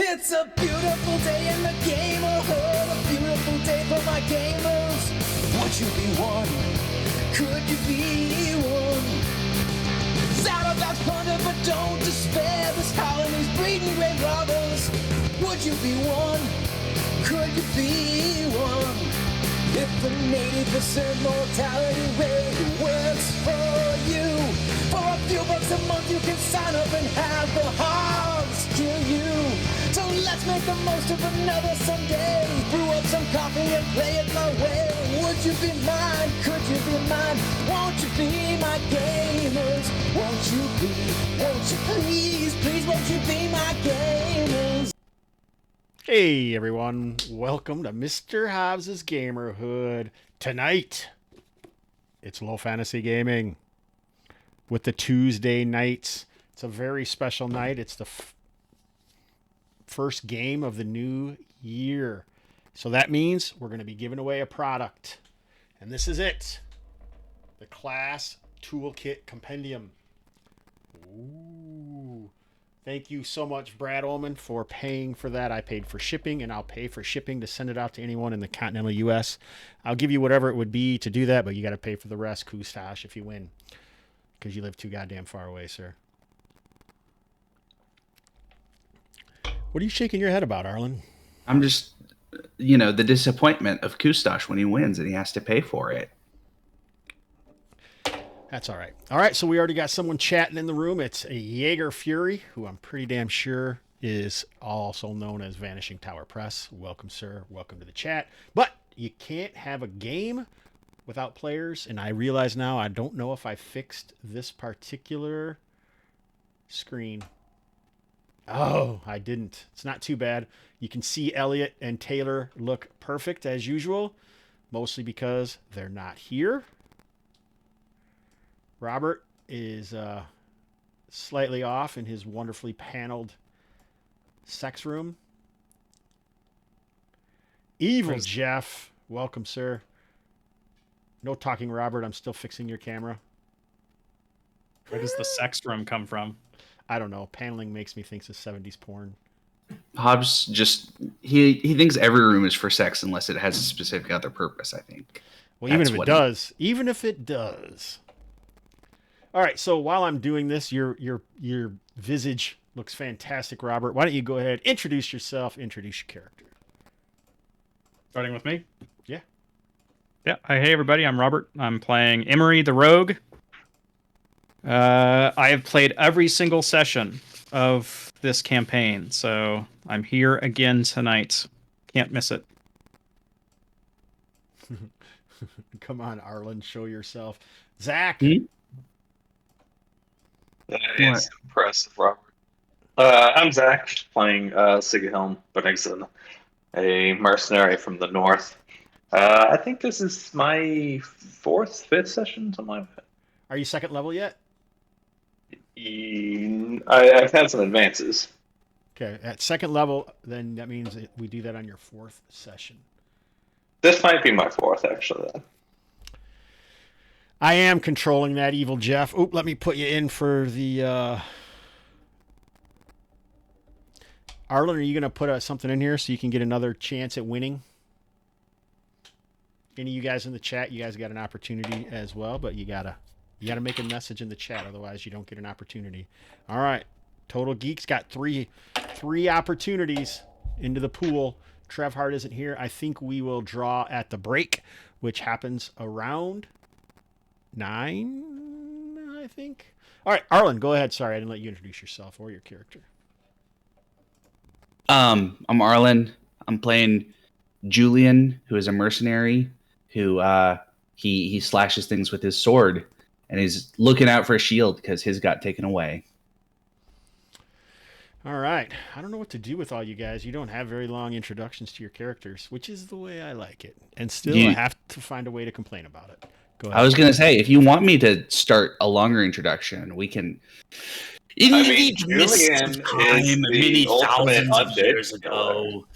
It's a beautiful day in the Gamerhood, a beautiful day for my gamers. Would you be one? Could you be one? Shout about plunder, but don't despair. This colony's breeding great robbers. Would you be one? Could you be one? If the 80% mortality rate works for you, for a few bucks a month you can sign up and have the Hobbs kill you. So let's make the most of another Sunday. Brew up some coffee and play it my way. Would you be mine? Could you be mine? Won't you be my gamers? Won't you please, please won't you be my gamers? Hey everyone, welcome to Mr. Hobbs' Gamerhood. Tonight, it's Low Fantasy Gaming with the Tuesday nights. It's a very special night. It's the first game of the new year. So that means we're going to be giving away a product. And this is it. The Class Toolkit Compendium. Ooh. Thank you so much, Brad Ullman, for paying for that. I paid for shipping, and I'll pay for shipping to send it out to anyone in the continental U.S. I'll give you whatever it would be to do that, but you got to pay for the rest, Kustash, if you win, because you live too goddamn far away, sir. What are you shaking your head about, Arlen? I'm just, the disappointment of Kustash when he wins and he has to pay for it. That's all right. All right, so we already got someone chatting in the room. It's a Jaeger Fury, who I'm pretty damn sure is also known as Vanishing Tower Press. Welcome, sir. Welcome to the chat. But you can't have a game without players, and I realize now I don't know if I fixed this particular screen. Oh, I didn't. It's not too bad. You can see Elliot and Taylor look perfect as usual, mostly because they're not here. Robert is slightly off in his wonderfully paneled sex room. Evil Jeff, welcome, sir. No talking, Robert. I'm still fixing your camera. Where does the sex room come from? I don't know. Paneling makes me think it's 70s porn. Hobbs just, he thinks every room is for sex unless it has a specific other purpose, I think. Well, even if it does. All right, so while I'm doing this, your visage looks fantastic, Robert. Why don't you go ahead, introduce yourself, introduce your character. Starting with me? Yeah. Yeah. Hey, everybody. I'm Robert. I'm playing Emery the Rogue. I have played every single session of this campaign, so I'm here again tonight. Can't miss it. Come on, Arlen, show yourself. Zach. That is impressive, Robert. I'm Zach, playing Sigurhelm Bennigsen, a mercenary from the north. I think this is my fifth session, something like that. Are you second level yet? I've had some advances. Okay, at second level, then that means that we do that on your fourth session. This might be my fourth, actually, then. I am controlling that, Evil Jeff. Oop, let me put you in for the... Arlen, are you going to put something in here so you can get another chance at winning? Any of you guys in the chat, you guys got an opportunity as well, but you gotta make a message in the chat, otherwise you don't get an opportunity. All right, Total Geeks got three opportunities into the pool. Trev Hart isn't here. I think we will draw at the break, which happens around 9, I think. All right, Arlen, go ahead. Sorry, I didn't let you introduce yourself or your character. I'm Arlen. I'm playing Julian, who is a mercenary who he slashes things with his sword and is looking out for a shield because his got taken away. All right. I don't know what to do with all you guys. You don't have very long introductions to your characters, which is the way I like it. And still, I have to find a way to complain about it. Go ahead. I was going to say, if you want me to start a longer introduction, we can... Julian is the ultimate undead years ago.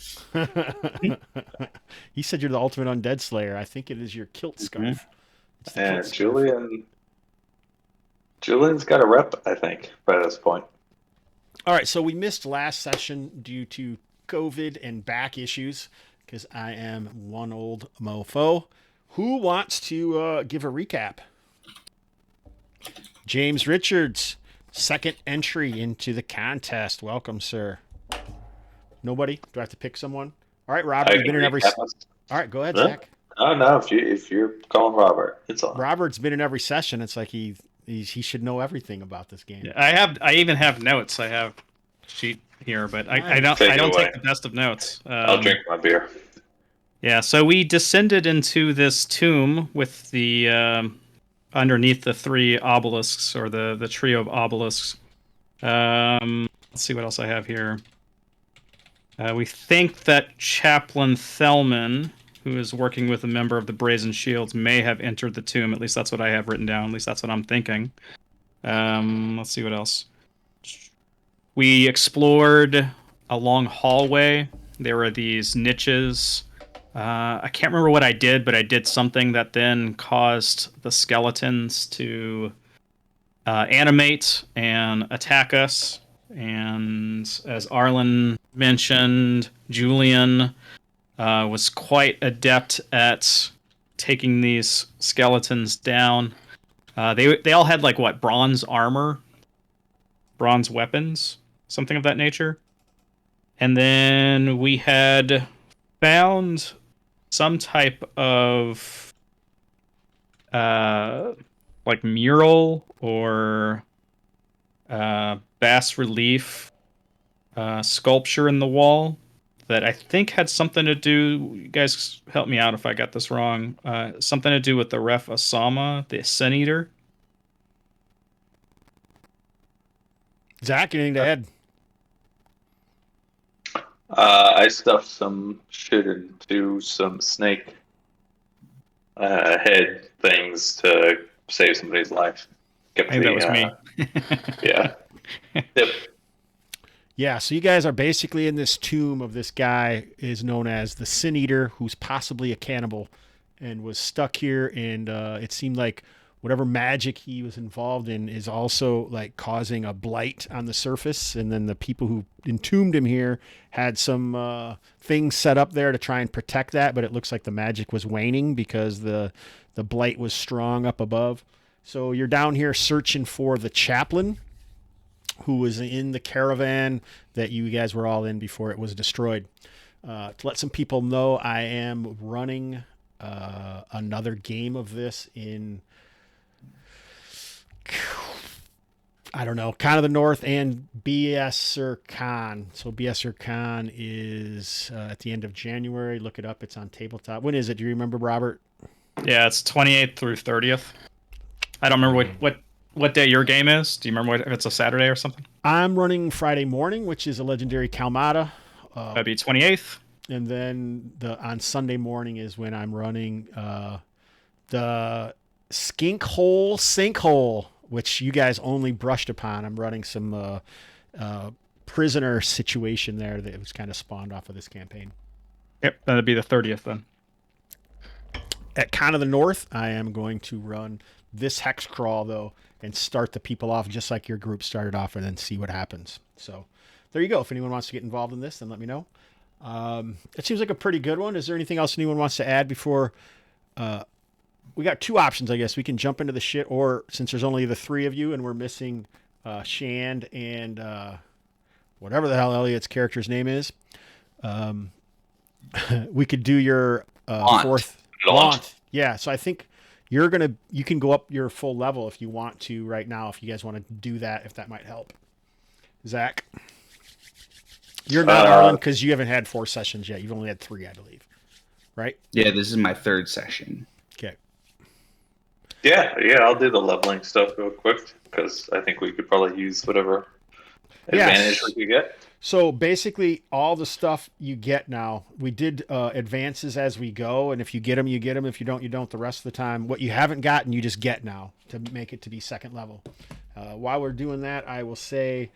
He said you're the ultimate undead slayer. I think it is your kilt scarf. And Julian's got a rep, I think, by this point. All right, so we missed last session due to COVID and back issues because I am one old mofo. Who wants to give a recap? James Richards, second entry into the contest. Welcome, sir. Nobody? Do I have to pick someone? All right, Robert, you've been in every. All right, go ahead, No? Zach. No. If you're calling Robert, it's on. Robert's been in every session. It's like he should know everything about this game. I even have notes. I have a sheet here, but I don't Take it away. take the best of notes. I'll drink my beer. Yeah, so we descended into this tomb with the underneath the three obelisks, or the trio of obelisks. Let's see what else I have here. We think that Chaplain Thelman, who is working with a member of the Brazen Shields, may have entered the tomb. At least that's what I have written down. At least that's what I'm thinking. Let's see what else. We explored a long hallway. There were these niches. I can't remember what I did, but I did something that then caused the skeletons to animate and attack us. And as Arlen mentioned, Julian was quite adept at taking these skeletons down. They all had bronze armor, bronze weapons, something of that nature. And then we had found some type of mural or bas relief sculpture in the wall that I think had something to do. You guys help me out if I got this wrong. Something to do with the Ref Asama, the Sin Eater. Zach, anything to add? I stuffed some shit into some snake head things to save somebody's life. Maybe that was me. Yeah. Yep. Yeah, so you guys are basically in this tomb of this guy is known as the Sin Eater, who's possibly a cannibal and was stuck here. And it seemed like whatever magic he was involved in is also like causing a blight on the surface. And then the people who entombed him here had some things set up there to try and protect that. But it looks like the magic was waning because the blight was strong up above. So you're down here searching for the chaplain, who was in the caravan that you guys were all in before it was destroyed. To let some people know, I am running another game of this in, I don't know, kind of the north and BS-er-Con. So BS-er-Con is at the end of January. Look it up. It's on tabletop. When is it? Do you remember, Robert? Yeah, it's 28th through 30th. I don't remember what day your game is. Do you remember if it's a Saturday or something? I'm running Friday morning, which is a legendary Kalmata. That'd be 28th. And then on Sunday morning is when I'm running the Skink Hole Sinkhole, which you guys only brushed upon. I'm running some prisoner situation there that was kind of spawned off of this campaign. Yep, that'd be the 30th then. At Con of the North, I am going to run this hex crawl, though, and start the people off just like your group started off and then see what happens. So there you go. If anyone wants to get involved in this, then let me know. It seems like a pretty good one. Is there anything else anyone wants to add before... we got two options, I guess. We can jump into the shit, or since there's only the three of you and we're missing Shand and whatever the hell Elliot's character's name is, we could do your fourth... Launch. Yeah, so I think... you can go up your full level if you want to right now, if you guys want to do that, if that might help. Zach? You're not Arlen because you haven't had 4 sessions yet. You've only had 3, I believe. Right? Yeah, this is my 3rd session. Okay. Yeah, I'll do the leveling stuff real quick because I think we could probably use whatever advantage we could get. So basically, all the stuff you get now, we did advances as we go, and if you get them, you get them. If you don't, you don't the rest of the time. What you haven't gotten, you just get now to make it to be 2nd level. While we're doing that, I will say,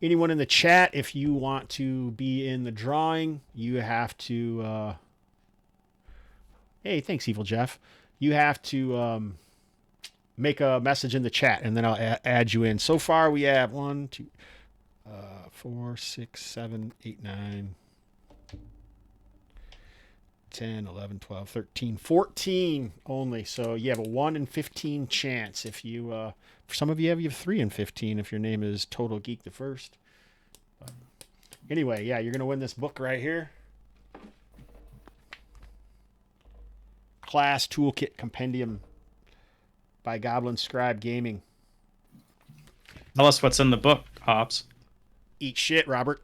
anyone in the chat, if you want to be in the drawing, you have to... hey, thanks, Evil Jeff. You have to make a message in the chat, and then I'll add you in. So far, we have 1, 2... 4, 6, 7, 8, 9, 10, 11, 12, 13, 14 only. So you have a 1 in 15 chance. If you, for some of you have 3 in 15 if your name is Total Geek the First. Anyway, yeah, you're going to win this book right here. Class Toolkit Compendium by Goblin Scribe Gaming. Tell us what's in the book, Hobbs. Eat shit, Robert.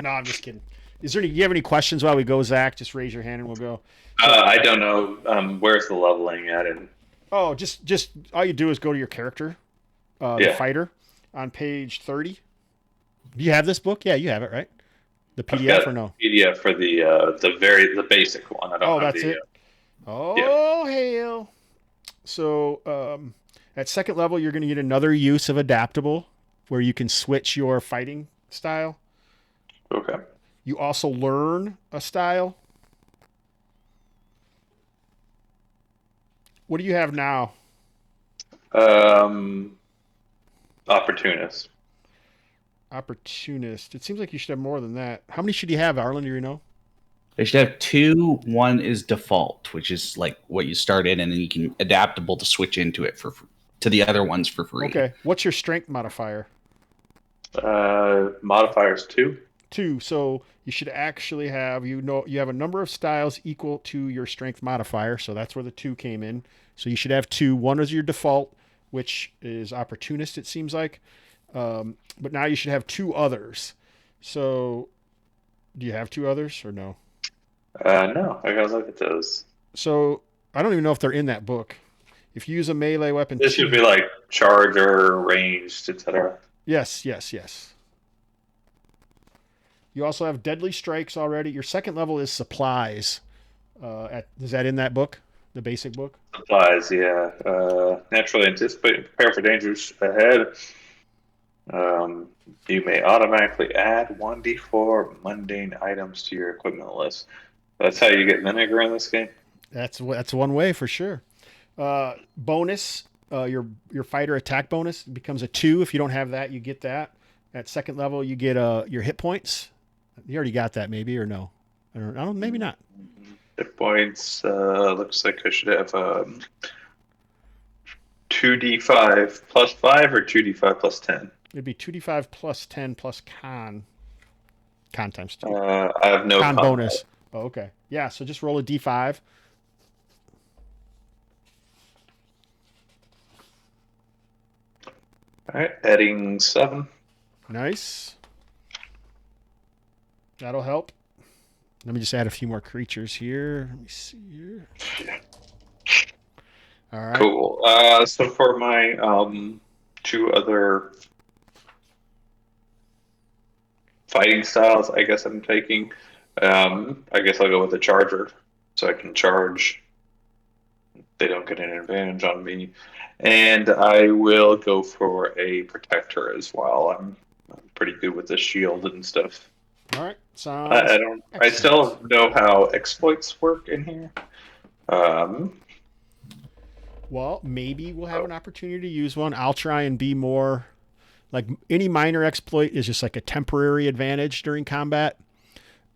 No, I'm just kidding. Do you have any questions while we go, Zach? Just raise your hand and we'll go. I don't know. Where's the leveling at? Oh, just all you do is go to your character, the fighter, on page 30. Do you have this book? Yeah, you have it, right? The PDF or no? PDF for the basic one. I don't have that's the, it. Oh, hail. So at second level, you're going to get another use of adaptable where you can switch your fighting style. Okay. You also learn a style. What do you have now? Opportunist. Opportunist. It seems like you should have more than that. How many should you have, Arlen? Do you know? They should have 2. One is default, which is like what you start in, and then you can adaptable to switch into it to the other ones for free. Okay. What's your strength modifier? Modifiers 2. 2. So you should actually have you have a number of styles equal to your strength modifier. So that's where the 2 came in. So you should have 2. One is your default, which is opportunist. It seems like, but now you should have 2 others. So do you have 2 others or no? No, I gotta look at those. So I don't even know if they're in that book. If you use a melee weapon, This should be like charger, ranged, etc. Yes. You also have deadly strikes already. Your second level is supplies. Is that in that book, the basic book? Supplies, yeah. Naturally anticipate and prepare for dangers ahead. You may automatically add 1d4 mundane items to your equipment list. That's how you get vinegar in this game? That's one way for sure. Bonus, your fighter attack bonus becomes a 2. If you don't have that, you get that. At second level, you get your hit points. You already got that, maybe, or no? I don't. Maybe not. Hit points. Looks like I should have 2d5 plus 5 or 2d5 plus 10. It'd be 2d5 plus 10 plus con times 2. I have no con bonus. Oh, okay. Yeah. So just roll a d5. All right, adding 7. Nice. That'll help. Let me just add a few more creatures here. Let me see here. All right. Cool. So for my 2 other fighting styles, I guess I'm taking. I guess I'll go with the charger, so I can charge. They don't get an advantage on me, and I will go for a protector as well. I'm pretty good with the shield and stuff. All right. I still don't know how exploits work in here. Well, maybe we'll have an opportunity to use one. I'll try and be more like any minor exploit is just like a temporary advantage during combat.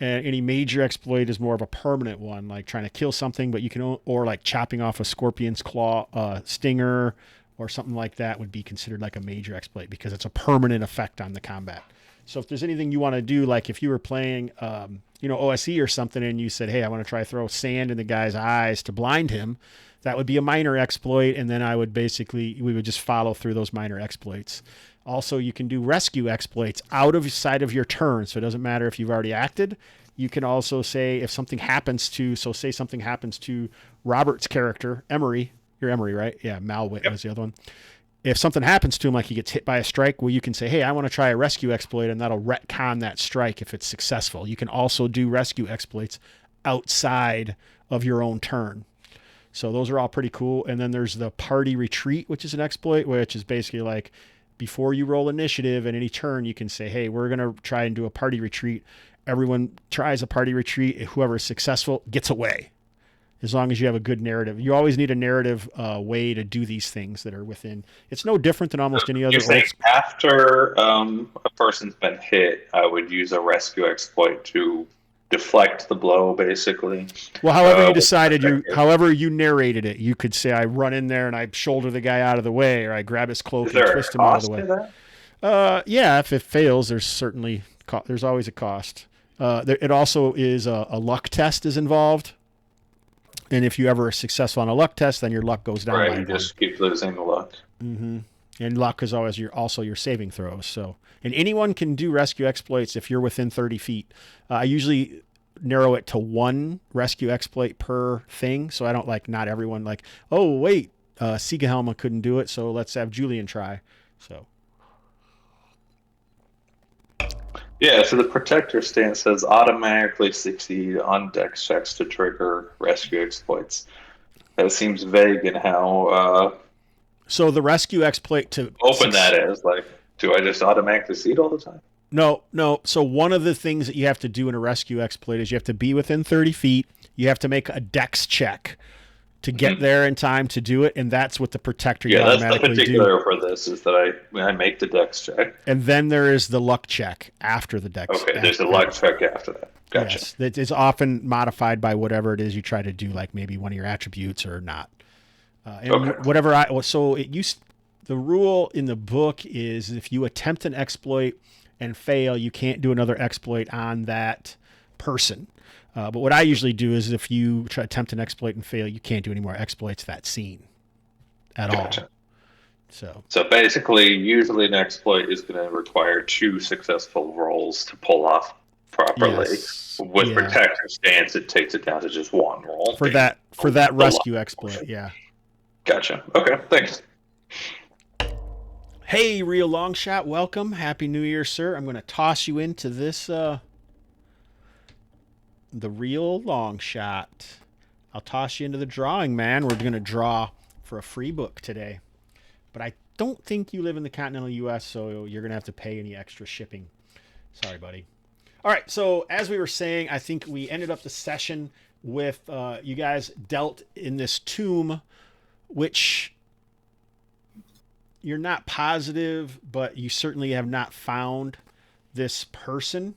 And any major exploit is more of a permanent one, like trying to kill something, but you can, or like chopping off a scorpion's claw, stinger, or something like that would be considered like a major exploit because it's a permanent effect on the combat. So if there's anything you want to do, like if you were playing, OSE or something, and you said, hey, I want to try to throw sand in the guy's eyes to blind him, that would be a minor exploit. And then we would just follow through those minor exploits. Also, you can do rescue exploits out of sight of your turn. So it doesn't matter if you've already acted. You can also say if something happens to, say something happens to Robert's character, Emery. You're Emery, right? Yeah, Malwit was the other one. If something happens to him, like he gets hit by a strike, well, you can say, hey, I want to try a rescue exploit, and that'll retcon that strike if it's successful. You can also do rescue exploits outside of your own turn. So those are all pretty cool. And then there's the party retreat, which is an exploit, which is basically like before you roll initiative at any turn, you can say, hey, we're going to try and do a party retreat. Everyone tries a party retreat. Whoever is successful gets away. as long as you have a good narrative. You always need a narrative way to do these things that are within. It's no different than almost any other. You're saying after a person's been hit, I would use a rescue exploit to deflect the blow, basically. Well, however you decided, however you narrated it, you could say, I run in there and I shoulder the guy out of the way, or I grab his cloak and twist him out of the way. Yeah, if it fails, there's always a cost. It also is a luck test is involved. And if you ever are successful on a luck test, then your luck goes down. Right, you just keep losing the luck. Mm-hmm. And luck is always your saving throws. So, and anyone can do rescue exploits if you're within 30 feet. I usually narrow it to one rescue exploit per thing, so I don't not everyone oh wait, Siegehelma couldn't do it, so let's have Julian try. So. Yeah, so the protector stance says automatically succeed on dex checks to trigger rescue exploits. That seems vague in how. So the rescue exploit to open that is do I just automatically succeed all the time? No. So one of the things that you have to do in a rescue exploit is you have to be within 30 feet. You have to make a dex check to get there in time to do it, and that's what the protector you automatically do. That's the particular for this is that I make the dex check. And then there is the luck check after the dex. Okay, there's a luck check after that. Gotcha. Yes, it is often modified by whatever it is you try to do, maybe one of your attributes or not. The rule in the book is if you attempt an exploit and fail, you can't do another exploit on that person. But what I usually do is if you attempt an exploit and fail, you can't do any more exploits that scene at all. So basically, usually an exploit is going to require 2 successful rolls to pull off properly. Yes. With protector stance, it takes it down to just 1 roll. For that rescue exploit, yeah. Gotcha. Okay, thanks. Hey, Real Longshot, welcome. Happy New Year, sir. I'm going to toss you into this, the Real Longshot. I'll toss you into the drawing, man. We're going to draw for a free book today. But I don't think you live in the continental U.S., so you're going to have to pay any extra shipping. Sorry, buddy. All right, so as we were saying, I think we ended up the session with you guys dealt in this tomb, which you're not positive, but you certainly have not found this person.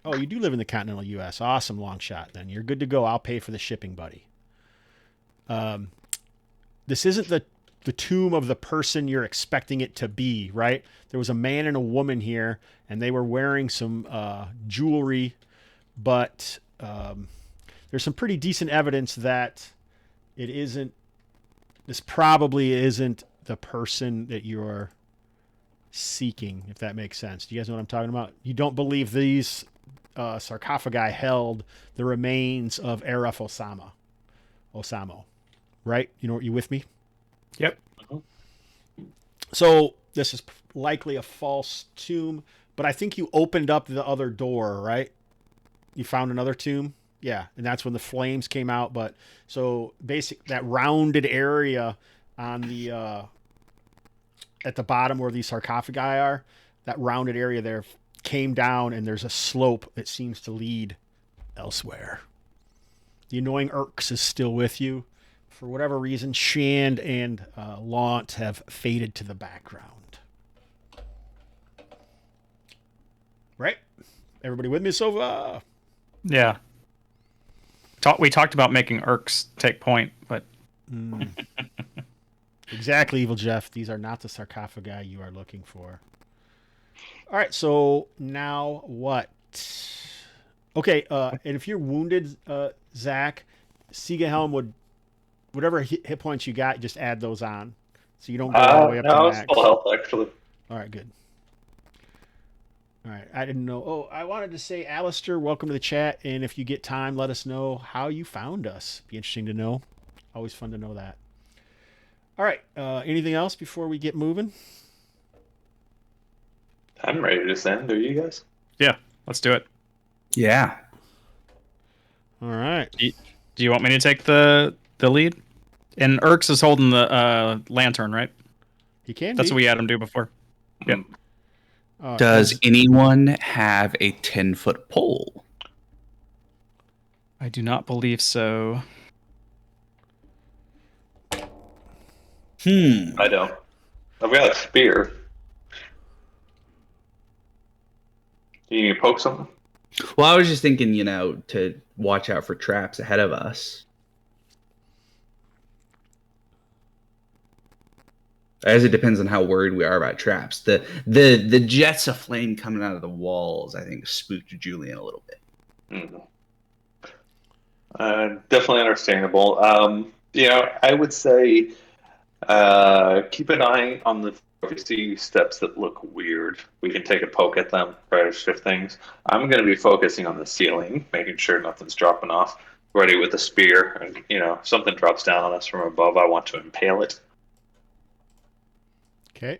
Oh, you do live in the continental U.S. Awesome, Longshot. Then you're good to go. I'll pay for the shipping, buddy. This isn't the tomb of the person you're expecting it to be, right? There was a man and a woman here, and they were wearing some jewelry, but there's some pretty decent evidence that this probably isn't the person that you're seeking, if that makes sense. Do you guys know what I'm talking about? You don't believe these sarcophagi held the remains of Aref Osamo, right? You with me? Yep. So this is likely a false tomb, but I think you opened up the other door, right? You found another tomb? Yeah, and that's when the flames came out. But so that rounded area on the at the bottom where these sarcophagi are, that rounded area there came down, and there's a slope that seems to lead elsewhere. The annoying Urks is still with you. For whatever reason, Shand and Launt have faded to the background. Right? Everybody with me so far? Yeah. We talked about making Urks take point, but... Exactly, Evil Jeff. These are not the sarcophagi you are looking for. All right, so now what? Okay, and if you're wounded, Zach, Siegehelm would... Whatever hit points you got, just add those on. So you don't go all the way up to max. Full health, actually. All right, good. All right, I didn't know. Oh, I wanted to say, Alistair, welcome to the chat. And if you get time, let us know how you found us. Be interesting to know. Always fun to know that. All right, anything else before we get moving? I'm ready to send. Are you guys? Yeah, let's do it. Yeah. All right. Do you want me to take the lead? And Urks is holding the lantern, right? He can. That's what we had him do before. Yep. Does anyone have a 10-foot pole? I do not believe so. I don't. I've got a spear. You need to poke something? Well, I was just thinking, to watch out for traps ahead of us. As it depends on how worried we are about traps. The jets of flame coming out of the walls, I think, spooked Julian a little bit. Definitely understandable. I would say keep an eye on the. If you see steps that look weird, we can take a poke at them, try to shift things. I'm going to be focusing on the ceiling, making sure nothing's dropping off. Ready with a spear, and if something drops down on us from above, I want to impale it. Okay.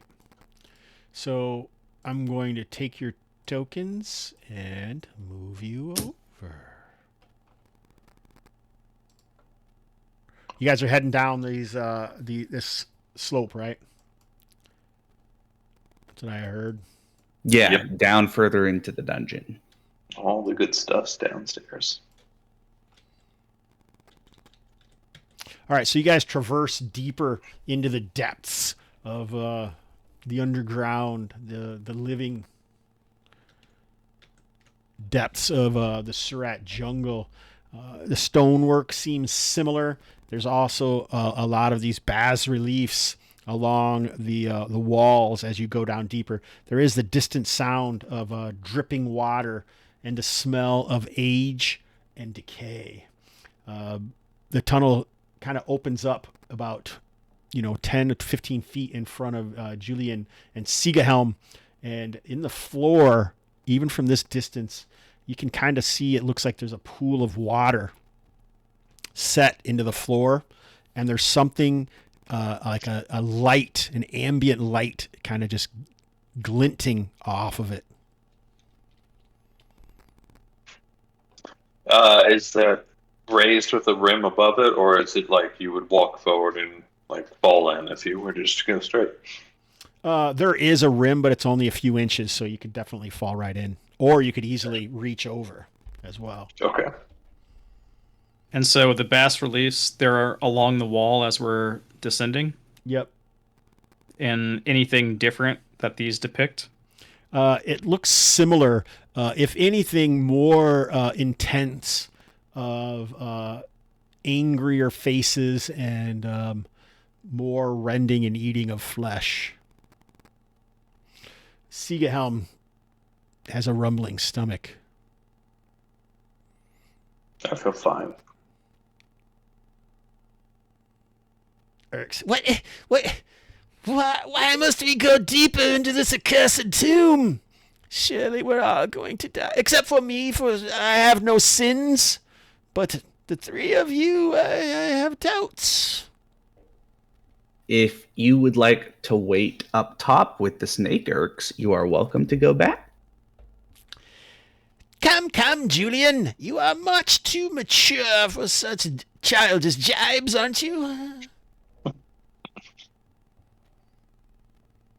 So I'm going to take your tokens and move you over. You guys are heading down this slope, right? That's what I heard. Yeah, Yep. Down further into the dungeon. All the good stuff's downstairs. All right, so you guys traverse deeper into the depths of the underground, the living depths of the Surat jungle. The stonework seems similar. There's also a lot of these bas reliefs along the walls as you go down deeper. There is the distant sound of dripping water and the smell of age and decay. The tunnel kind of opens up about 10 to 15 feet in front of Julian and Sigahelm, and in the floor, even from this distance, you can kind of see it looks like there's a pool of water set into the floor, and there's something like a light, an ambient light, kind of just glinting off of it. Is that raised with a rim above it, or is it like you would walk forward and fall in if you were just to go straight? There is a rim, but it's only a few inches, so you could definitely fall right in, or you could easily reach over as well. Okay. And so the bas reliefs, they're along the wall as we're descending. Yep. And anything different that these depict? It looks similar, if anything, more intense, of angrier faces and more rending and eating of flesh. Sigahelm has a rumbling stomach. I feel fine. Irks. Why must we go deeper into this accursed tomb? Surely we're all going to die. Except for me, for I have no sins. But the three of you, I have doubts. If you would like to wait up top with the snake Irks, you are welcome to go back. Come, Julian. You are much too mature for such childish jibes, aren't you?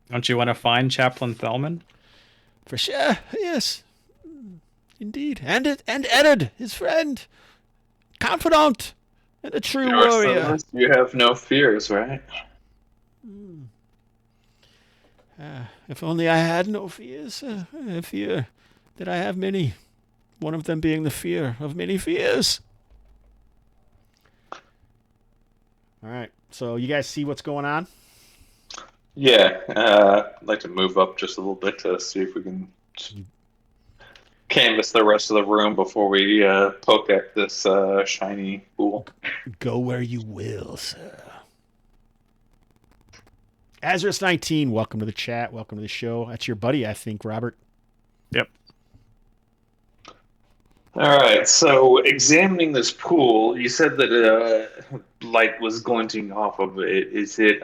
Don't you want to find Chaplain Thelman? For sure, yes. Indeed. And Eddard, his friend, confidant, and a true warrior. You have no fears, right? If only I had no fears. I fear that I have many. One of them being the fear of many fears. All right. So you guys see what's going on? Yeah. I'd like to move up just a little bit to see if we can canvas the rest of the room before we poke at this shiny pool. Go where you will, sir. Azarus 19, welcome to the chat. Welcome to the show. That's your buddy, I think, Robert. Yep. All right. So examining this pool, you said that light was glinting off of it. Is it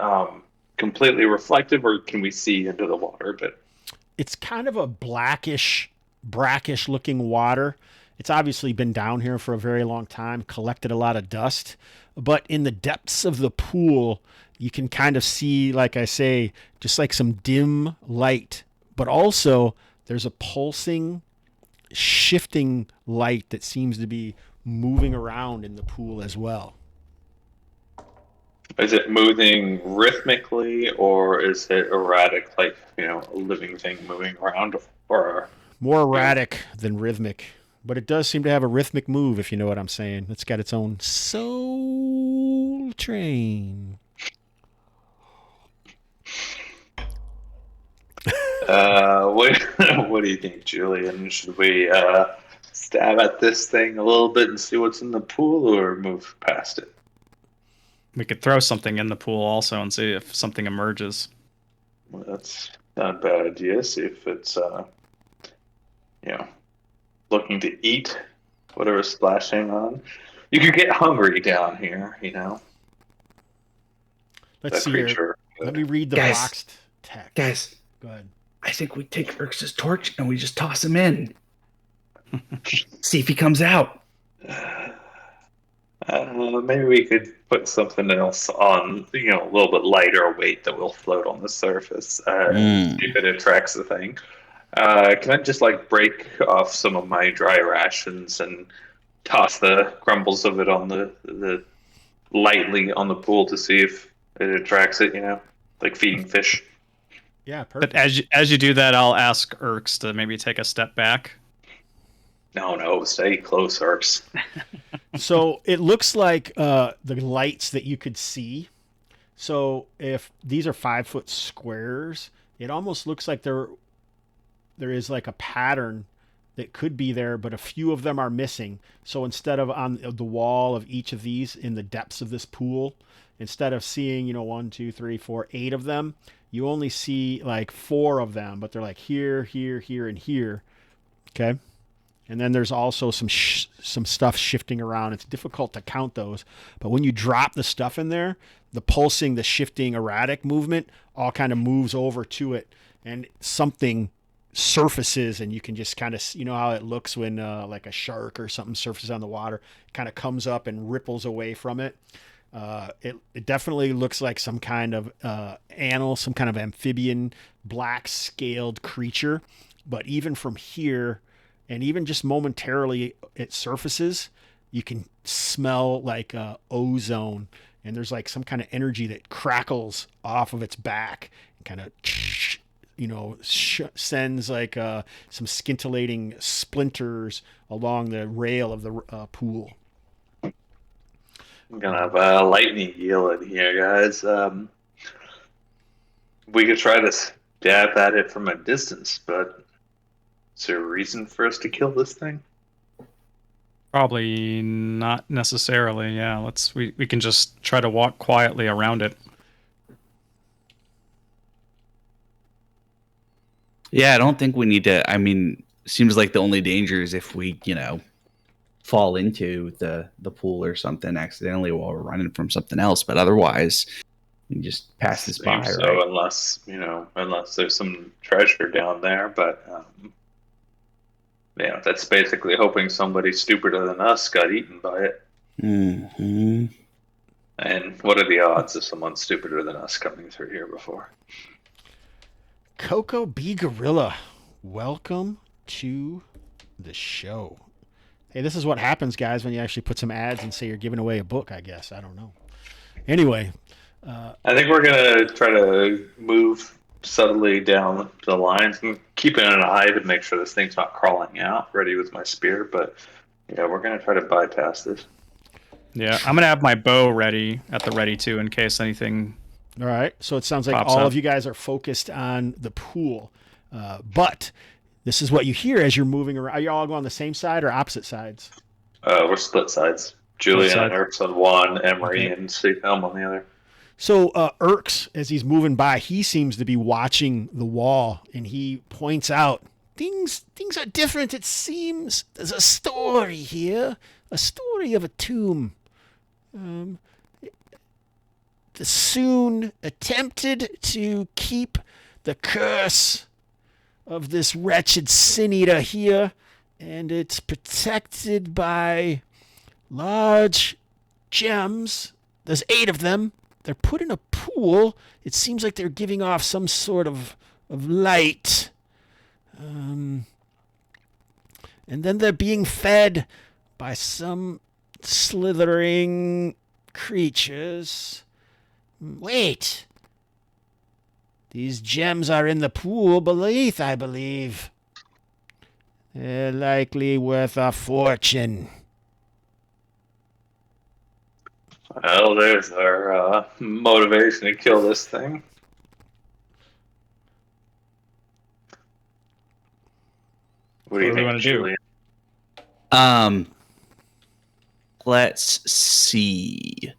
completely reflective, or can we see into the water a bit? It's kind of a brackish looking water. It's obviously been down here for a very long time, collected a lot of dust. But in the depths of the pool, you can kind of see, like I say, just like some dim light. But also, there's a pulsing, shifting light that seems to be moving around in the pool as well. Is it moving rhythmically, or is it erratic, like, a living thing moving around? Or More erratic than rhythmic, but it does seem to have a rhythmic move, if you know what I'm saying. It's got its own soul train. what do you think, Julian? Should we stab at this thing a little bit and see what's in the pool, or move past it? We could throw something in the pool also and see if something emerges. Well, that's not a bad idea. See if it's looking to eat whatever's splashing on. You could get hungry down here, Let's see here. Let me read the boxed text. Guys, go ahead. I think we take Urx's torch and we just toss him in. See if he comes out. Maybe we could put something else on, a little bit lighter weight that will float on the surface. See if it attracts the thing. Can I just break off some of my dry rations and toss the crumbles of it on the lightly on the pool to see if it attracts it? Like feeding fish. Yeah, perfect. But as you do that, I'll ask Urx to maybe take a step back. No, stay close, Urx. So it looks like the lights that you could see. So if these are 5-foot squares, it almost looks like there is like a pattern that could be there, but a few of them are missing. So instead of on the wall of each of these in the depths of this pool, instead of seeing, 1, 2, 3, 4, 8 of them, you only see like 4 of them, but they're like here, here, here, and here. Okay. And then there's also some stuff shifting around. It's difficult to count those, but when you drop the stuff in there, the pulsing, the shifting, erratic movement all kind of moves over to it, and something surfaces, and you can just kind of, how it looks when like a shark or something surfaces on the water, kind of comes up and ripples away from it. It definitely looks like some kind of animal, some kind of amphibian, black scaled creature. But even from here, and even just momentarily it surfaces, you can smell like ozone, and there's like some kind of energy that crackles off of its back and kind of, sends like some scintillating splinters along the rail of the pool. I'm gonna have a lightning eel in here, guys. We could try to stab at it from a distance, but is there a reason for us to kill this thing? Probably not necessarily. Yeah, we can just try to walk quietly around it. Yeah, I don't think we need to. I mean, seems like the only danger is if we, fall into the pool or something accidentally while we're running from something else. But otherwise, we can just pass this by, So right? unless there's some treasure down there, but that's basically hoping somebody stupider than us got eaten by it. Mm-hmm. And what are the odds of someone stupider than us coming through here before? Coco B. Gorilla, welcome to the show. Hey, this is what happens, guys, when you actually put some ads and say you're giving away a book, I guess. I don't know. Anyway. I think we're going to try to move subtly down the lines and keeping an eye to make sure this thing's not crawling out, ready with my spear. But, we're going to try to bypass this. Yeah, I'm going to have my bow ready too, in case anything. All right. So it sounds like all of you guys are focused on the pool. But this is what you hear as you're moving around. Are you all going on the same side or opposite sides? We're split sides. Julian and Urx on one, Emery and Elm on the other. So Urx, as he's moving by, he seems to be watching the wall, and he points out, things are different. It seems there's a story here, a story of a tomb. The Soon attempted to keep the curse of this wretched sin eater here, and it's protected by large gems. There's 8 of them. They're put in a pool. It seems like they're giving off some sort of light. And then they're being fed by some slithering creatures. Wait. These gems are in the pool beneath, I believe. They're likely worth a fortune. Well, there's our motivation to kill this thing. What do you think, want to do? Julian? Let's see.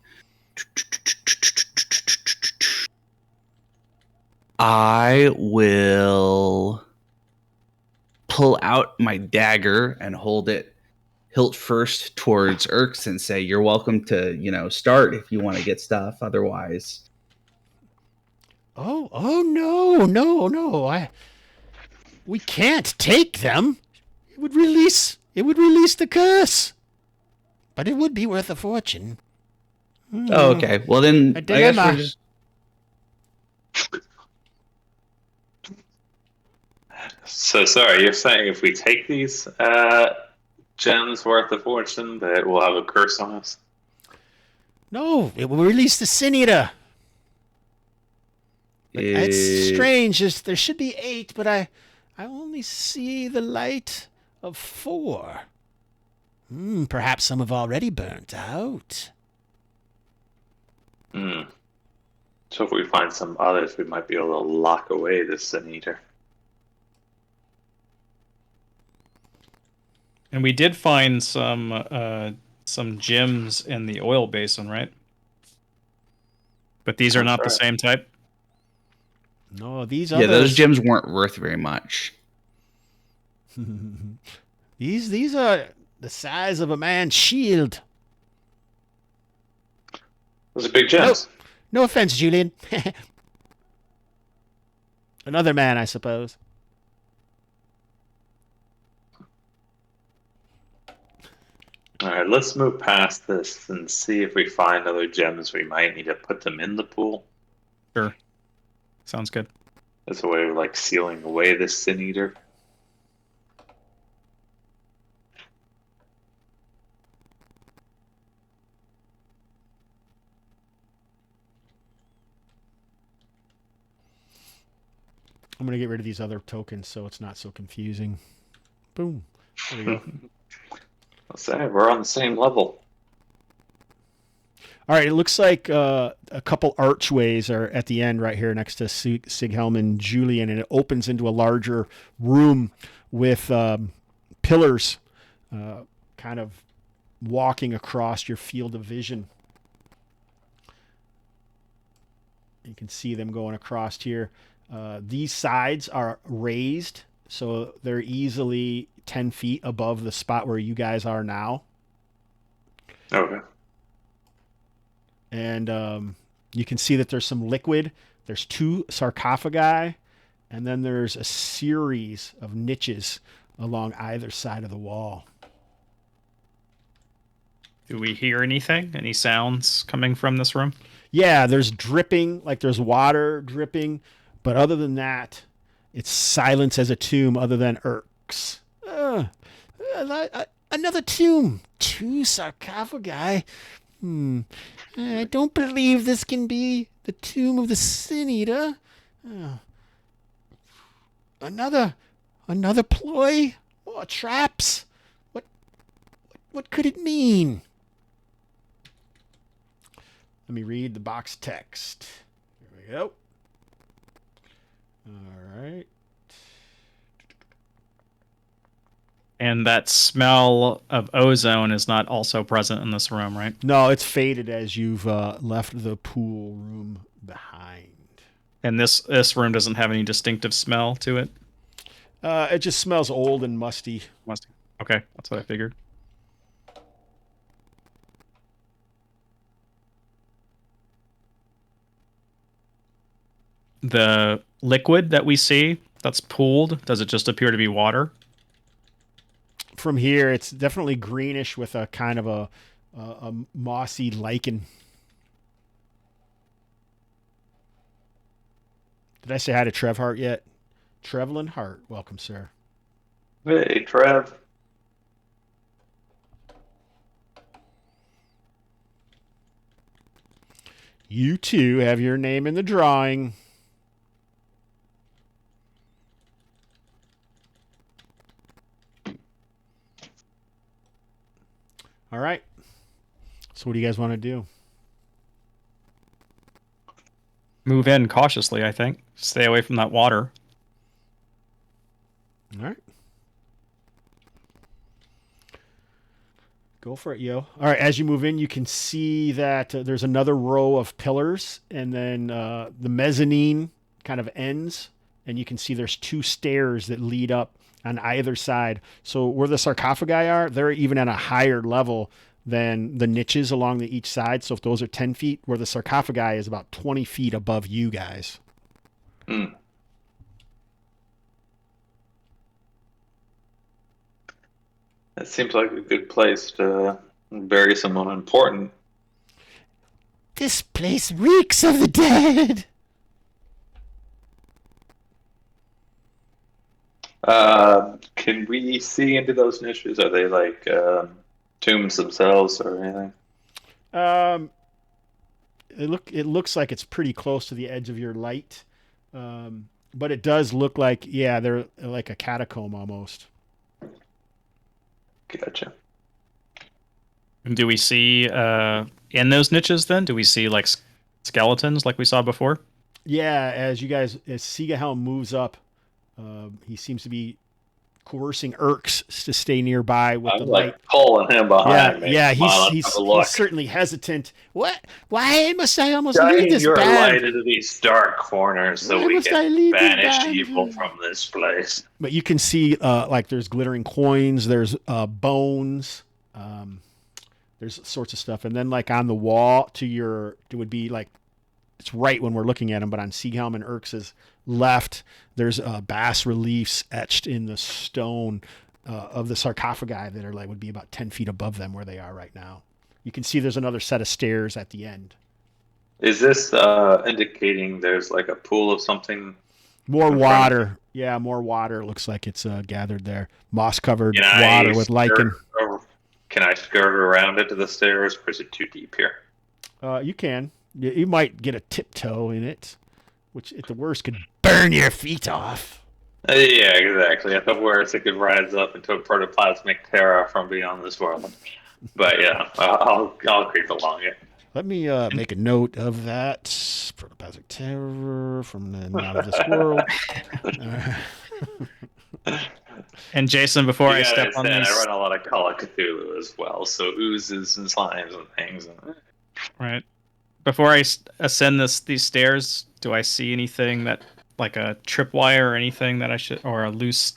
I will pull out my dagger and hold it hilt first towards Erks and say, "You're welcome to, start if you want to get stuff. Otherwise." Oh no. We can't take them. It would release the curse. But it would be worth a fortune. Oh, okay. Well, then A I guess dilemma. we're just. So sorry, you're saying if we take these gems worth a fortune, that we'll have a curse on us? No, it will release the Sin Eater. It's strange. There should be 8, but I only see the light of 4. Perhaps some have already burnt out. So if we find some others, we might be able to lock away this Sin Eater. And we did find some gems in the oil basin, right? But these are That's not the right. same type. No, these Yeah, others. those gems weren't worth very much. These are the size of a man's shield. Those are big gems. No offense, Julian. Another man, I suppose. All right, let's move past this and see if we find other gems. We might need to put them in the pool. Sure. Sounds good. As a way of like sealing away this Sin Eater. I'm going to get rid of these other tokens so it's not so confusing. Boom. There we go. Let's say we're on the same level. All right, it looks like a couple archways are at the end right here next to Sighelm and Julian, and it opens into a larger room with pillars kind of walking across your field of vision. You can see them going across here. These sides are raised, so they're easily 10 feet above the spot where you guys are now. Okay. And you can see that there's some liquid. There's 2 sarcophagi, and then there's a series of niches along either side of the wall. Do we hear anything? Any sounds coming from this room? Yeah, there's dripping, like there's water dripping, but other than that, it's silence as a tomb other than Erks. Another tomb. 2 sarcophagi. I don't believe this can be the tomb of the Sin Eater. Another ploy? More traps? What could it mean? Let me read the box text. Here we go. All right. And that smell of ozone is not also present in this room, right? No, it's faded as you've left the pool room behind. And this room doesn't have any distinctive smell to it? It just smells old and musty. Okay, that's what I figured. The liquid that we see that's pooled, does it just appear to be water? From here, it's definitely greenish with a kind of a mossy lichen. Did I say hi to Trev Hart yet? Trevlin Hart, welcome, sir. Hey, Trev. You two have your name in the drawing. All right. So what do you guys want to do? Move in cautiously, I think. Stay away from that water. All right. Go for it, yo. All right, as you move in, you can see that there's another row of pillars, and then the mezzanine kind of ends, and you can see there's 2 stairs that lead up on either side. So where the sarcophagi are, they're even at a higher level than the niches along each side. So if those are 10 feet, where the sarcophagi is about 20 feet above you guys. Hmm. That seems like a good place to bury someone important. This place reeks of the dead. Can we see into those niches? Are they like tombs themselves or anything? It looks like it's pretty close to the edge of your light, but it does look like, yeah, they're like a catacomb almost. Gotcha. Do we see in those niches then? Do we see like skeletons like we saw before? Yeah, as Sigahelm moves up, he seems to be coercing Erks to stay nearby with the light. Pulling him behind me. Yeah, he's certainly hesitant. What? Why must I almost leave this your band? light into these dark corners so Why we must I can leave this banish band? evil from this place. But you can see like there's glittering coins, there's bones, there's sorts of stuff, and then like on the wall it would be like, it's right when we're looking at him, but on Sieghelm and Erx's left, there's bas reliefs etched in the stone of the sarcophagi that are would be about 10 feet above them where they are right now. You can see there's another set of stairs at the end. Is this indicating there's like a pool of something? More water. Yeah, more water. It looks like it's gathered there. Moss-covered water with lichen. Can I skirt around it to the stairs, or is it too deep here? You can. You might get a tiptoe in it, which at the worst could burn your feet off. Yeah, exactly. At the worst, it could rise up into a protoplasmic terror from beyond this world. But yeah, I'll creep along it. Let me make a note of that. Protoplasmic terror from the not of this world. And Jason, before I step on this, these, I run a lot of Call of Cthulhu as well, so oozes and slimes and things. right before I ascend these stairs, do I see anything that like a tripwire or anything that I should, or a loose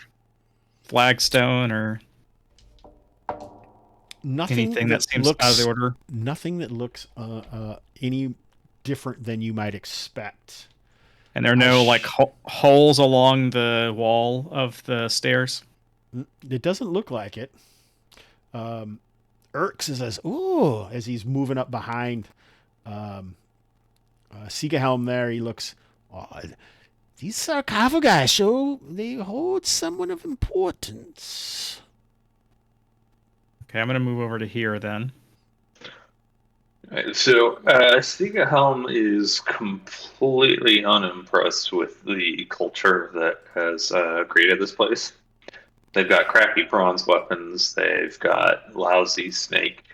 flagstone or anything that seems out of the order? Nothing that looks any different than you might expect. And there are no like holes along the wall of the stairs? It doesn't look like it. Erks says, "Ooh," as he's moving up behind Sigahelm there. He looks, these sarcophagi show they hold someone of importance. Okay, I'm going to move over to here then. Right, so Sigahelm is completely unimpressed with the culture that has created this place. They've got crappy bronze weapons. They've got lousy snake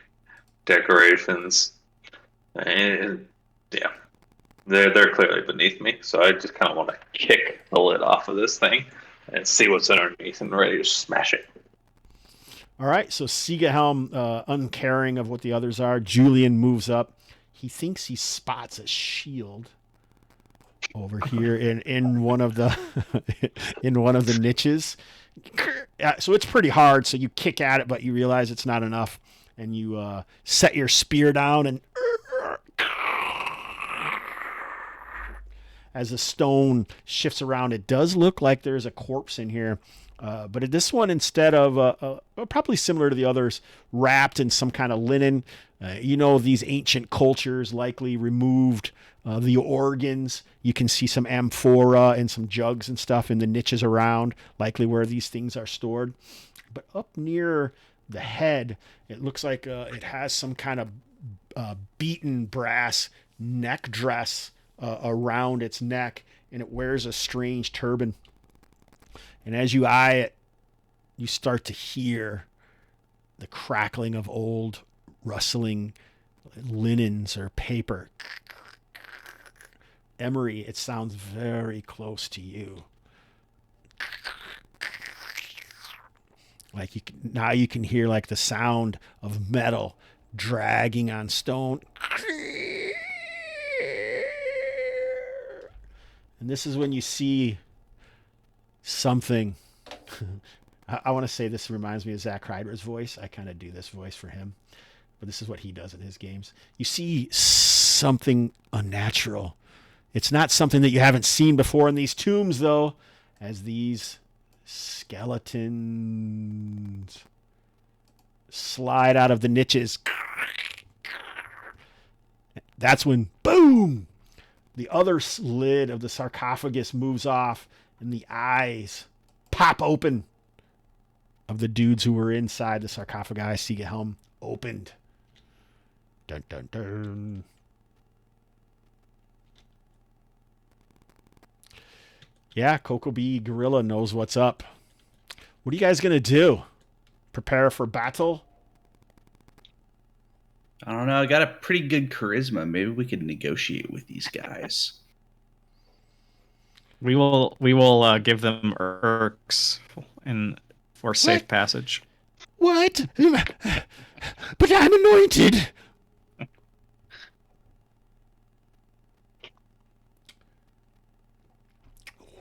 decorations, and yeah, they're clearly beneath me. So I just kind of want to kick the lid off of this thing and see what's underneath, and ready to smash it. All right, so Sigahelm, uncaring of what the others are, Julian moves up. He thinks he spots a shield over here in one of the in one of the niches. So it's pretty hard. So you kick at it, but you realize it's not enough, and you set your spear down, and as the stone shifts around, it does look like there's a corpse in here. But this one, instead of probably similar to the others, wrapped in some kind of linen. These ancient cultures likely removed the organs. You can see some amphora and some jugs and stuff in the niches around, likely where these things are stored. But up near the head, it looks like it has some kind of beaten brass neck dress around its neck, and it wears a strange turban. And as you eye it, you start to hear the crackling of old rustling linens or paper. Emery, it sounds very close to you. Like now you can hear like the sound of metal dragging on stone. And this is when you see something. I want to say this reminds me of Zack Ryder's voice. I kind of do this voice for him, but this is what he does in his games. You see something unnatural. It's not something that you haven't seen before in these tombs, though, as these skeletons slide out of the niches. That's when, boom, the other lid of the sarcophagus moves off and the eyes pop open of the dudes who were inside the sarcophagi. Siegehelm opened. Dun, dun, dun. Yeah, Cocoa Bee Gorilla knows what's up. What are you guys going to do? Prepare for battle? I don't know. I got a pretty good charisma. Maybe we could negotiate with these guys. We will give them irks for safe passage. What? But I'm anointed.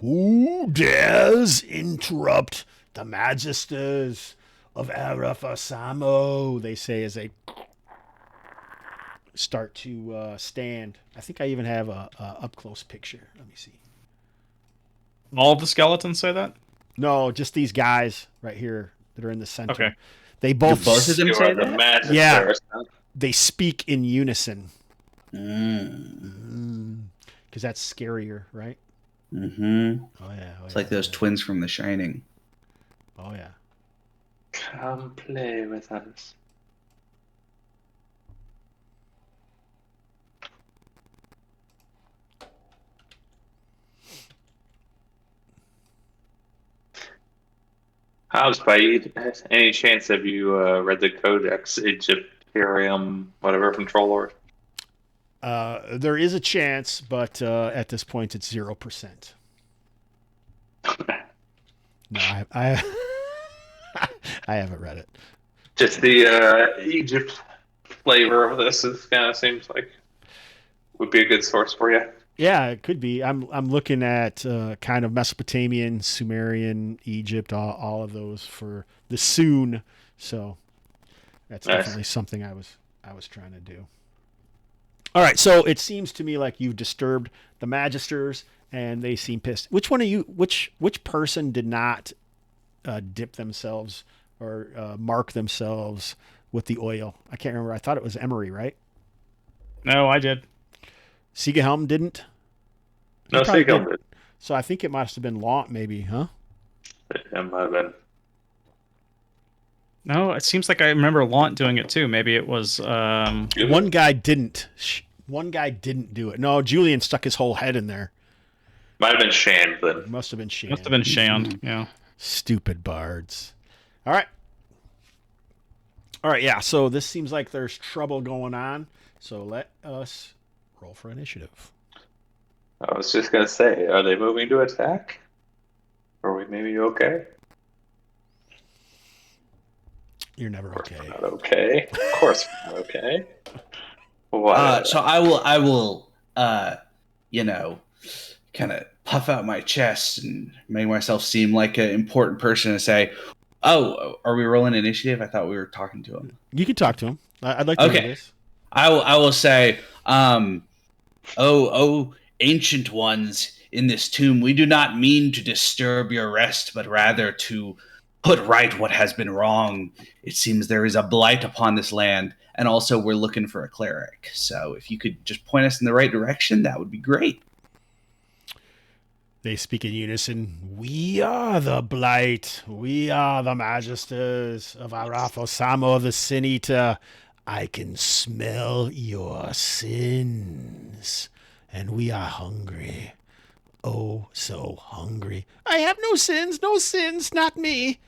Who dares interrupt the magisters of Arafasamo? They say as they start to stand. I think I even have a up-close picture. Let me see. All the skeletons say that? No, just these guys right here that are in the center. Okay. They both Do both of them You say are the that? magisters. Yeah. They speak in unison. Mm. Because that's scarier, right? Mm-hmm. Oh, yeah. It's like those twins from The Shining. Oh, yeah. Come play with us. Hobbs, by any chance have you read the Codex Egyptium, whatever, from Trollord? There is a chance, but at this point, it's 0%. No, I I haven't read it. Just the Egypt flavor of this is kind of seems like would be a good source for you. Yeah, it could be. I'm looking at kind of Mesopotamian, Sumerian, Egypt, all of those for the soon. So that's Nice. definitely something I was trying to do. All right, so it seems to me like you've disturbed the magisters, and they seem pissed. Which one of you? Which person did not dip themselves or mark themselves with the oil? I can't remember. I thought it was Emery, right? No, I did. Siegehelm didn't. He No, probably Seagull did. did. So I think it must have been Launt, maybe, huh? It might have been. No, it seems like I remember Launt doing it too. Maybe it was. One guy didn't. One guy didn't do it. No, Julian stuck his whole head in there. Might have been Shand then. It must have been Shan. Must have been Shand. Yeah. Stupid bards. All right. All right, yeah. So this seems like there's trouble going on. So let us roll for initiative. I was just gonna say, are they moving to attack? Are we maybe okay? You're never Of course okay. we're not okay. Of course we're not okay. What? So I will, kind of puff out my chest and make myself seem like an important person and say, "Oh, are we rolling initiative? I thought we were talking to him." You can talk to him. I'd like to Okay. hear this. I will say, oh, ancient ones in this tomb, we do not mean to disturb your rest, but rather to put right what has been wrong. It seems there is a blight upon this land, and also we're looking for a cleric. So if you could just point us in the right direction, that would be great. They speak in unison. We are the blight. We are the magisters of Arafosamo, the Sin Eater. I can smell your sins, and we are hungry. Oh, so hungry. I have no sins, not me.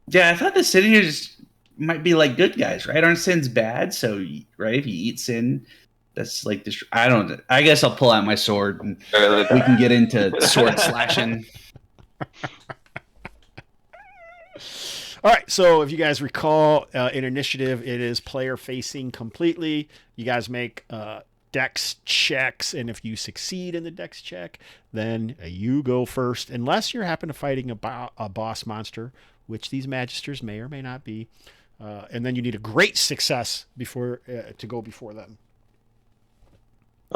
Yeah, I thought the sin eaters might be like good guys, right? Aren't sins bad? So, right, if you eat sin, that's like this. I don't. I guess I'll pull out my sword and we can get into sword slashing. All right, so if you guys recall, in initiative, it is player facing completely. You guys make dex checks, and if you succeed in the dex check, then you go first, unless you're happen to fighting a boss monster, which these magisters may or may not be. And then you need a great success before to go before them.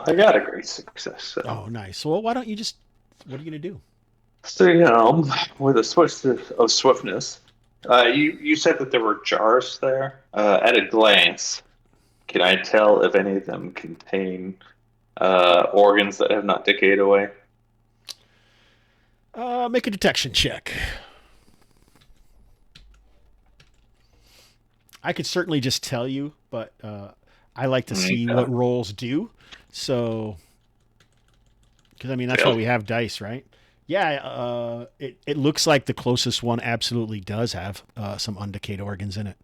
I got a great success. So. Oh, nice. Well, why don't you just? What are you gonna do? So, with a switch of swiftness, you said that there were jars there. At a glance, can I tell if any of them contain organs that have not decayed away? Make a detection check. I could certainly just tell you, but I like to see what rolls do. So, because I mean that's why we have dice, right? Yeah, it looks like the closest one absolutely does have some undecayed organs in it.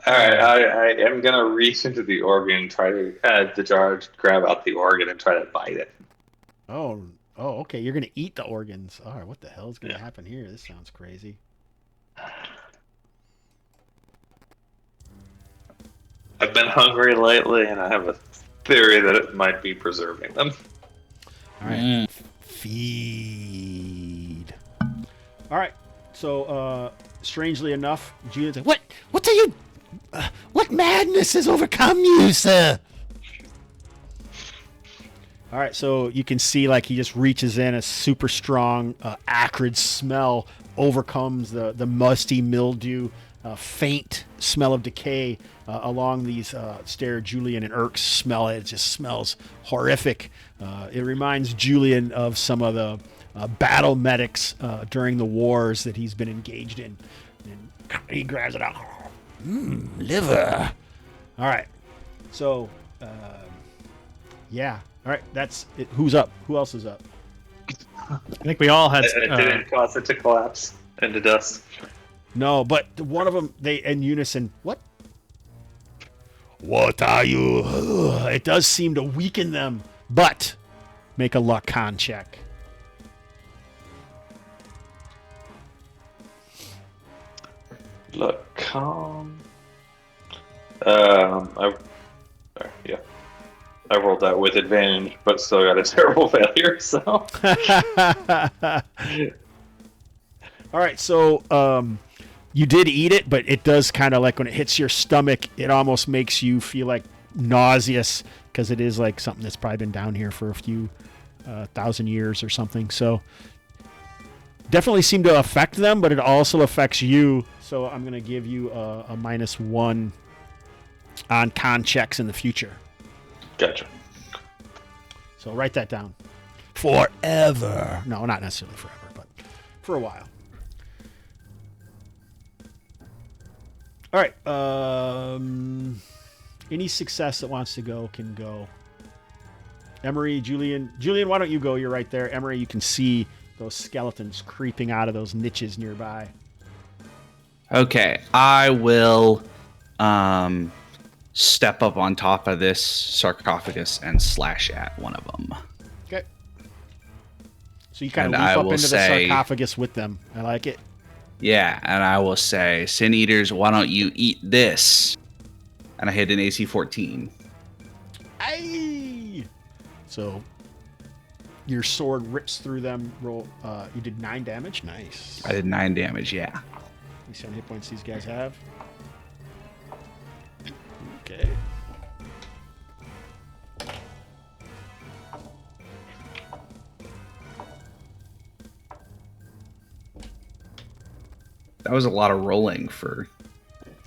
All right, I am gonna reach into the organ, try to the jar, grab out the organ, and try to bite it. Oh, okay. You're gonna eat the organs. All right, what the hell is gonna happen here? This sounds crazy. I've been hungry lately, and I have a theory that it might be preserving them. All right, feed. All right, so strangely enough, Julian's like, What are you? What madness has overcome you, sir? All right, so you can see like he just reaches in, a super strong, acrid smell overcomes the musty mildew, faint smell of decay along these stairs. Julian and Erks smell it. It just smells horrific. It reminds Julian of some of the battle medics during the wars that he's been engaged in. And he grabs it out. Liver. All right, so yeah. All right, that's it. Who's up? Who else is up? I think we all had. It didn't cause it to collapse into dust. No, but one of them, they in unison. What? What are you? It does seem to weaken them, but make a luck con check. Look, calm. I rolled that with advantage, but still got a terrible failure. So. All right, so you did eat it, but it does kind of like when it hits your stomach, it almost makes you feel like nauseous because it is like something that's probably been down here for a few thousand years or something. So definitely seem to affect them, but it also affects you. So I'm going to give you a -1 on con checks in the future. Gotcha. So write that down. Forever. No, not necessarily forever, but for a while. All right. Any success that wants to go can go. Emery, Julian. Julian, why don't you go? You're right there. Emery, you can see those skeletons creeping out of those niches nearby. Okay, I will step up on top of this sarcophagus and slash at one of them. Okay. So you kind of And leap I up will into say- the sarcophagus with them. I like it. Yeah, and I will say, Sin Eaters, why don't you eat this? And I hit an AC 14. Aye! So your sword rips through them. Roll. You did 9 damage. Nice. I did 9 damage, yeah. Let me see how many hit points these guys have. Okay. That was a lot of rolling for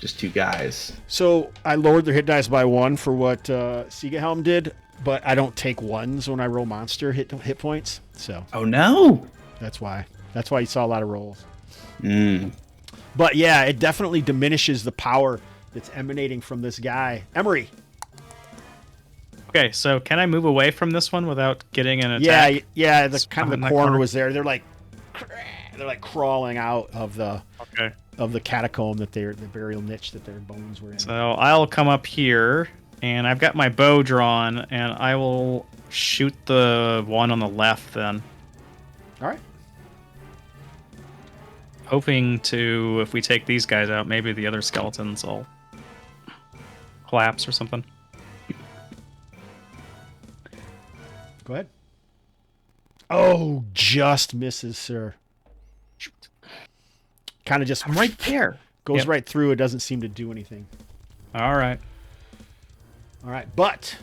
just 2 guys. So I lowered their hit dice by 1 for what Siegehelm did, but I don't take 1s when I roll monster hit points. So Oh no! that's why. That's why you saw a lot of rolls. Mm. But yeah, it definitely diminishes the power that's emanating from this guy. Emery. Okay, so can I move away from this one without getting an attack? Yeah. The kind of behind the that corner corner? was there. They're like crawling out of the catacomb the burial niche that their bones were in. So I'll come up here, and I've got my bow drawn, and I will shoot the one on the left then. All right. Hoping to, if we take these guys out, maybe the other skeletons will collapse or something. Go ahead. Oh, just misses, sir. Kind of just I'm right there. goes Yep. right through. It doesn't seem to do anything. All right. All right, but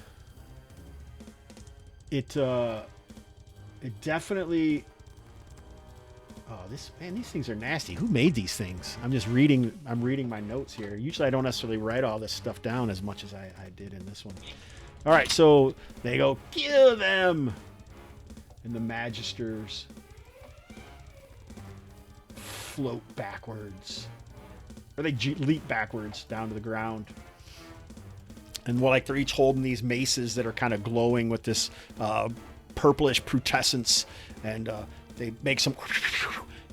it definitely. Oh, these things are nasty. Who made these things? I'm reading my notes here. Usually I don't necessarily write all this stuff down as much as I did in this one. All right, so they go, kill them. And the Magisters float backwards. Or they leap backwards down to the ground. And they're each holding these maces that are kind of glowing with this purplish protescence. And they make some...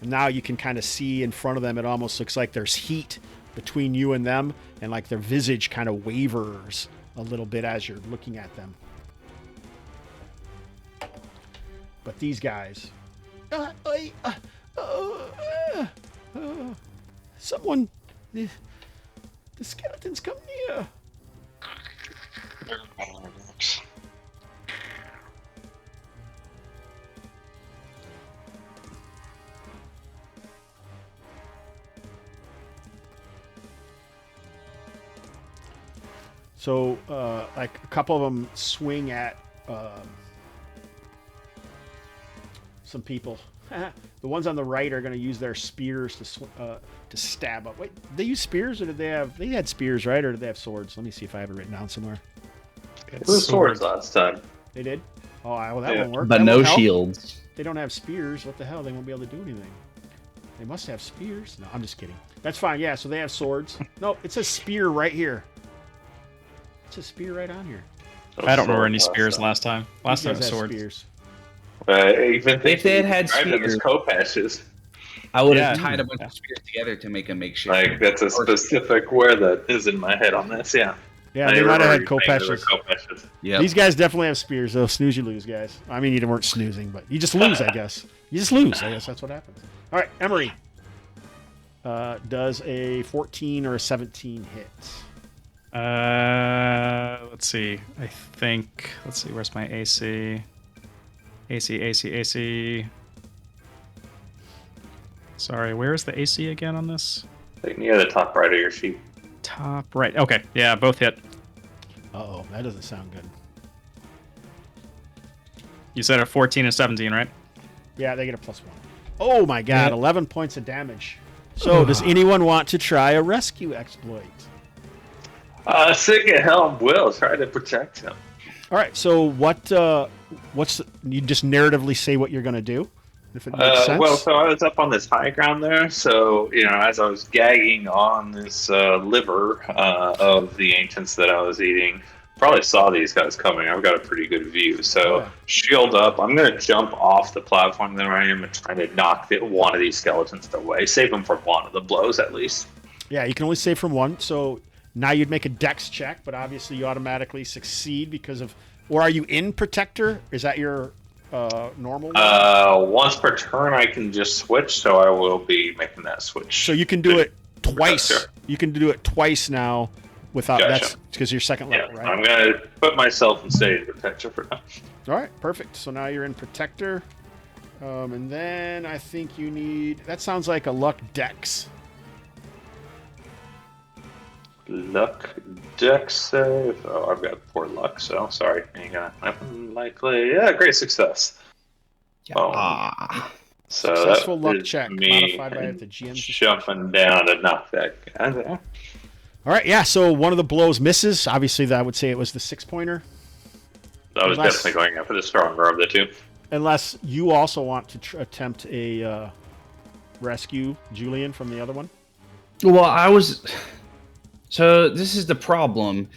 And now you can kind of see in front of them, it almost looks like there's heat between you and them. And like their visage kind of wavers a little bit as you're looking at them. But these guys... someone... The skeletons come near. So, like a couple of them swing at some people. The ones on the right are going to use their spears to stab up. Wait, they use spears, or did they have? They had spears, right? Or did they have swords? Let me see if I have it written down somewhere. It was swords last time. They did. Oh, well, that Yeah. won't work. But That no won't help. shields. They don't have spears. What the hell? They won't be able to do anything. They must have spears. No, I'm just kidding. That's fine. Yeah, so they have swords. No, it says spear right here. It says spear right on here. I don't remember any spears last time. Last These time it was guys have swords. spears. Even If they had described them as spears- co-patches. I would Yeah. have tied a bunch of spears together to make a makeshift. Like, that's a specific word that is in my head on this, yeah. Yeah, I they might have remember had you saying they were co-patches. co-patches. Yep. These guys definitely have spears, though. Snooze, you lose, guys. I mean, you weren't snoozing, but you just lose, I guess. You just lose. I guess that's what happens. All right, Emery. Does a 14 or a 17 hit? Let's see. Let's see. Where's my AC? AC. Sorry, where's the AC again on this? Like near the top right of your sheet. Top right. Okay, yeah, both hit. Uh-oh, that doesn't sound good. You said a 14 and 17, right? Yeah, they get a +1. Oh my god, 11 points of damage. So, does anyone want to try a rescue exploit? Sick Helm will try to protect him. All right, so what's you just narratively say what you're going to do? If it makes sense. Well, so I was up on this high ground there, so, as I was gagging on this liver of the ancients that I was eating, probably saw these guys coming. I've got a pretty good view, so Yeah. shield up. I'm going to jump off the platform there I am and try to knock one of these skeletons away. Save them for one of the blows, at least. Yeah, you can only save from one. So now you'd make a dex check, but obviously you automatically succeed because of... Or are you in Protector? Is that your normal one? Once per turn, I can just switch, so I will be making that switch. So you can do it twice. Gotcha. You can do it twice now without... Gotcha. That's because you're second Yeah, level, right? I'm going to put myself in state of protection for now. All right, perfect. So now you're in Protector. And then I think you need... That sounds like a luck dex. Luck dex save. Oh, I've got poor luck, so sorry. Ain't gonna happen likely. Yeah, great success. So Successful that luck is check, me modified by the GM's jumping down to knock that guy there. All right, yeah. So one of the blows misses. Obviously, I would say it was the 6-pointer. I was definitely going after the stronger of the two. Unless you also want to attempt a rescue Julian from the other one. Well, So this is the problem,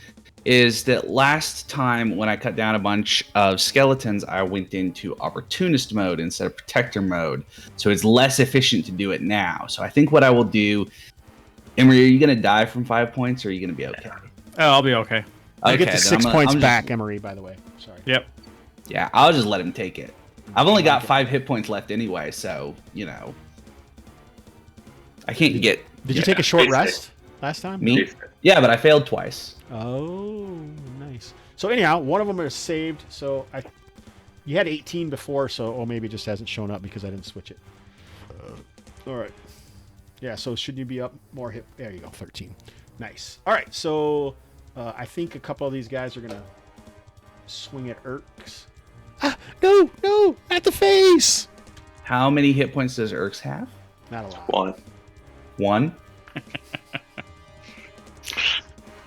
is that last time when I cut down a bunch of skeletons, I went into opportunist mode instead of protector mode. So it's less efficient to do it now. So I think what I will do, Emery, are you going to die from 5 points, or are you going to be okay? Oh, I'll be okay. You get the then 6 points I'm back, Emery, by the way. Sorry. Yep. Yeah, I'll just let him take it. I've only got 5 hit points left anyway, so, I can't get... Did you take a short basically. rest last time? Me? Yeah, but I failed twice. Oh, nice. So anyhow, one of them is saved. So you had 18 before, so maybe it just hasn't shown up because I didn't switch it. All right. Yeah, so should you be up more hit? There you go, 13. Nice. All right, so I think a couple of these guys are going to swing at Erks. Ah, no, not the face. How many hit points does Erks have? Not a lot. 1?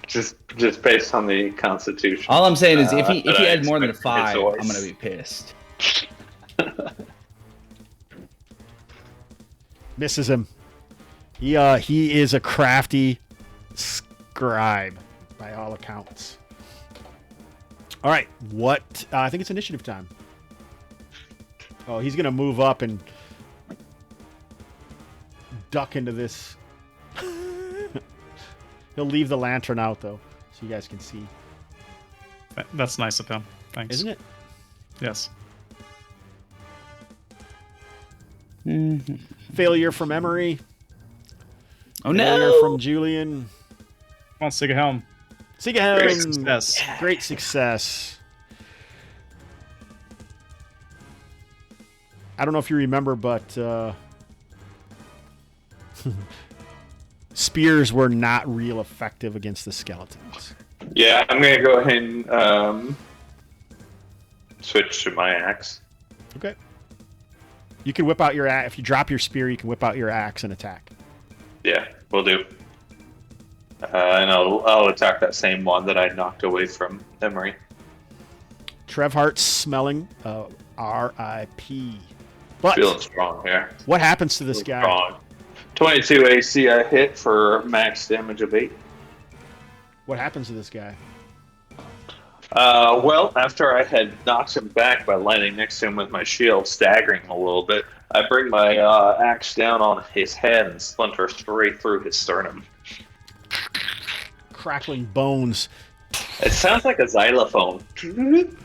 Just based on the Constitution. All I'm saying is if he that I had more than a expect 5, his voice. I'm going to be pissed. Misses him. He is a crafty scribe by all accounts. All right, I think it's initiative time. Oh, he's going to move up and duck into this. He'll leave the lantern out, though, so you guys can see. That's nice of him. Thanks. Isn't it? Yes. Failure from Emery. Oh, Failure no! from Julian. Come on, Sigahelm. Sigahelm. Great success. Great success. I don't know if you remember, but spears were not real effective against the skeletons. Yeah, I'm going to go ahead and switch to my axe. Okay. You can whip out your axe. If you drop your spear, you can whip out your axe and attack. Yeah, will do. And I'll attack that same one that I knocked away from Emery. Trevhart's smelling R.I.P. But Feeling strong here. what happens to this guy? Strong. 22 AC I hit for max damage of 8. What happens to this guy? Well, after I had knocked him back by landing next to him with my shield, staggering him a little bit, I bring my axe down on his head and splinter straight through his sternum. Crackling bones. It sounds like a xylophone. And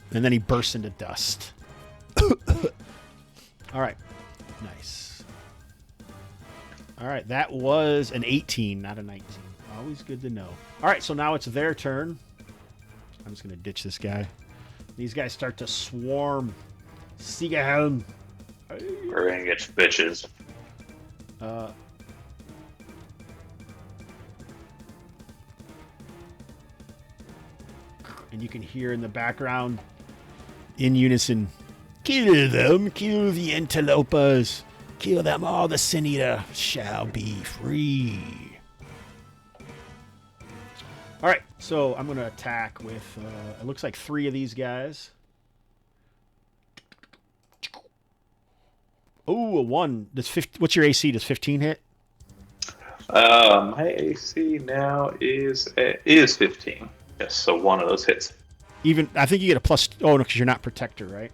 then he bursts into dust. All right. Nice. All right. That was an 18, not a 19. Always good to know. All right. So now it's their turn. I'm just going to ditch this guy. These guys start to swarm. Sigahelm. We're gonna get bitches. And you can hear in the background, in unison, kill them, kill the antilopes, kill them all, the sin eater shall be free. All right, so I'm going to attack with, it looks like 3 of these guys. Oh, a 1. What's your AC? Does 15 hit? My AC now is 15. Yes, so one of those hits. I think you get a plus. Oh, no, because you're not protector, right?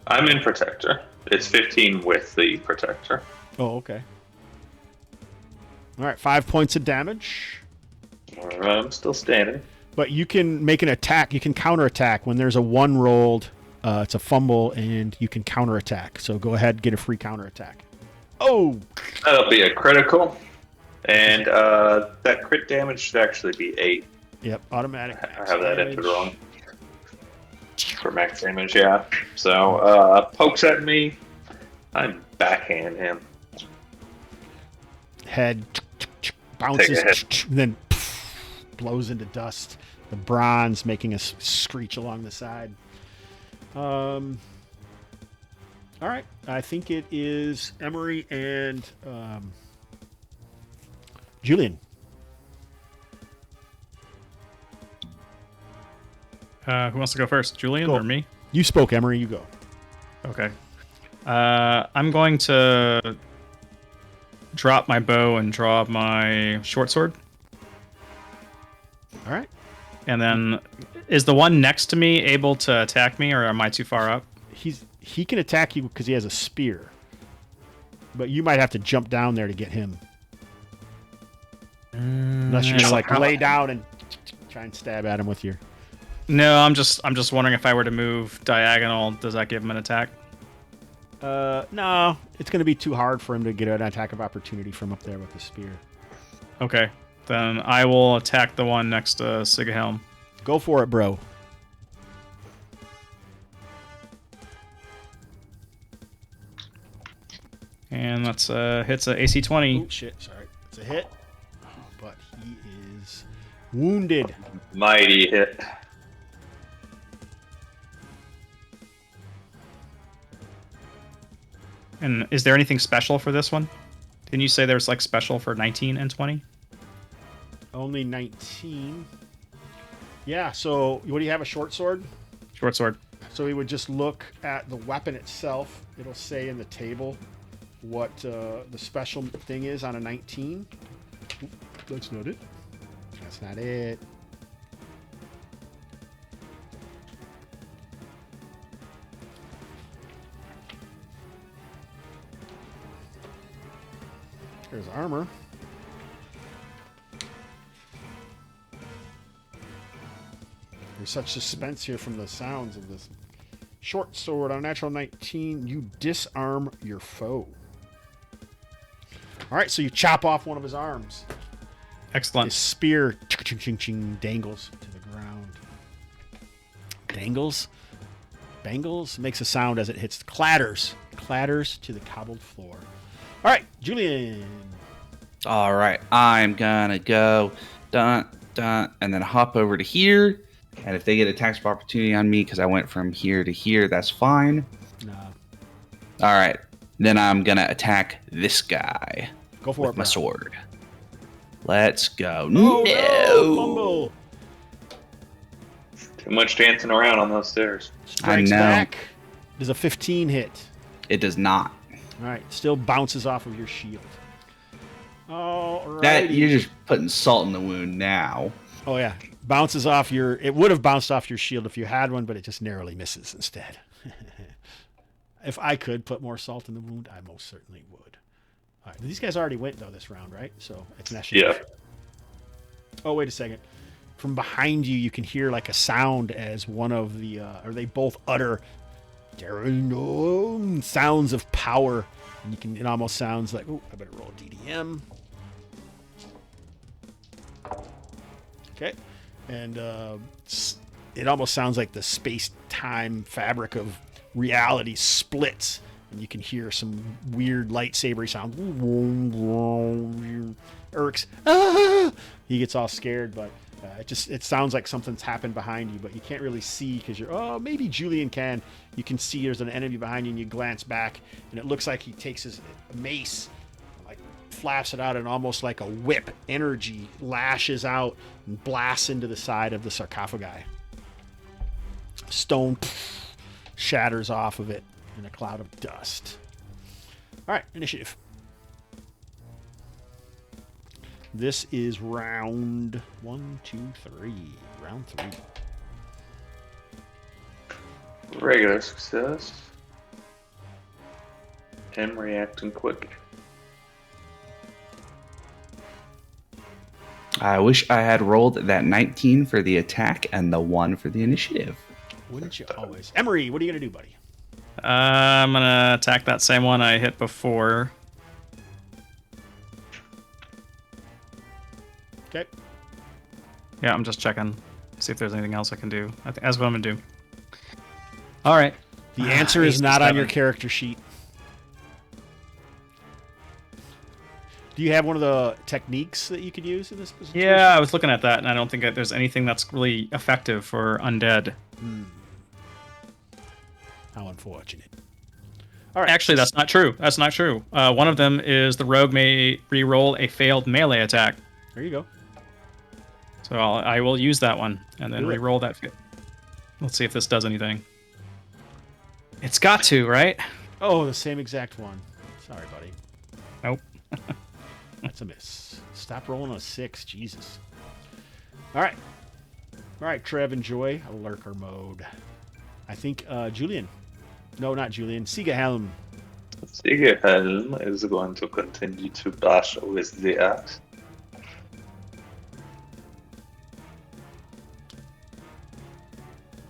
I'm in protector. It's 15 with the protector. Oh, okay. All right, 5 points of damage. I'm still standing. But you can make an attack. You can counterattack. When there's a 1 rolled, it's a fumble, and you can counterattack. So go ahead, get a free counterattack. Oh! That'll be a critical. And that crit damage should actually be 8. Yep, automatic. I have that entered wrong. For max damage, yeah. So, pokes at me. I'm backhand him. Head bounces, Take a hit. and then blows into dust. The bronze making a screech along the side. All right, I think it is Emery and Julian. Who wants to go first? Julian Go. or me? You spoke, Emery. You go. Okay. I'm going to drop my bow and draw my short sword. All right. And then, is the one next to me able to attack me, or am I too far up? He can attack you because he has a spear, but you might have to jump down there to get him. Unless you just like lay down and try and stab at him with your. No, I'm just wondering if I were to move diagonal, does that give him an attack? No, it's going to be too hard for him to get an attack of opportunity from up there with the spear. Okay, then I will attack the one next to Sigahelm. Go for it, bro. And that's hits a AC 20. Oh shit! Sorry, it's a hit, but he is wounded. Mighty hit. And is there anything special for this one? Didn't you say there's like special for 19 and 20? Only 19. Yeah. So, what do you have? A short sword? Short sword. So he would just look at the weapon itself. It'll say in the table what the special thing is on a 19. Oop, that's not it. That's not it. There's armor. There's such suspense here from the sounds of this. Short sword on a natural 19. You disarm your foe. All right, so you chop off one of his arms. Excellent. His spear dangles to the ground. Dangles? Bangles? Makes a sound as it hits. Clatters to the cobbled floor. All right, Julian. All right, I'm gonna go dun dun and then hop over to here. And if they get attacks of opportunity on me because I went from here to here, that's fine. No. All right, then I'm gonna attack this guy Go for with it, my bro. sword. Let's go. Oh, No. fumble. Too much dancing around on those stairs. Strikes know. back. Does a 15 hit. It does not. All right, still bounces off of your shield. All right. That you're just putting salt in the wound now. Oh yeah, bounces off your. It would have bounced off your shield if you had one, but it just narrowly misses instead. If I could put more salt in the wound, I most certainly would. All right, these guys already went though this round, right? So it's an issue. Yeah. Oh wait a second. From behind you, you can hear like a sound as one of the, or they both utter sounds of power, and you can. It almost sounds like. Oh, I better roll DDM. Okay, and it almost sounds like the space-time fabric of reality splits, and you can hear some weird lightsabery sound. Eric's, he gets all scared, but it sounds like something's happened behind you, but you can't really see because you're. Oh, maybe Julian can. You can see there's an enemy behind you, and you glance back, and it looks like he takes his mace. Flaps it out, and almost like a whip energy lashes out and blasts into the side of the sarcophagi. Stone shatters off of it in a cloud of dust. All right, initiative. This is round 1, 2, 3. Round 3. Regular success. And reacting quick. I wish I had rolled that 19 for the attack and the 1 for the initiative. Wouldn't you always? Emery, what are you going to do, buddy? I'm going to attack that same one I hit before. Okay. Yeah, I'm just checking. See if there's anything else I can do. That's what I'm going to do. All right. The answer is not on 8 to your 7. character sheet. Do you have one of the techniques that you could use in this situation? Yeah, I was looking at that, and I don't think that there's anything that's really effective for undead. How unfortunate. All right. Actually, that's not true. That's not true. One of them is the rogue may re-roll a failed melee attack. There you go. So I will use that one, and then Do it. re-roll that. Let's see if this does anything. It's got to, right? Oh, the same exact one. Sorry, buddy. Nope. That's a miss. Stop rolling a 6. Jesus. All right. All right, Trev, enjoy a lurker mode. I think Julian. No, not Julian. Sigahelm. Sigahelm is going to continue to bash with the axe.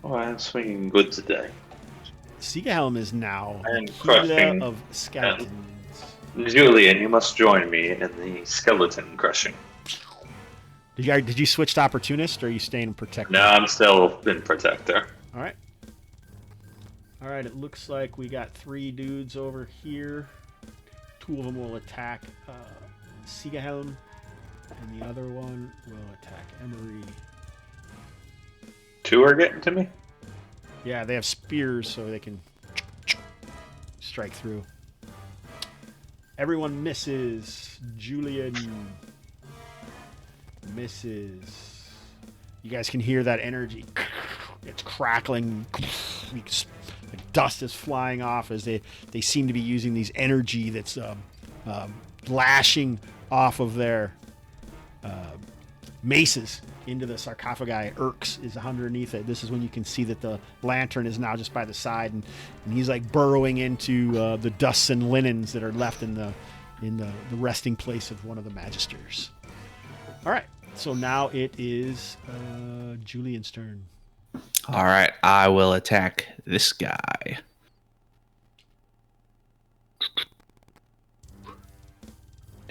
Oh, I'm swinging good today. Sigahelm is now And Gila crushing. of skeletons. Julian, you must join me in the skeleton crushing. Did you switch to opportunist, or are you staying in protector? No, I'm still in protector. All right. All right. It looks like we got 3 dudes over here. 2 of them will attack Sigahelm, and the other one will attack Emery. 2 are getting to me? Yeah, they have spears, so they can strike through. Everyone misses. Julian misses. You guys can hear that energy. It's crackling. Dust is flying off as they seem to be using these energy that's lashing off of their maces into the sarcophagi. Urks is underneath it. This is when you can see that the lantern is now just by the side, and he's like burrowing into the dusts and linens that are left in the resting place of one of the magisters. All right, so now it is Julian's turn. All right, I will attack this guy.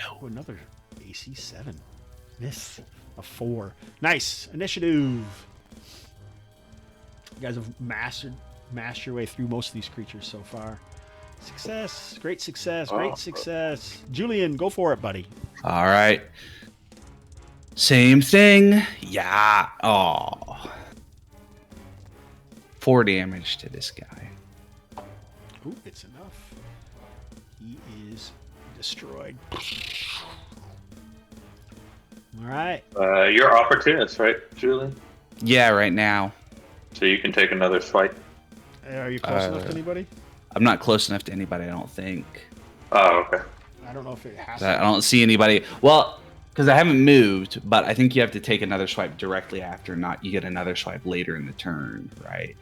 Oh, another AC 7. Miss. A 4. Nice. Initiative. You guys have mashed your way through most of these creatures so far. Success. Great success. Great success. Julian, go for it, buddy. All right. Same thing. Yeah. Oh. 4 damage to this guy. Ooh, it's enough. He is destroyed. All right. You're opportunist, right, Julian? Yeah, right now. So you can take another swipe. Are you close enough to anybody? I'm not close enough to anybody, I don't think. Oh, okay. I don't know if it has I to. don't see anybody. Well, because I haven't moved, but I think you have to take another swipe directly after, not you get another swipe later in the turn, right?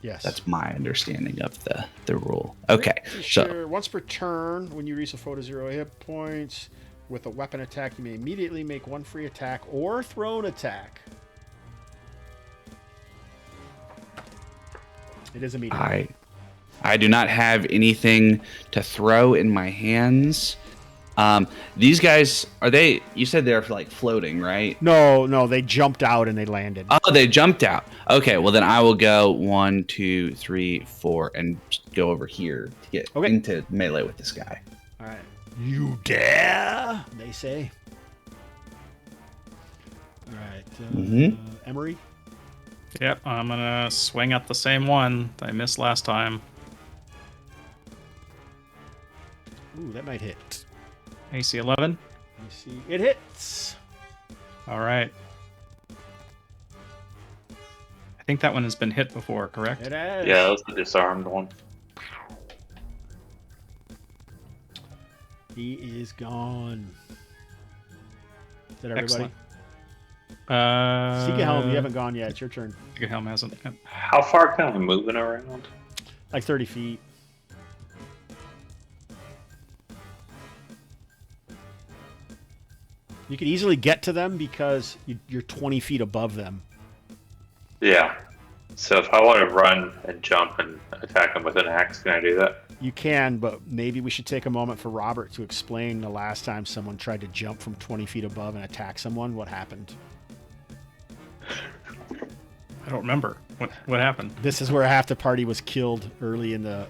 Yes. That's my understanding of the rule. Okay, so Sure. Once per turn, when you reach a foe to 0 hit points, with a weapon attack, you may immediately make 1 free attack or thrown attack. It is immediate. I do not have anything to throw in my hands. These guys, are they, you said they're like floating, right? No, they jumped out and they landed. Oh, they jumped out. Okay, well then I will go 1, 2, 3, 4 and go over here to get into melee with this guy. All right. You dare, they say. All right. Emery? Yep, I'm gonna swing at the same one that I missed last time. Ooh, that might hit. AC 11. Let me see. It hits. All right. I think that one has been hit before, correct? It has. Yeah, that was the disarmed one. He is gone. Is that everybody? Excellent. Sigahelm, you haven't gone yet. It's your turn. Sigahelm hasn't. Yep. How far can I move around? Like 30 feet. You can easily get to them because you're 20 feet above them. Yeah. So if I want to run and jump and attack him with an axe, can I do that? You can, but maybe we should take a moment for Robert to explain the last time someone tried to jump from 20 feet above and attack someone. What happened? I don't remember. What happened? This is where half the party was killed early in the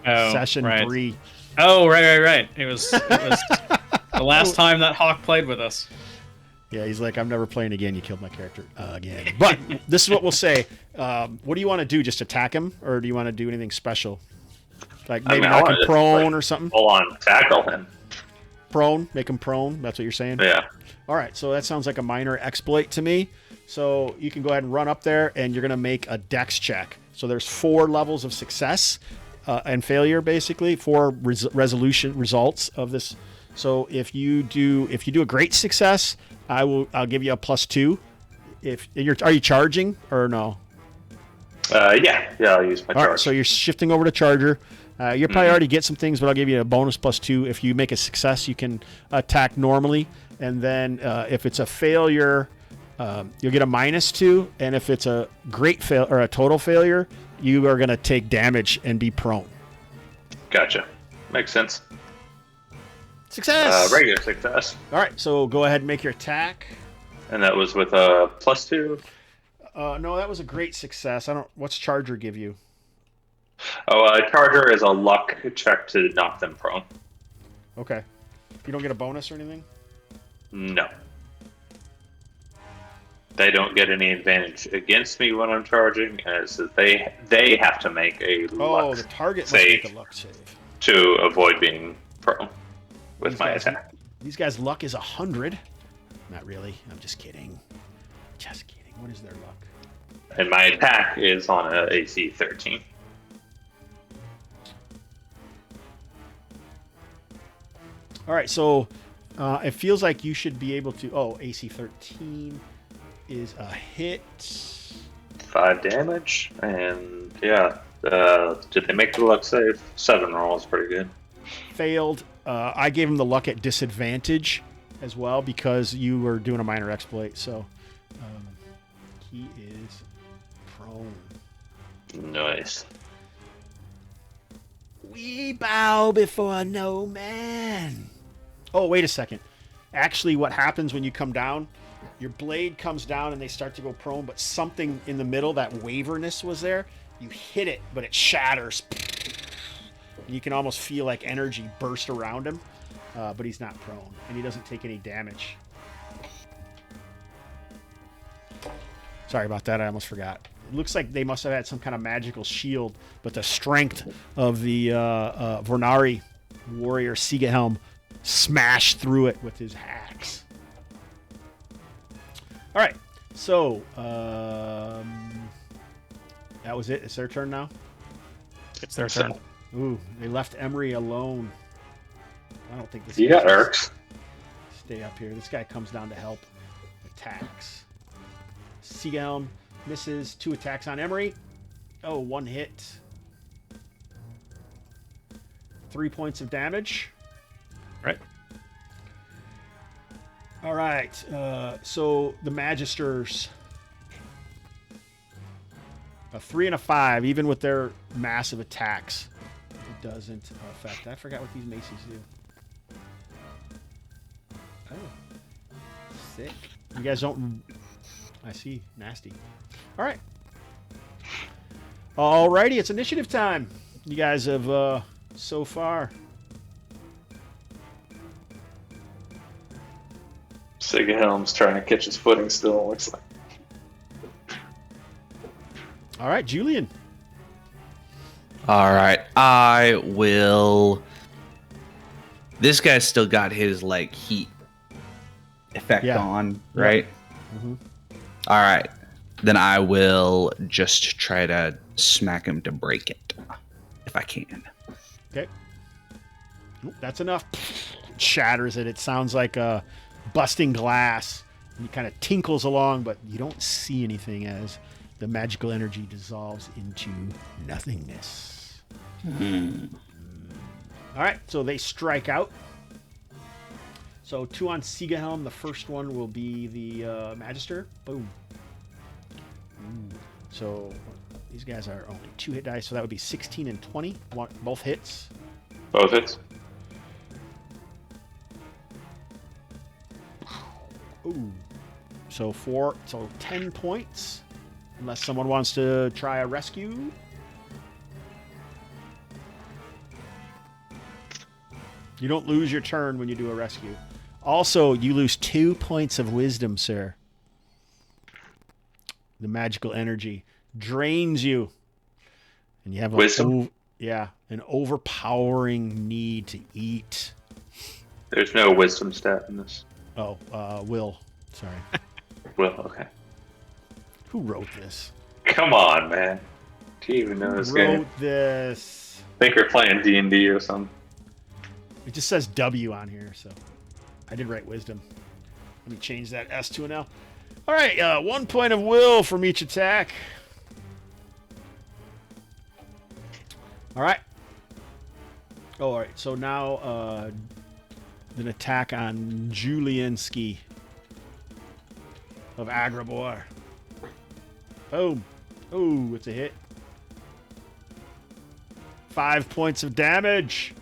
session 3. Oh, right. It was the last time that Hawk played with us. Yeah, he's like, I'm never playing again. You killed my character again. But this is what we'll say. What do you want to do? Just attack him? Or do you want to do anything special? Like maybe knock him prone or something? Full on tackle him. Prone, make him prone. That's what you're saying? Yeah. All right, so that sounds like a minor exploit to me. So you can go ahead and run up there, and you're going to make a dex check. So there's 4 levels of success and failure, basically, 4 resolution results of this. So if you do a great success, I'll give you a +2. Are you charging or no? Yeah, I'll use my charge. All right, so you're shifting over to charger. You probably already get some things, but I'll give you a bonus +2. If you make a success, you can attack normally, and then if it's a failure, you'll get a -2. And if it's a great fail or a total failure, you are going to take damage and be prone. Gotcha. Makes sense. Success. Regular success. All right, so go ahead and make your attack. And that was with a +2. No, that was a great success. What's charger give you? Charger is a luck check to knock them prone. Okay. You don't get a bonus or anything? No. They don't get any advantage against me when I'm charging, as they have to make a luck the target must save make a luck save to avoid being prone with These my guys- attack. These guys' luck is 100. Not really. I'm just kidding. Just kidding. What is their luck? And my attack is on a AC 13. All right, so it feels like you should be able to. Oh, AC 13 is a hit. 5 damage, and yeah. Did they make the luck save? 7 rolls, pretty good. Failed. I gave him the luck at disadvantage as well because you were doing a minor exploit. So he is prone. Nice. We bow before no man. Oh, wait a second. Actually, what happens when you come down, your blade comes down and they start to go prone, but something in the middle, that waverness was there. You hit it, but it shatters. And you can almost feel like energy burst around him, but he's not prone, and he doesn't take any damage. Sorry about that. I almost forgot. It looks like they must have had some kind of magical shield, but the strength of the Vornari warrior Sigahelm smashed through it with his axe. All right, so that was it. It's their turn now. It's their turn. Ooh, they left Emery alone. I don't think this. You got Erks. Stay up here. This guy comes down to help. Attacks. Sigahelm misses 2 attacks on Emery. Oh, 1 hit. 3 points of damage. Right. All right. So the Magisters, a 3 and a 5, even with their massive attacks, it doesn't affect. I forgot what these maces do. Oh, sick. You guys don't. I see. Nasty. All right. Alrighty, it's initiative time. You guys have so far. Sigahelm's trying to catch his footing still, it looks like. All right, Julian. All right, I will. This guy's still got his like heat effect Yeah. on, right? Mm-hmm. All right, then I will just try to smack him to break it, if I can. Okay. Oop, that's enough. Shatters it. It sounds like busting glass. And he kind of tinkles along, but you don't see anything as the magical energy dissolves into nothingness. All right, so they strike out. So 2 on Sigahelm. The first one will be the Magister. Boom. Ooh. So these guys are only 2 hit dice, so that would be 16 and 20. Both hits. Both hits. Ooh. So 10 points. Unless someone wants to try a rescue. You don't lose your turn when you do a rescue. Also, you lose 2 points of wisdom, sir. The magical energy drains you. And you have Wisdom? an overpowering need to eat. There's no wisdom stat in this. Oh, Will. Sorry. Well, okay. Who wrote this? Come on, man. Do you even know this Who game? wrote this? I think we're playing D&D or something. It just says W on here, so I did write wisdom. Let me change that S to an L. All right, 1 point of will from each attack. All right. Oh, all right. So now an attack on Julianski of Agrabor. Boom. Ooh, it's a hit. 5 points of damage.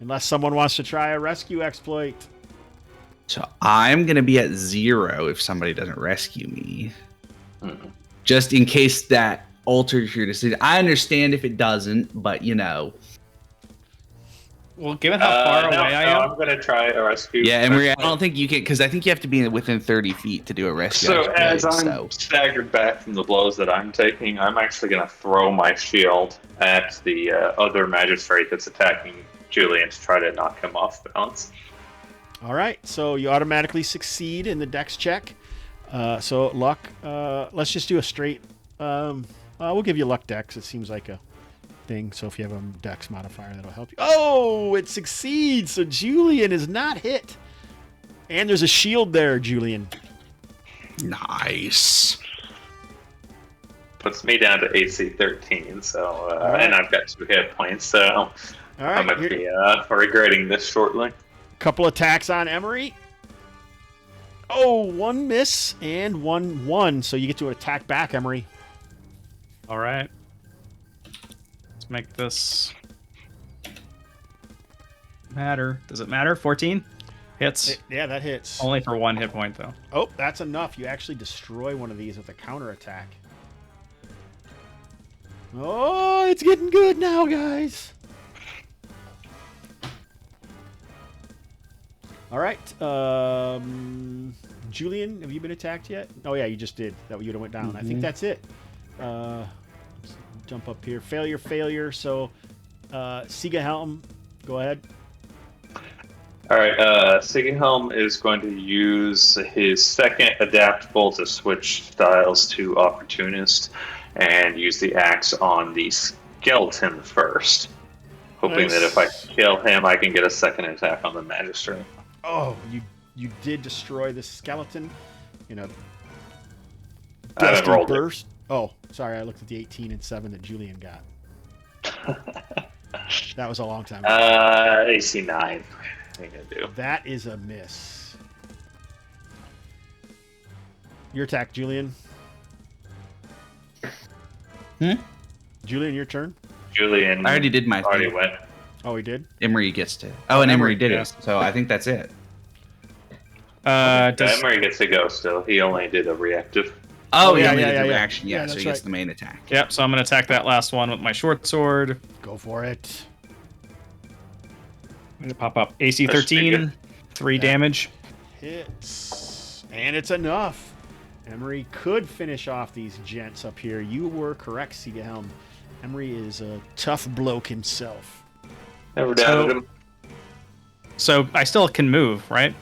Unless someone wants to try a rescue exploit. So I'm going to be at 0 if somebody doesn't rescue me. Just in case that alters your decision. I understand if it doesn't, but you know. Well, given how far away I am. I'm going to try a rescue. Yeah, and I don't think you can, because I think you have to be within 30 feet to do a rescue. So as I'm staggered back from the blows that I'm taking, I'm actually going to throw my shield at the other magistrate that's attacking Julian to try to knock him off balance. All right, so you automatically succeed in the dex check. So luck, let's just do a straight, we'll give you luck dex. It seems like a thing. So if you have a dex modifier, that'll help you. Oh, it succeeds. So Julian is not hit. And there's a shield there, Julian. Nice. Puts me down to AC 13, so, and I've got 2 hit points, so All right, I'm going to be regretting this shortly. Couple attacks on Emery. Oh, 1 miss and 1. So you get to attack back, Emery. All right. Let's make this matter. Does it matter? 14 hits. Yeah, that hits. Only for 1 hit point, though. Oh, that's enough. You actually destroy one of these with a counterattack. Oh, it's getting good now, guys. All right. Julian, have you been attacked yet? Oh, yeah, you just did. That you went down. I think that's it. Let's jump up here. Failure. So, Sigahelm, go ahead. All right, Sigahelm is going to use his second adaptable to switch styles to Opportunist and use the axe on the skeleton first, hoping that if I kill him, I can get a second attack on the magistrate. Oh, you did destroy the skeleton in a I haven't rolled it. burst. Oh, sorry, I looked at the 18 and 7 that Julian got. That was a long time ago. AC 9. What are you gonna do? That is a miss. Your attack, Julian. Julian, your turn. Julian. I already did my already thing. went. Oh, he did? Emery gets to. Oh, and Emery did yeah. it. So I think that's it. Emery gets to go still. He only did a reactive. Oh, yeah, yeah, yeah, the yeah. reaction. Yeah, Yeah, so that's he gets right. the main attack. Yep, so I'm going to attack that last one with my short sword. Go for it. I'm going to pop up AC That's pretty 13, good. 3 damage. Hits. And it's enough. Emery could finish off these gents up here. You were correct, Sigahelm. Emery is a tough bloke himself. Never doubted him. So I still can move, right?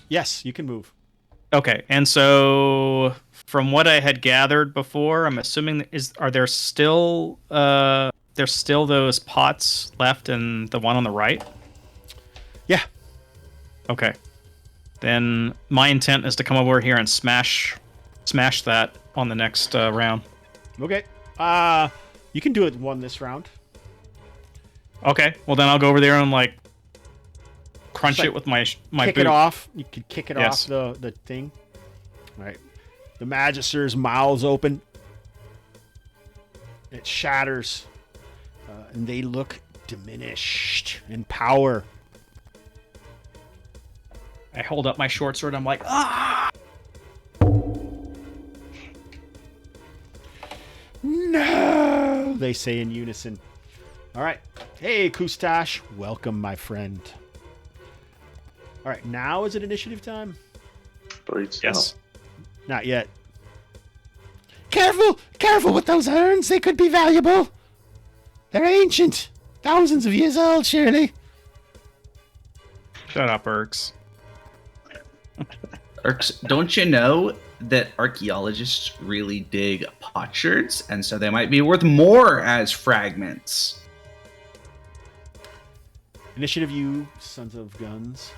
Yes, you can move. Okay, and so from what I had gathered before, I'm assuming are there still there's still those pots left in the one on the right? Yeah. Okay. Then my intent is to come over here and smash that on the next round. Okay. You can do it one this round. Okay. Well, then I'll go over there and like crunch Just, it with my kick boot. it off. You could kick it Yes. off the thing. All right. The Magister's mouths open. It shatters. And they look diminished in power. I hold up my short sword. I'm like, ah! No, they say in unison. All right. Hey, Kustash. Welcome, my friend. All right. Now is it initiative time? Believe so. Yes. Not yet. Careful with those urns. They could be valuable. They're ancient. Thousands of years old, surely. Shut up, Erks. Erks, don't you know that archaeologists really dig potsherds, and so they might be worth more as fragments? Initiative, you sons of guns.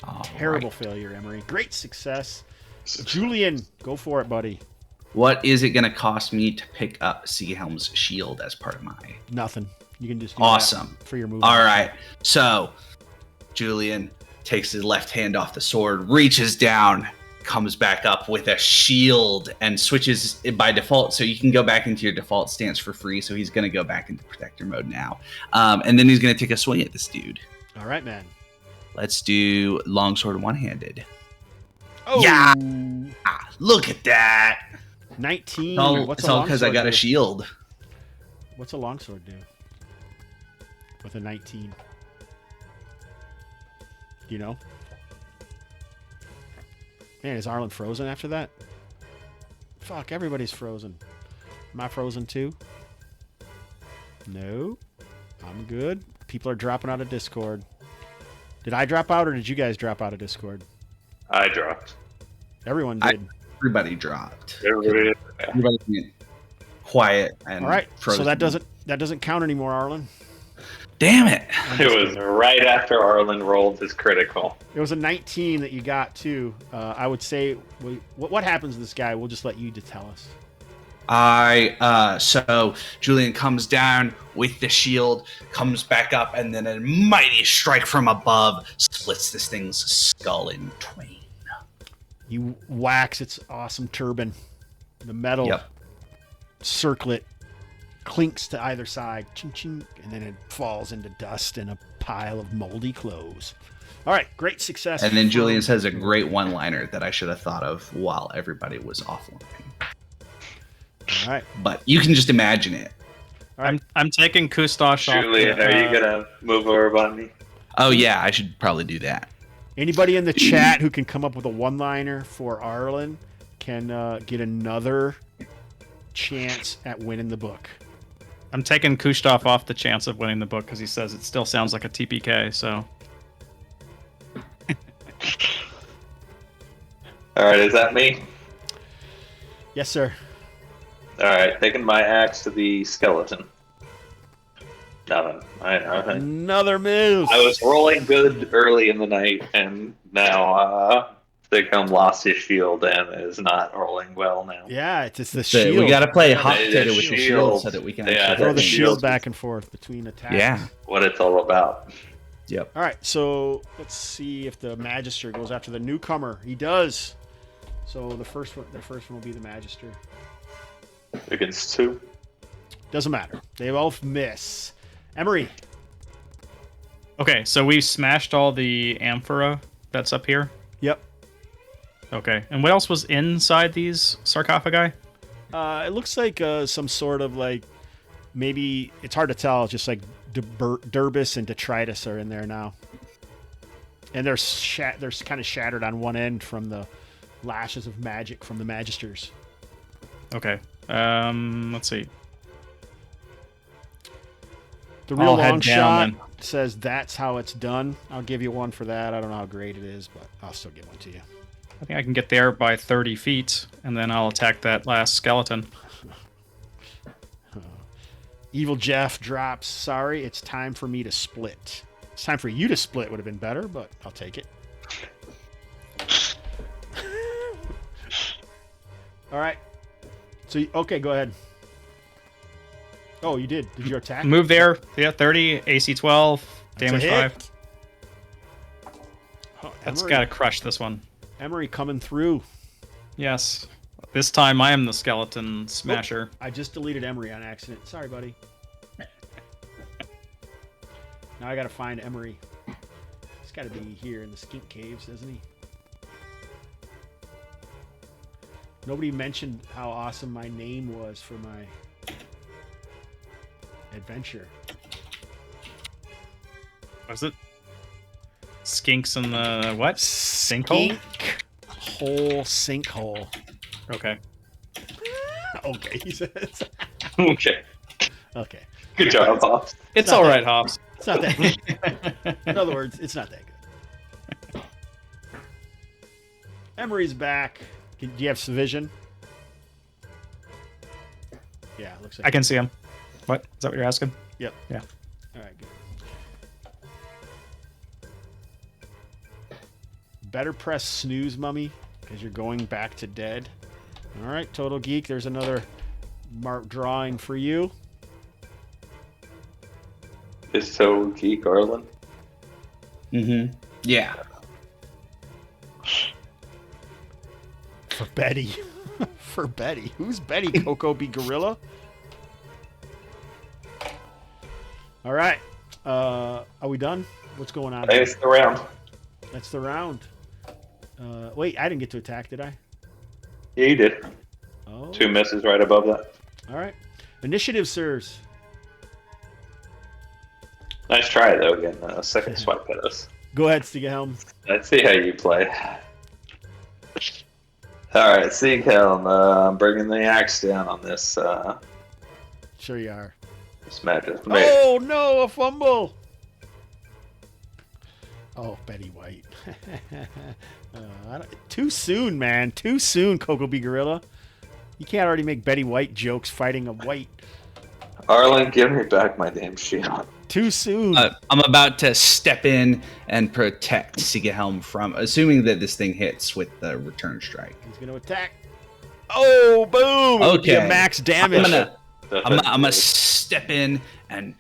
All Terrible right. failure, Emery. Great success. Julian, go for it, buddy. What is it going to cost me to pick up Seahelm's shield as part of my... Nothing. You can just do Awesome. that for your move. All right. So, Julian takes his left hand off the sword, reaches down, comes back up with a shield, and switches it by default. So you can go back into your default stance for free. So he's going to go back into protector mode now. And then he's going to take a swing at this dude. All right, man. Let's do longsword one-handed. Oh, Yeah. Ah, look at that. 19. It's all because I got a shield. What's a longsword do? With a 19. Do you know? Man, is Arlen frozen after that? Fuck, everybody's frozen. Am I frozen too? No. I'm good. People are dropping out of Discord. Did I drop out or did you guys drop out of Discord? I dropped. Everyone did. Everybody dropped. Everybody, Everybody went quiet and All right. frozen. So that doesn't count anymore, Arlen. Damn it. it was right after Arlen rolled his critical. It was a 19 that you got too. I would say, what happens to this guy? We'll just let you to tell us. So Julian comes down with the shield, comes back up, and then a mighty strike from above splits this thing's skull in twain. You wax its awesome turban. The metal circlet clinks to either side, ching, ching, and then it falls into dust in a pile of moldy clothes. All right, great success. And then Julian says a great one-liner that I should have thought of while everybody was offline. All right. But you can just imagine it. All right. I'm taking Kustosh Julian, off. are you gonna move over by me? Oh, yeah, I should probably do that. Anybody in the chat who can come up with a one-liner for Arlen can get another chance at winning the book. I'm taking Kustoff off the chance of winning the book because he says it still sounds like a TPK. So All right, is that me? Yes, sir. All right, taking my axe to the skeleton. Nothing. Another move. I was rolling good early in the night, and now Sighelm lost his shield and is not rolling well now. Yeah, it's the So shield. we got to play hot The potato with the shield shield. so that we can Yeah, actually Throw the that shield shield. back and forth between attacks. Yeah. What it's all about. Yep. All right, so let's see if the Magister goes after the newcomer. He does. So the first one will be the Magister. Against 2. Doesn't matter. They both miss. Emery. okay, so we smashed all the amphora that's up here. Yep. Okay, and what else was inside these sarcophagi? It looks like some sort of like maybe it's hard to tell. It's just like Durbus and detritus are in there now, and they're kind of shattered on one end from the lashes of magic from the Magisters. Okay, let's see. The real I'll head long down shot then. says that's how it's done. I'll give you one for that. I don't know how great it is, but I'll still give one to you. I think I can get there by 30 feet, and then I'll attack that last skeleton. Evil Jeff drops. Sorry, it's time for me to split. It's time for you to split would have been better, but I'll take it. All right. So, okay, go ahead. Oh, you did. Did you attack? Move there. Yeah, 30, AC 12, That's a damage hit. 5. Oh, That's Emery, got to crush this one. Emery coming through. Yes. This time I am the skeleton smasher. I just deleted Emery on accident. Sorry, buddy. Now I gotta find Emery. He's gotta be here in the skink caves, doesn't he? Nobody mentioned how awesome my name was for my adventure. Was it? Skinks in the what? Sinkhole? Hole sinkhole. Okay. Okay, he says. Okay. Okay. Good job, Hobbs. It's not all that- right, Hobbs. It's not that good. In other words, it's not that good. Emery's back. Do you have vision? Yeah, looks like I can see him. What? Is that what you're asking? Yep. Yeah. All right, good. Better press snooze, mummy, because you're going back to dead. All right, Total Geek, there's another mark drawing for you. Is so geek Arlen? Mm-hmm. Yeah. For Betty. For Betty. Who's Betty? Coco B. Gorilla? All right. Are we done? What's going on? Hey, it's the round. That's the round. Wait, I didn't get to attack, did I? Yeah, you did. Oh. 2 misses right above that. All right. Initiative, sirs. Nice try, though, again. Second swipe at us. Go ahead, Stigahelm. Let's see how you play. Alright, Sieghelm, I'm bringing the axe down on this, Sure you are. this match. Oh, no, a fumble. Oh, Betty White. Too soon, man. Too soon, Coco B. Gorilla. You can't already make Betty White jokes fighting a white. Arlen, give me back my damn shield. Too soon. I'm about to step in and protect Sigahelm from, assuming that this thing hits with the return strike. He's going to attack. Oh, boom. It would be a Okay. max damage. I'm gonna step in and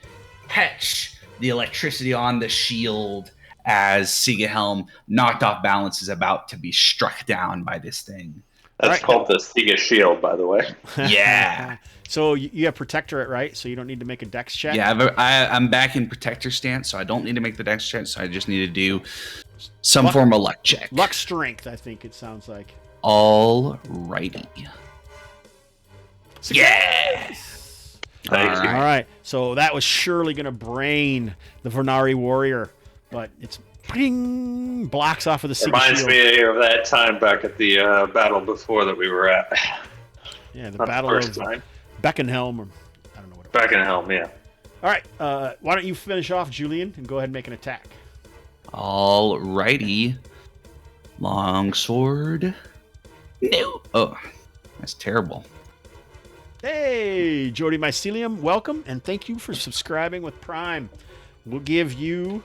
catch the electricity on the shield as Sigahelm, knocked off balance, is about to be struck down by this thing. That's Right. called the Sega Shield, by the way. Yeah. So you have Protectorate, right? So you don't need to make a dex check? Yeah, I'm back in protector stance, so I don't need to make the dex check, so I just need to do some Luck- form of luck check. Luck strength, I think it sounds like. Alrighty. Yeah! Thank you. All right. So that was surely going to brain the Vernari warrior, but it's ping, blocks off of the Siga Reminds shield. me of that time back at the battle before that we were at. Yeah, the Not battle the of first time. Beckenhelm. Or, I don't know what it was. Back in Helm, yeah. All right. Why don't you finish off, Julian, and go ahead and make an attack? Alrighty. Long sword. No. Oh, that's terrible. Hey, Jody Mycelium, welcome, and thank you for subscribing with Prime. We'll give you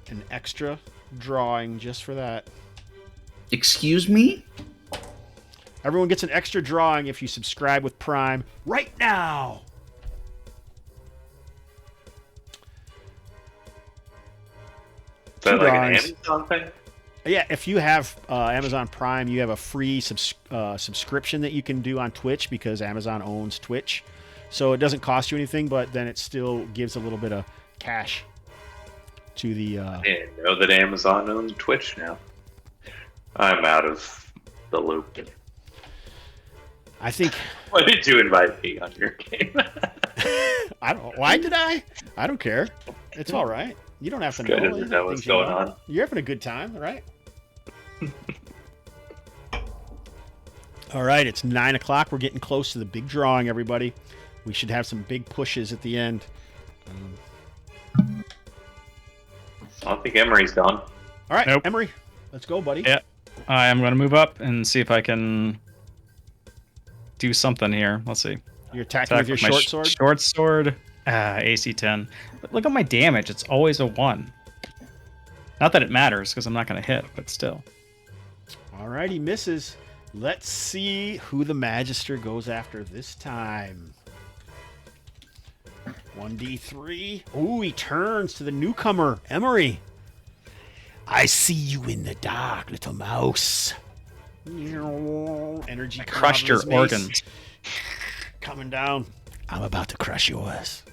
an extra drawing just for that. Excuse me? Everyone gets an extra drawing if you subscribe with Prime right now. Is that Two like drawings. an Amazon thing? Yeah, if you have Amazon Prime, you have a free subscription that you can do on Twitch because Amazon owns Twitch. So it doesn't cost you anything, but then it still gives a little bit of cash to the... I didn't know that Amazon owns Twitch now. I'm out of the loop. I think... Why did you invite me on your game? I don't. Why did I? I don't care. It's all right. You don't have to know. Good to know what's going on. You're having a good time, right? All right, it's 9 o'clock. We're getting close to the big drawing, everybody. We should have some big pushes at the end. I don't think Emery's gone. All right, Nope. Emery, let's go, buddy. Yeah. I am going to move up and see if I can do something here. Let's see. You're attacking with your my short sword. Short sword. AC 10. But look at my damage. It's always a 1. Not that it matters because I'm not going to hit, but still. All right, he misses. Let's see who the Magister goes after this time. 1d3. Ooh, he turns to the newcomer, Emery. I see you in the dark, little mouse. Energy. I crushed your coming out of his mace. organs. Coming down. I'm about to crush yours.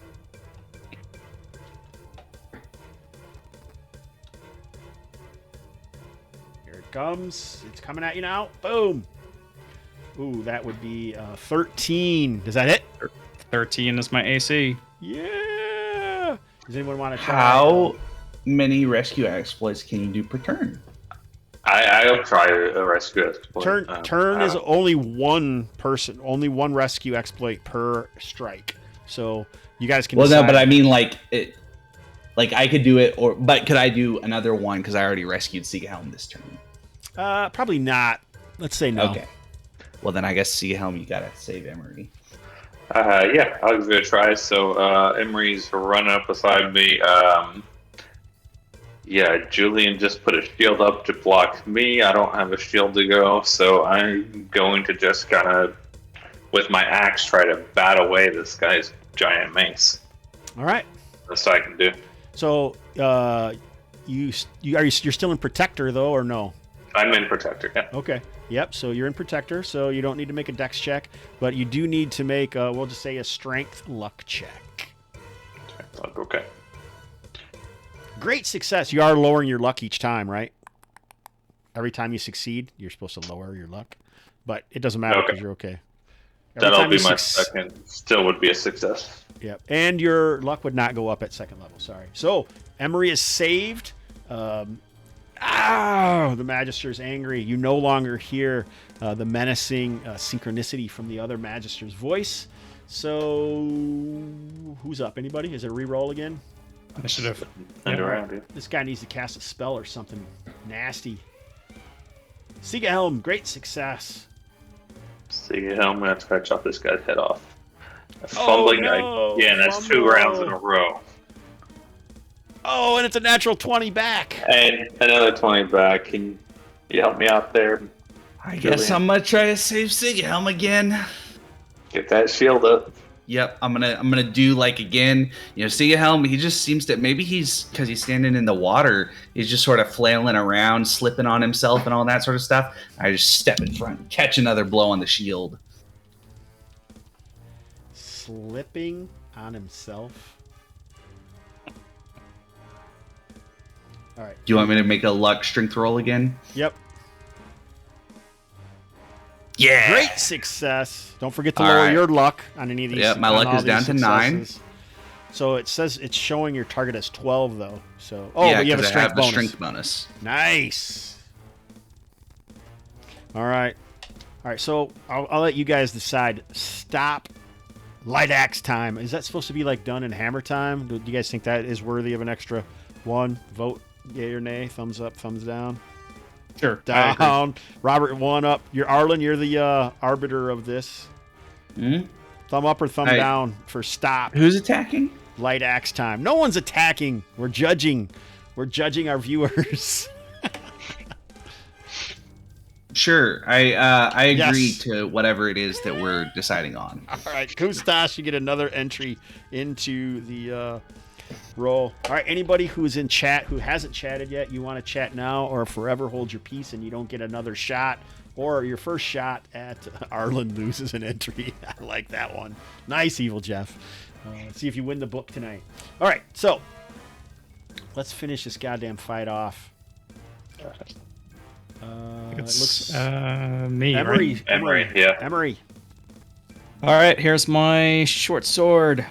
Here it comes. It's coming at you now. Boom. Ooh, that would be 13. Does that hit? 13 is my AC. Yeah. Does anyone want to try? How many rescue exploits can you do per turn? I'll try a rescue exploit. Turn is only one person, only one rescue exploit per strike. So you guys can. Well, no, decide. but I mean, like, it, Like I could do it, but could I do another one because I already rescued Seahelm this turn? Probably not. Let's say no. Okay. Well, then I guess Seahelm, you gotta save Emery. Yeah, I'll give it a try. So Emery's running up beside me. Yeah, Julian just put a shield up to block me. I don't have a shield to go, so I'm going to just kind of, with my axe, try to bat away this guy's giant mace. All right. That's what I can do. So you're still in Protector though, or no? I'm in Protector. Yeah. Okay. Yep. So you're in Protector, so you don't need to make a Dex check, but you do need to make we'll just say a Strength Luck check. Okay. Great success. You are lowering your luck each time, right? Every time you succeed, you're supposed to lower your luck, but it doesn't matter because you're okay. That'll be my second. Still would be a success. Yep. And your luck would not go up at second level. Sorry. So Emery is saved. The Magister's angry. You no longer hear the menacing synchronicity from the other Magister's voice. So who's up? Anybody? Is it a reroll again? Initiative. This guy needs to cast a spell or something nasty. Seahelm, great success. Seahelm, I'm gonna try to chop this guy's head off. Fumbling again. That's 2 rounds in a row. Oh, and it's a natural 20 back. And another 20 back. Can you help me out there? I guess I'm gonna try to save Seahelm again. Get that shield up. Yep, I'm gonna do like again. You know, Seahelm, he just seems to, maybe he's because he's standing in the water, he's just sort of flailing around, slipping on himself and all that sort of stuff. I just step in front and catch another blow on the shield. Slipping on himself. All right. Do you want me to make a luck strength roll again? Yep. Yeah. Great success. Don't forget to lower your luck on any of these. Yep, my luck is down to 9. So it says it's showing your target as 12 though. So yeah, but you have a strength bonus. Strength bonus. Nice. All right. So I'll let you guys decide. Stop. Light axe time. Is that supposed to be like done in hammer time? Do you guys think that is worthy of an extra 1? Vote yay or nay. Thumbs up, thumbs down. Sure. Down. Robert, 1 up. You're Arlen. You're the arbiter of this. Mm-hmm. Thumb up or thumb down for stop. Who's attacking? Light axe time. No one's attacking. We're judging. We're judging our viewers. Sure. I agree to whatever it is that we're deciding on. All right. Kustash, you get another entry into the roll. All right. Anybody who's in chat who hasn't chatted yet, you want to chat now or forever hold your peace and you don't get another shot, or your first shot at Arlen loses an entry. I like that one. Nice, Evil Jeff. See if you win the book tonight. All right. So let's finish this goddamn fight off. It looks Emery, me, right? Emery, yeah. Emery. All right, here's my short sword.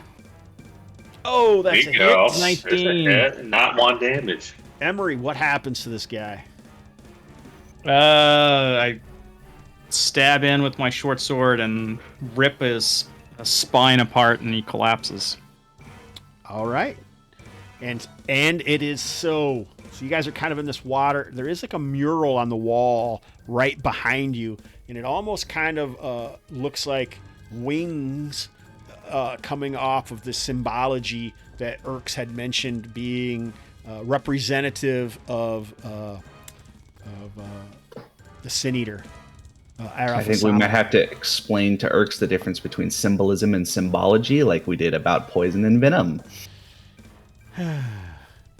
Oh, that's a hit. 19. There's a hit, not 1 damage. Emery, what happens to this guy? I stab in with my short sword and rip his spine apart, and he collapses. All right. And it is so you guys are kind of in this water. There is like a mural on the wall right behind you, and it almost kind of looks like wings coming off of the symbology that Erks had mentioned being representative of the Sin Eater. I think we might have to explain to Erks the difference between symbolism and symbology, like we did about poison and venom.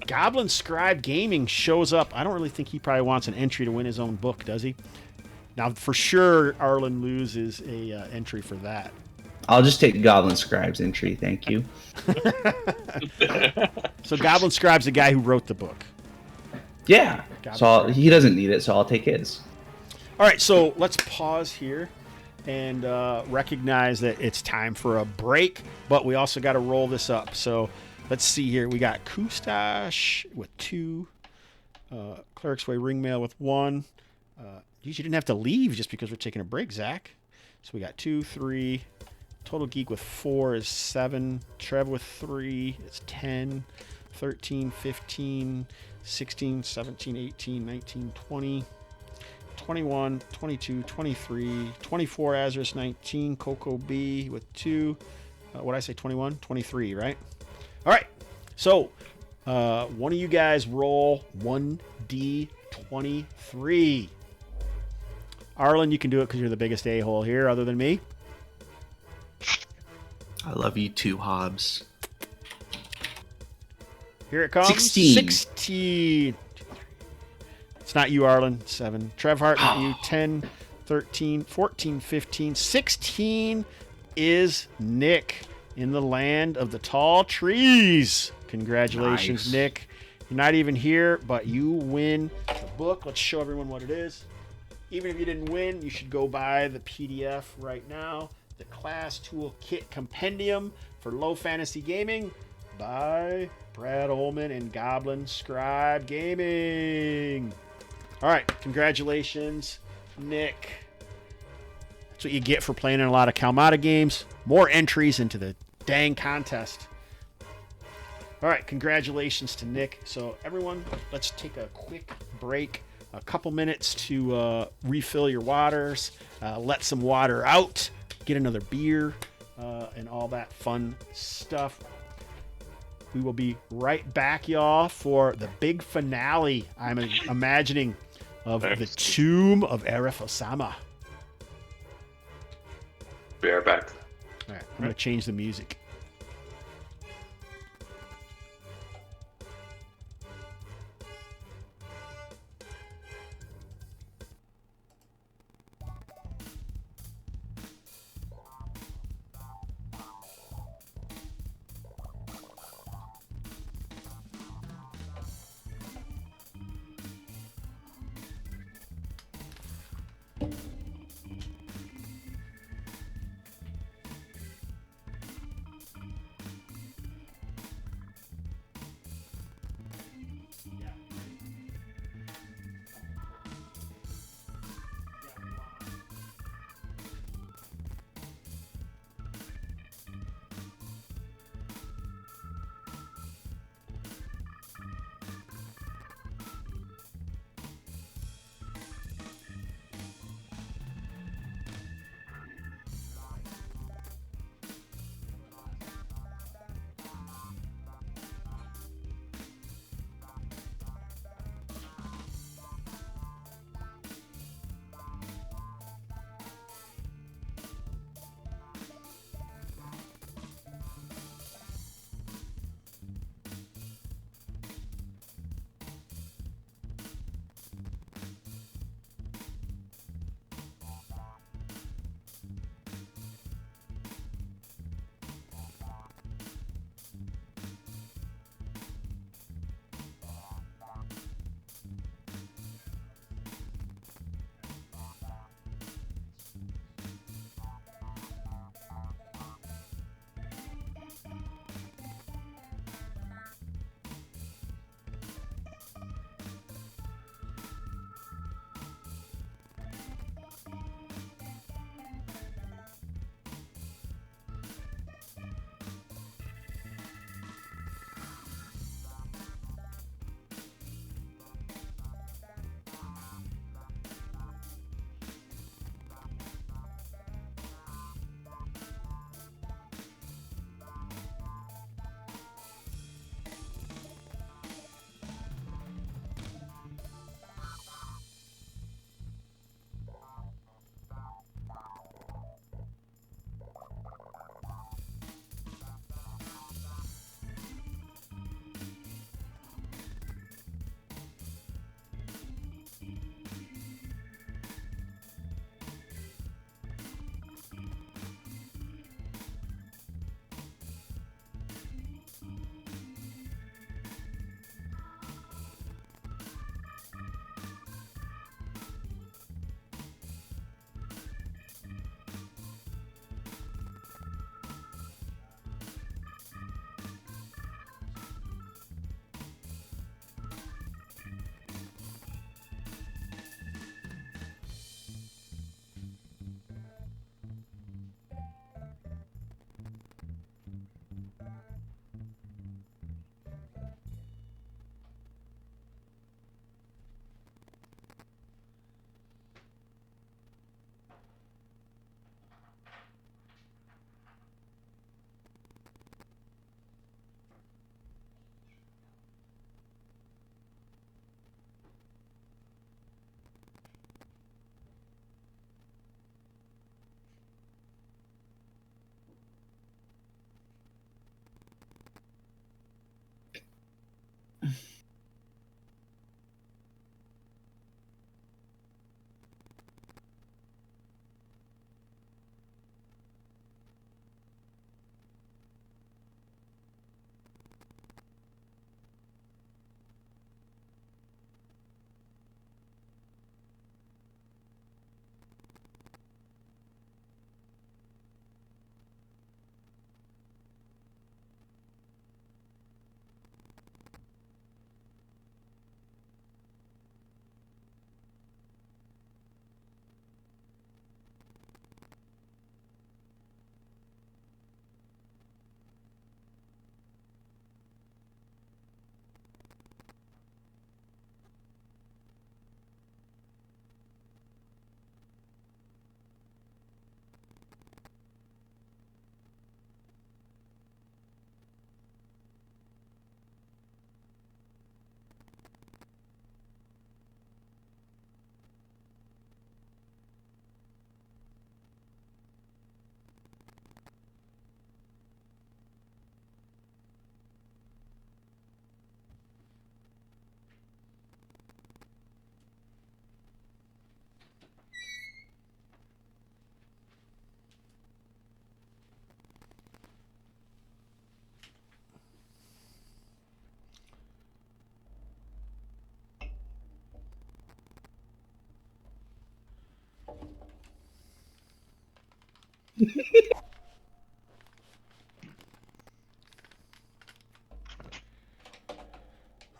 Goblin Scribe Gaming shows up. I don't really think he probably wants an entry to win his own book, does he? Now, for sure, Arlen loses a entry for that. I'll just take Goblin Scribe's entry, thank you. So Goblin Scribe's the guy who wrote the book. Yeah, so he doesn't need it, so I'll take his. All right, so let's pause here and recognize that it's time for a break, but we also got to roll this up. So let's see here. We got Kustash with 2, Cleric's Way Ringmail with 1. You didn't have to leave just because we're taking a break, Zach. So we got 2, 3. Total Geek with 4 is 7. Trev with 3 is 10. 13, 15, 16, 17, 18, 19, 20, 21, 22, 23, 24, Azarus 19, Coco B with 2. What did I say, 21? 23, right? All right. So, one of you guys roll 1d23. Arlen, you can do it because you're the biggest a-hole here other than me. I love you too, Hobbs. Here it comes. 16. It's not you, Arlen. 7. Trev Hart, not you. 10, 13, 14, 15, 16 is Nick in the land of the tall trees. Congratulations, Nice. Nick. You're not even here, but you win the book. Let's show everyone what it is. Even if you didn't win, you should go buy the PDF right now. The Class Toolkit Compendium for Low Fantasy Gaming by Brad Ullman and Goblin Scribe Gaming. All right, congratulations, Nick. That's what you get for playing in a lot of Kalmata games. More entries into the dang contest. All right, congratulations to Nick. So everyone, let's take a quick break. A couple minutes to refill your waters, let some water out, get another beer, and all that fun stuff. We will be right back, y'all, for the big finale, I'm imagining, of the Tomb of Arif Osama. Be right back. All right, I'm going to change the music.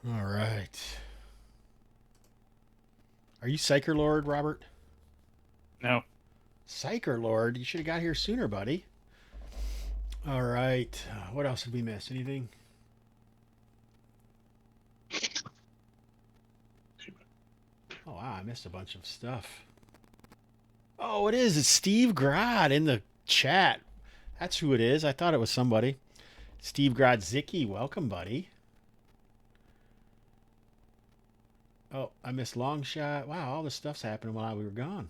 All right. Are you Psyker Lord, Robert? No. Psyker Lord? You should have got here sooner, buddy. All right. What else did we miss? Anything? Oh, wow. I missed a bunch of stuff. Oh, it is. It's Steve Grod in the chat. That's who it is. I thought it was somebody. Steve Grodzicki. Welcome, buddy. Oh, I missed Long Shot. Wow, all this stuff's happening while we were gone.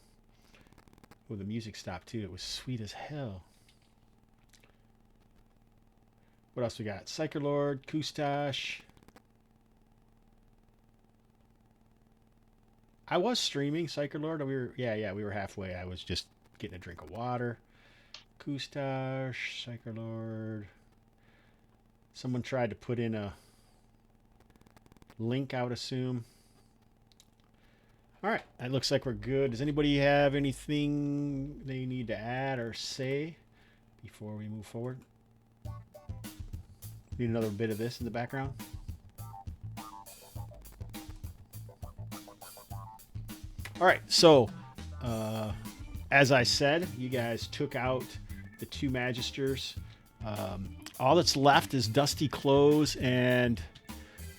Oh, the music stopped too. It was sweet as hell. What else we got? Psyker Lord, Kustash. I was streaming Psyker Lord. We were halfway. I was just getting a drink of water. Kustash, Psyker Lord. Someone tried to put in a link, I would assume. All right, it looks like we're good. Does anybody have anything they need to add or say before we move forward? Need another bit of this in the background? All right, so as I said, you guys took out the two Magisters. All that's left is dusty clothes and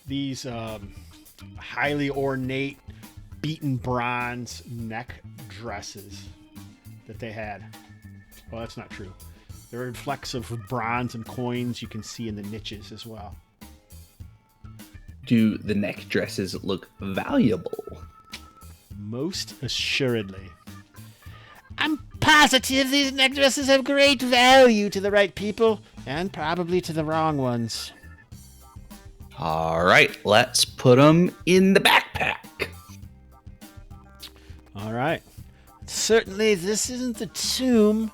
these highly ornate beaten bronze neck dresses that they had. Well, that's not true. They're reflexive with bronze and coins you can see in the niches as well. Do the neck dresses look valuable? Most assuredly. I'm positive these necklaces have great value to the right people, and probably to the wrong ones. All right, let's put them in the backpack. All right. Certainly, this isn't the tomb.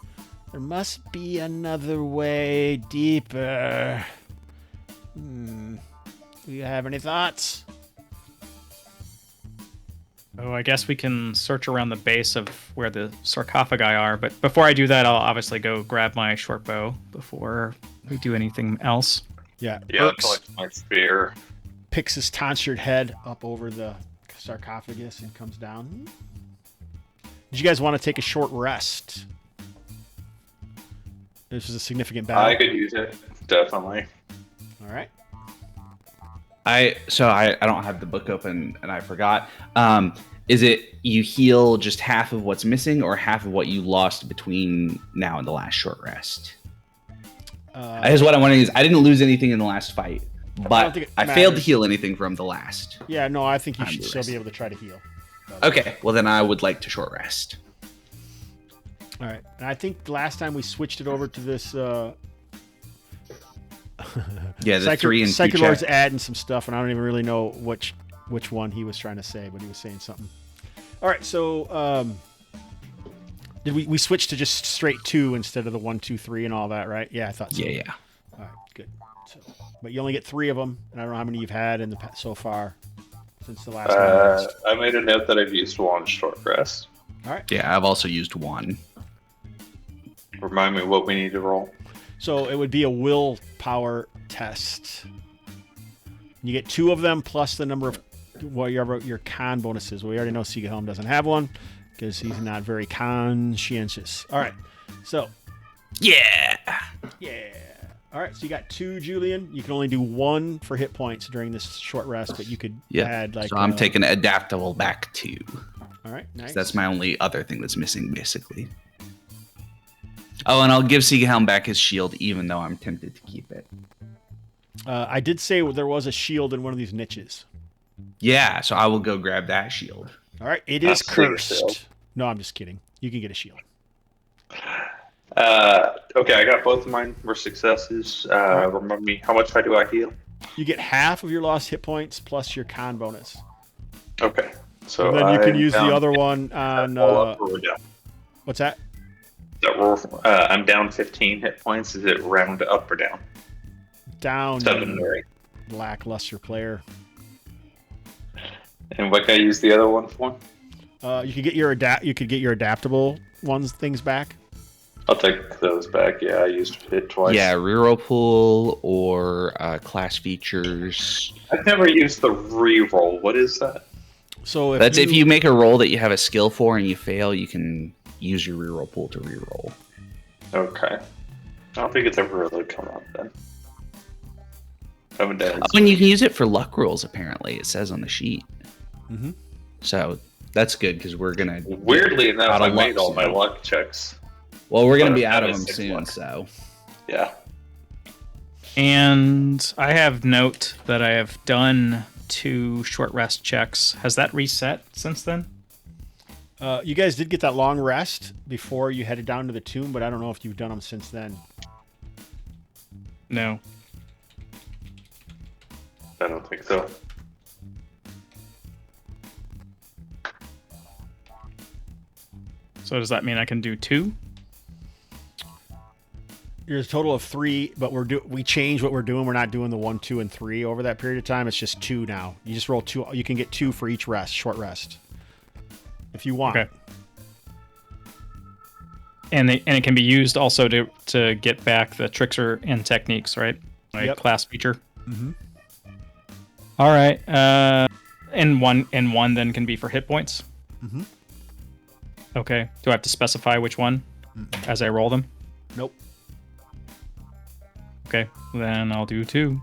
There must be another way deeper. Do you have any thoughts? Oh, I guess we can search around the base of where the sarcophagi are. But before I do that, I'll obviously go grab my short bow before we do anything else. Yeah. Yeah, Irks it's like my spear. picks his tonsured head up over the sarcophagus and comes down. Did you guys want to take a short rest? This is a significant battle. I could use it, definitely. All right. I don't have the book open and I forgot. Is it you heal just half of what's missing or half of what you lost between now and the last short rest? I guess what I'm wondering is I didn't lose anything in the last fight, but I failed to heal anything from the last. Yeah, no, I think you should still be able to try to heal. Okay, well then I would like to short rest. All right, and I think the last time we switched it over to this. Yeah, the 3 and 2 Psychic Lord's check. adding some stuff, and I don't even really know which one he was trying to say, but he was saying something. All right, so did we switch to just straight 2 instead of the 1, 2, 3 and all that, right? Yeah, I thought so. Yeah. All right, good. So, but you only get 3 of them, and I don't know how many you've had in the so far since the last one. I made a note that I've used 1 short rest. All right. Yeah, I've also used 1. Remind me what we need to roll. So it would be a willpower test. You get 2 of them plus the number of your con bonuses. We already know Siegelhelm doesn't have one because he's not very conscientious. All right. So. Yeah. All right. So you got 2, Julian. You can only do 1 for hit points during this short rest, but you could add like. So I'm taking adaptable back 2. All right. Nice. So that's my only other thing that's missing, basically. Oh, and I'll give Siegelhelm back his shield, even though I'm tempted to keep it. I did say there was a shield in one of these niches. Yeah, so I will go grab that shield. All right. It is That's pretty cursed. shield. No, I'm just kidding. You can get a shield. Okay, I got both of mine were successes. Remember me, how much do I heal? You get half of your lost hit points plus your con bonus. Okay, so And then you can I'm use down- the other one on. roll up or we're down? What's that? I'm down 15 hit points. Is it round up or down? Down. 7 or 8. Lackluster player. And what can I use the other one for? You could get your adaptable things back. I'll take those back. Yeah, I used it twice. Yeah, reroll pool or class features. I've never used the reroll. What is that? So That's if you make a roll that you have a skill for and you fail, you can use your reroll pool to reroll. Okay. I don't think it's ever really come up then. Oh, it does. Oh, and you can use it for luck rolls, apparently. It says on the sheet. Mm-hmm. So that's good because we're going to... Weirdly enough, I made all soon. my luck checks. Well, we're going to But be out I'm of at them 6 soon, luck. so... Yeah. And I have note that I have done 2 short rest checks. Has that reset since then? You guys did get that long rest before you headed down to the tomb, but I don't know if you've done them since then. No. I don't think so. So does that mean I can do 2? There's a total of 3, but we changed what we're doing. We're not doing the 1, 2, and 3 over that period of time. It's just 2 now. You just roll 2. You can get 2 for each rest, short rest, if you want. Okay. And it can be used also to get back the trickster and techniques, right? Like Yep. class feature. Mm-hmm. All right. And one then can be for hit points. Mm-hmm. Okay. Do I have to specify which one as I roll them? Nope. Okay. Then I'll do 2.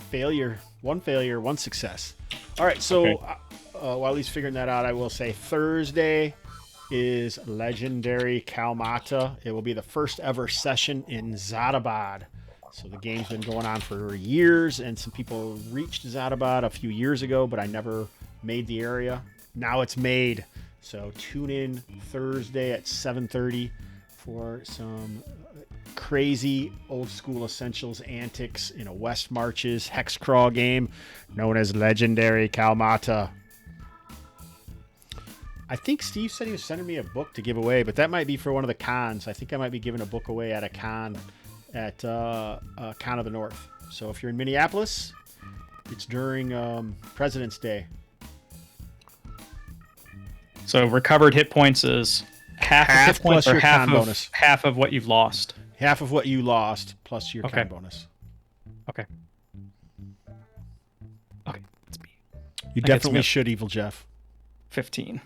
Failure, 1 success. All right, so Okay. while he's figuring that out, I will say Thursday is Legendary Kalmata. It will be the first ever session in Zadabad. So the game's been going on for years, and some people reached Zadabad a few years ago, but I never made the area. Now it's made. So tune in Thursday at 7:30 for some crazy old school essentials antics in a West Marches hex crawl game known as Legendary Kalmata. I think Steve said he was sending me a book to give away, but that might be for one of the cons. I think I might be giving a book away at a con at Con of the North. So if you're in Minneapolis, it's during President's Day. So recovered hit points is half of hit points plus or your half con of bonus. half of what you've lost. Half of what you lost plus your Okay. con bonus. Okay. Okay. Let's be You gets definitely me. should, Evil Jeff. 15.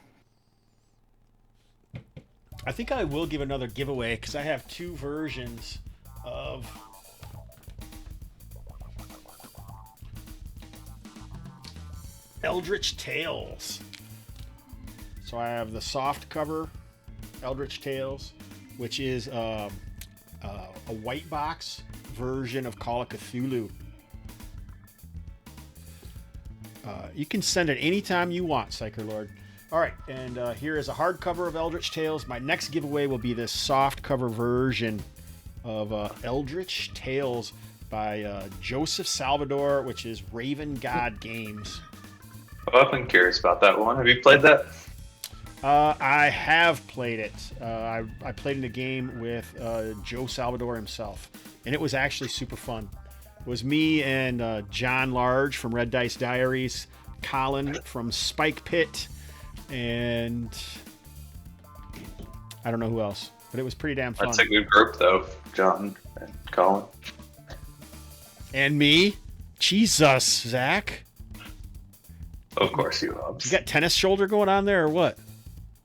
I think I will give another giveaway because I have 2 versions of Eldritch Tales. So I have the soft cover Eldritch Tales, which is a white box version of Call of Cthulhu. You can send it anytime you want, Psyker Lord. All right, and here is a hardcover of Eldritch Tales. My next giveaway will be this soft cover version of Eldritch Tales by Joseph Salvador, which is Raven God Games. Well, I've been curious about that one. Have you played that? I have played it. I played in a game with Joe Salvador himself, and it was actually super fun. It was me and John Large from Red Dice Diaries, Colin from Spike Pit, and I don't know who else, but it was pretty damn fun. That's a good group, though. John and Colin. And me? Jesus, Zach. Of course, you Hobbs. You got tennis shoulder going on there or what?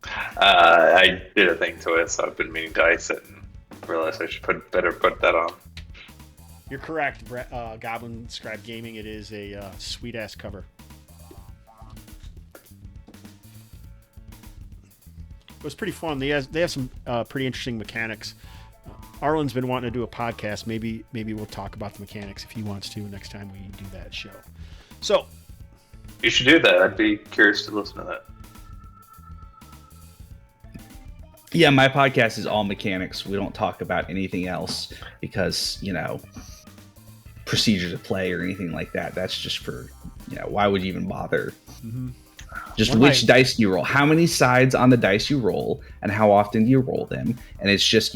I did a thing to it, so I've been meaning to ice it and realized I should better put that on. You're correct, Goblin Scribe Gaming. It is a sweet-ass cover. It was pretty fun. They have some pretty interesting mechanics. Arlen's been wanting to do a podcast. Maybe we'll talk about the mechanics if he wants to next time we do that show. So You should do that. I'd be curious to listen to that. Yeah, my podcast is all mechanics. We don't talk about anything else because, procedures of play or anything like that. That's just for, why would you even bother? Mhm. Just One which night- dice do you roll? How many sides on the dice you roll, and how often do you roll them? And it's just,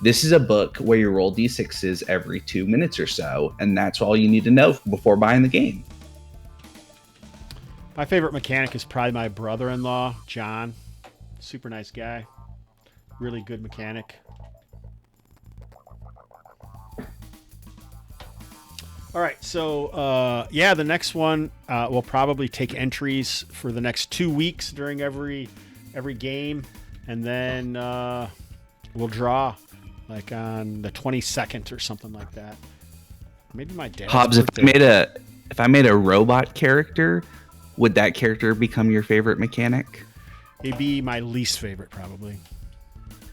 this is a book where you roll d6s every 2 minutes or so, and that's all you need to know before buying the game. my favorite mechanic is probably my brother-in-law, John. Super nice guy. really good mechanic. All right, so yeah, the next one will probably take entries for the next 2 weeks during every game, and then we'll draw like on the 22nd or something like that. Maybe my dad's Hobbs, birthday. if I made a robot character, would that character become your favorite mechanic? It'd be my least favorite, probably.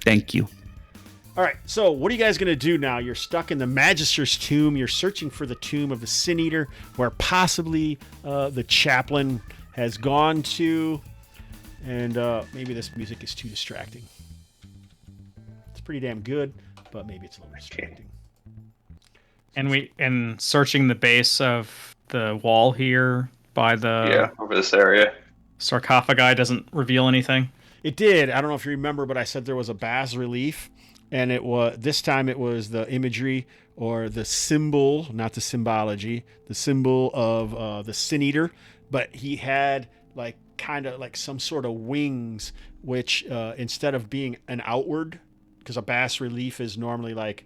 Thank you. All right, so what are you guys going to do now? You're stuck in the Magister's tomb. You're searching for the tomb of the Sin Eater, where possibly the chaplain has gone to, and maybe this music is too distracting. It's pretty damn good, but maybe it's a little distracting. And searching the base of the wall here by the over this area. sarcophagi doesn't reveal anything. It did. I don't know if you remember, but I said there was a bas relief, and it was this time it was the imagery or the symbol, not the symbology, the symbol of the Sin Eater, but he had like kind of like some sort of wings, which instead of being an outward, because a bas relief is normally like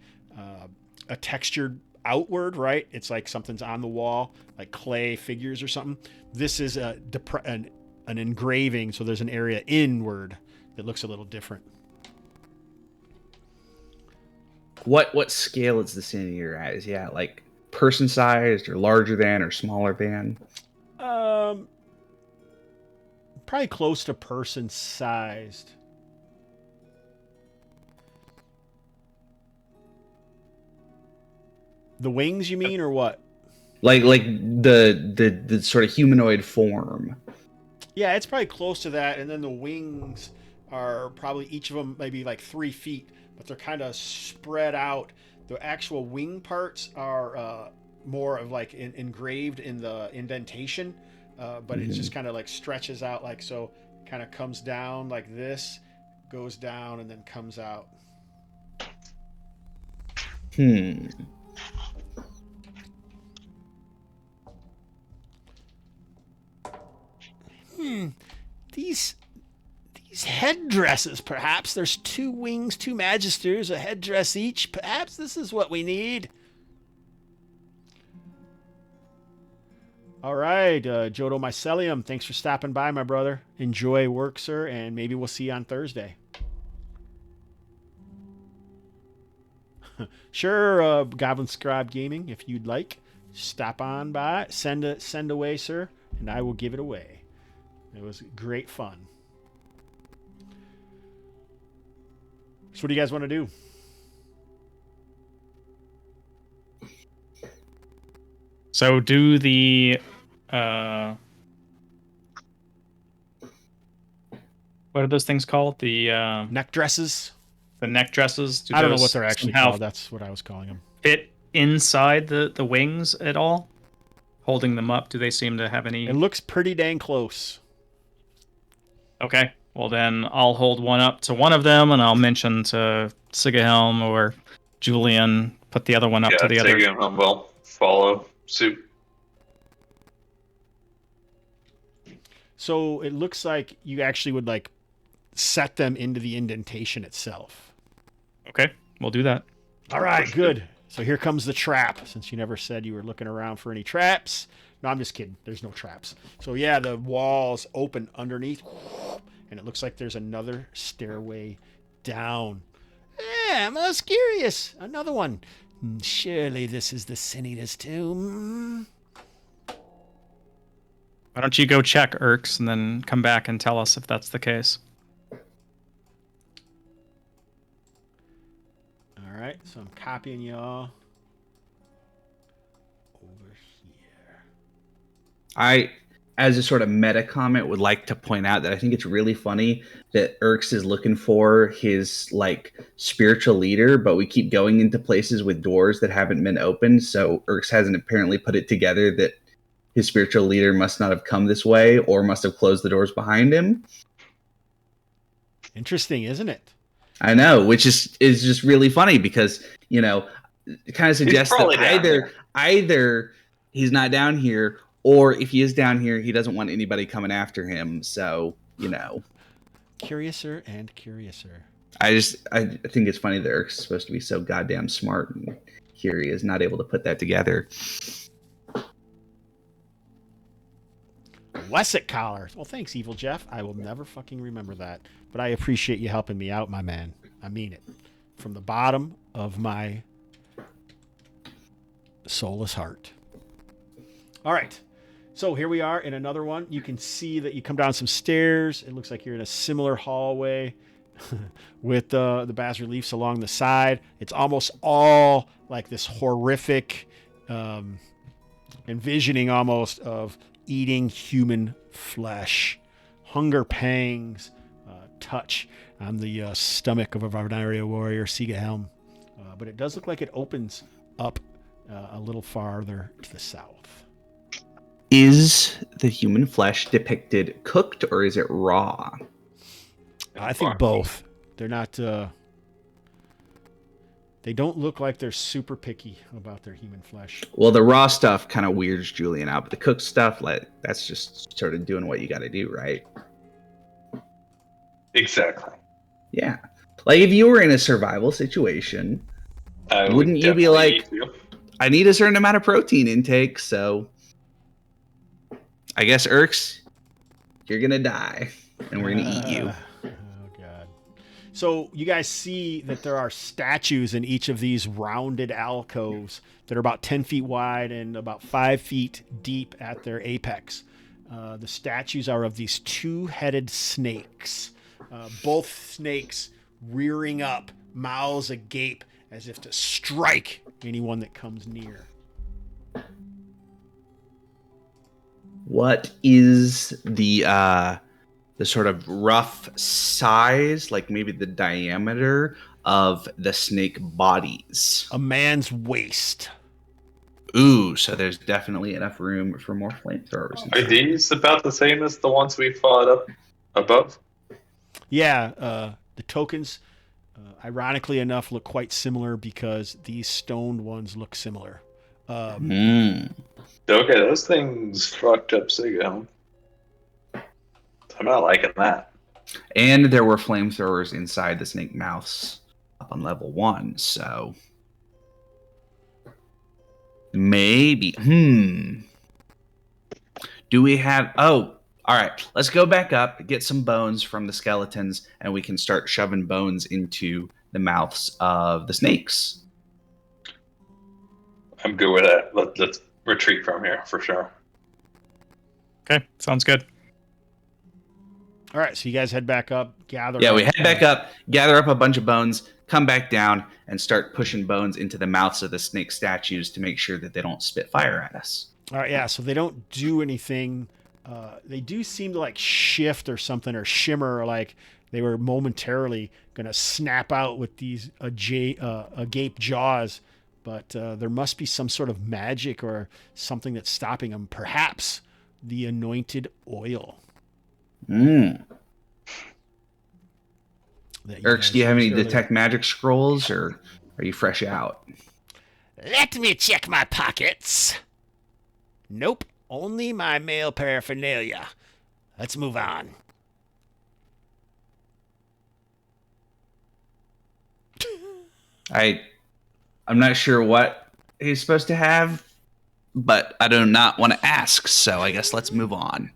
a textured outward, right? It's like something's on the wall, like clay figures or something. This is an engraving, so there's an area inward that looks a little different. What scale is the Sin Eater at? Is he at like person sized or larger than or smaller than? Probably close to person sized. The wings, you mean, or what? Like the sort of humanoid form. Yeah, it's probably close to that, and then the wings are probably each of them maybe like 3 feet, but they're kind of spread out. The actual wing parts are more of like engraved in the indentation, but it just kind of like stretches out like so. Kind of comes down like this, goes down, and then comes out. These headdresses, perhaps. There's 2 wings, 2 magisters, a headdress each. Perhaps this is what we need. All right, Jodo Mycelium, thanks for stopping by, my brother. Enjoy work, sir, and maybe we'll see you on Thursday. Sure, Goblin Scribe Gaming, if you'd like, stop on by, send away, sir, and I will give it away. It was great fun. So what do you guys want to do? So do the what are those things called? The Neck dresses? the neck dresses. I don't know what they're actually called. That's what I was calling them. Fit inside the wings at all? Holding them up, do they seem to have any? It looks pretty dang close. Okay, well then I'll hold one up to one of them, and I'll mention to Sigahelm or Julian, put the other one up to the other. Yeah, will follow suit. So it looks like you actually would like set them into the indentation itself. Okay, we'll do that. All right, good. So here comes the trap, since you never said you were looking around for any traps. No, I'm just kidding. There's no traps. So yeah, the walls open underneath, and it looks like there's another stairway down. Yeah, I'm most curious. Another one. Surely this is the Sin Eater's tomb. Why don't you go check, Erks, and then come back and tell us if that's the case. All right, so I'm copying y'all over here. I, as a sort of meta comment, would like to point out that I think it's really funny that Erks is looking for his like spiritual leader, but we keep going into places with doors that haven't been opened. So Erks hasn't apparently put it together that his spiritual leader must not have come this way or must have closed the doors behind him. Interesting, isn't it? I know, which is just really funny because, you know, it kind of suggests that either he's not down here, or if he is down here, he doesn't want anybody coming after him. So, you know. Curiouser and curiouser. I think it's funny that Eric's supposed to be so goddamn smart, and here he is not able to put that together. Wesset collar. Well, thanks, Evil Jeff. I will never fucking remember that. But I appreciate you helping me out, my man. I mean it. From the bottom of my soulless heart. All right. So here we are in another one. You can see that you come down some stairs. It looks like you're in a similar hallway with the bas reliefs along the side. It's almost all like this horrific envisioning almost of eating human flesh, hunger pangs, touch on the stomach of a Varnaria warrior, Siga Helm. But it does look like it opens up a little farther to the south. Is the human flesh depicted cooked or is it raw? I think both. They're not. They don't look like they're super picky about their human flesh. Well, the raw stuff kind of weirds Julian out, but the cooked stuff, like, that's just sort of doing what you got to do, right? Exactly. Yeah. Like, if you were in a survival situation, wouldn't you be like, I need a certain amount of protein intake, so I guess, Erks, you're going to die, and we're going to eat you. So you guys see that there are statues in each of these rounded alcoves that are about 10 feet wide and about 5 feet deep at their apex. The statues are of these two-headed snakes, both snakes rearing up, mouths agape, as if to strike anyone that comes near. What is the sort of rough size, like maybe the diameter of the snake bodies? A man's waist. Ooh, so there's definitely enough room for more flamethrowers. Are these about the same as the ones we fought up above? Yeah, the tokens, ironically enough, look quite similar because these stoned ones look similar. Okay, those things fucked up Siga. I'm not liking that. And there were flamethrowers inside the snake mouths up on level 1, so maybe. Do we have... Oh, all right. Let's go back up, get some bones from the skeletons, and we can start shoving bones into the mouths of the snakes. I'm good with that. Let's retreat from here for sure. Okay, sounds good. All right, so you guys head back up, gather. Yeah, we head back up, gather up a bunch of bones, come back down, and start pushing bones into the mouths of the snake statues to make sure that they don't spit fire at us. All right, yeah, so they don't do anything. They do seem to like shift or something or shimmer, like they were momentarily going to snap out with these agape jaws. But there must be some sort of magic or something that's stopping them. Perhaps the anointed oil. Erks, do you have any detect magic scrolls, or are you fresh out? Let me check my pockets. Nope, only my male paraphernalia. Let's move on. I'm not sure what he's supposed to have, but I do not want to ask, so I guess let's move on.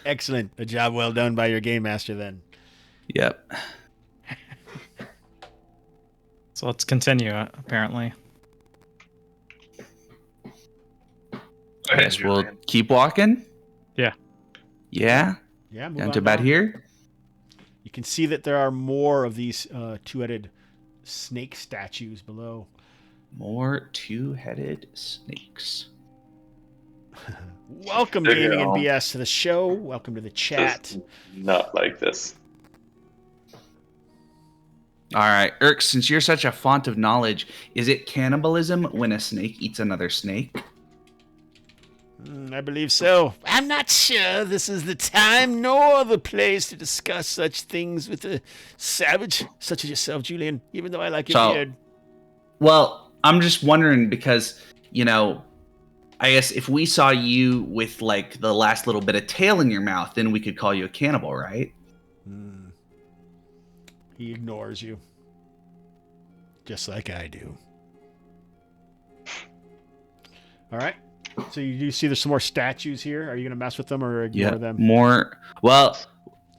Excellent. A job well done by your game master then. Yep. So let's continue, apparently. I guess we'll keep walking? Yeah. Yeah? Yeah, move down on to about down. here? You can see that there are more of these two-headed snake statues below. More two-headed snakes. Welcome, Gaming and BS, to the show. Welcome to the chat. Just not like this. All right, Erk, since you're such a font of knowledge, is it cannibalism when a snake eats another snake? I believe so. I'm not sure this is the time nor the place to discuss such things with a savage such as yourself, Julian, even though I like your beard. Well, I'm just wondering because, you know, I guess if we saw you with, like, the last little bit of tail in your mouth, then we could call you a cannibal, right? He ignores you. Just like I do. All right. So you do see there's some more statues here. Are you going to mess with them or ignore them? More. Well,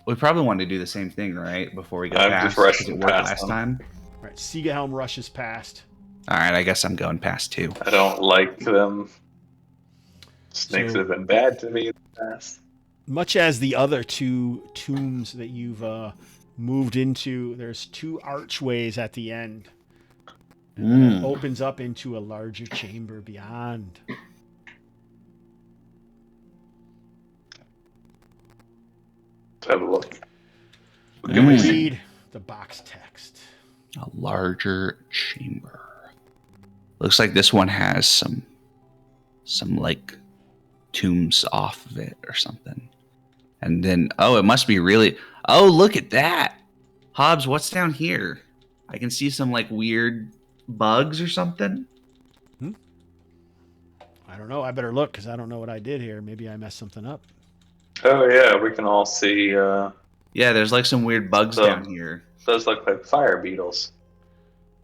we probably want to do the same thing, right? Before we go I'm past. just rushing Because it worked past last them. time. All right. Seahelm rushes past. All right, I guess I'm going past too. I don't like them. Snakes So- have been bad to me in the past. Much as the other two tombs that you've moved into, there's two archways at the end. It opens up into a larger chamber beyond. Let's have a look. And we read the box text. A larger chamber. Looks like this one has some like tombs off of it or something. And then it must be really. Oh, look at that. Hobbs, what's down here? I can see some like weird bugs or something. I don't know. I better look because I don't know what I did here. Maybe I messed something up. Oh yeah, we can all see. Yeah, there's like some weird bugs down here. Those look like fire beetles.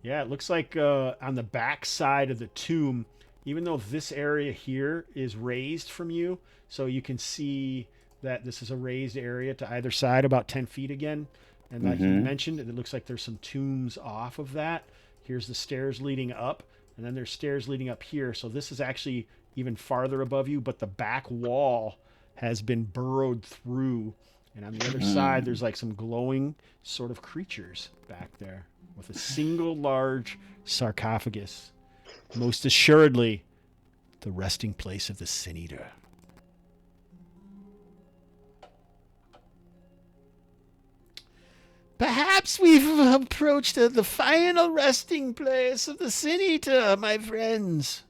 Yeah, it looks like on the back side of the tomb, even though this area here is raised from you, so you can see that this is a raised area to either side, about 10 feet again. And like you mentioned, it looks like there's some tombs off of that. Here's the stairs leading up, and then there's stairs leading up here. So this is actually even farther above you, but the back wall has been burrowed through. And on the other side, there's like some glowing sort of creatures back there with a single large sarcophagus. Most assuredly, the resting place of the Sin Eater. Perhaps we've approached the final resting place of the Sin Eater, my friends.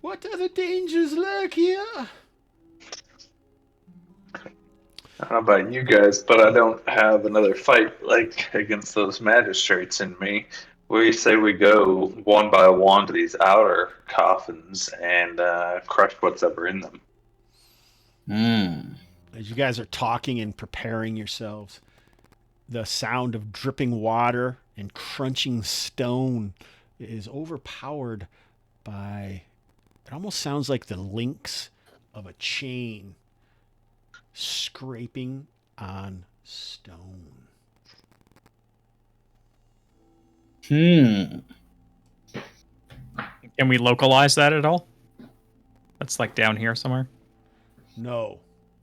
What other dangers lurk here? I don't know about you guys, but I don't have another fight like against those magistrates in me. We say we go one by one to these outer coffins and crush what's ever in them. As you guys are talking and preparing yourselves, the sound of dripping water and crunching stone is overpowered by, it almost sounds like the links of a chain scraping on stone. Can we localize that at all? That's like down here somewhere. No.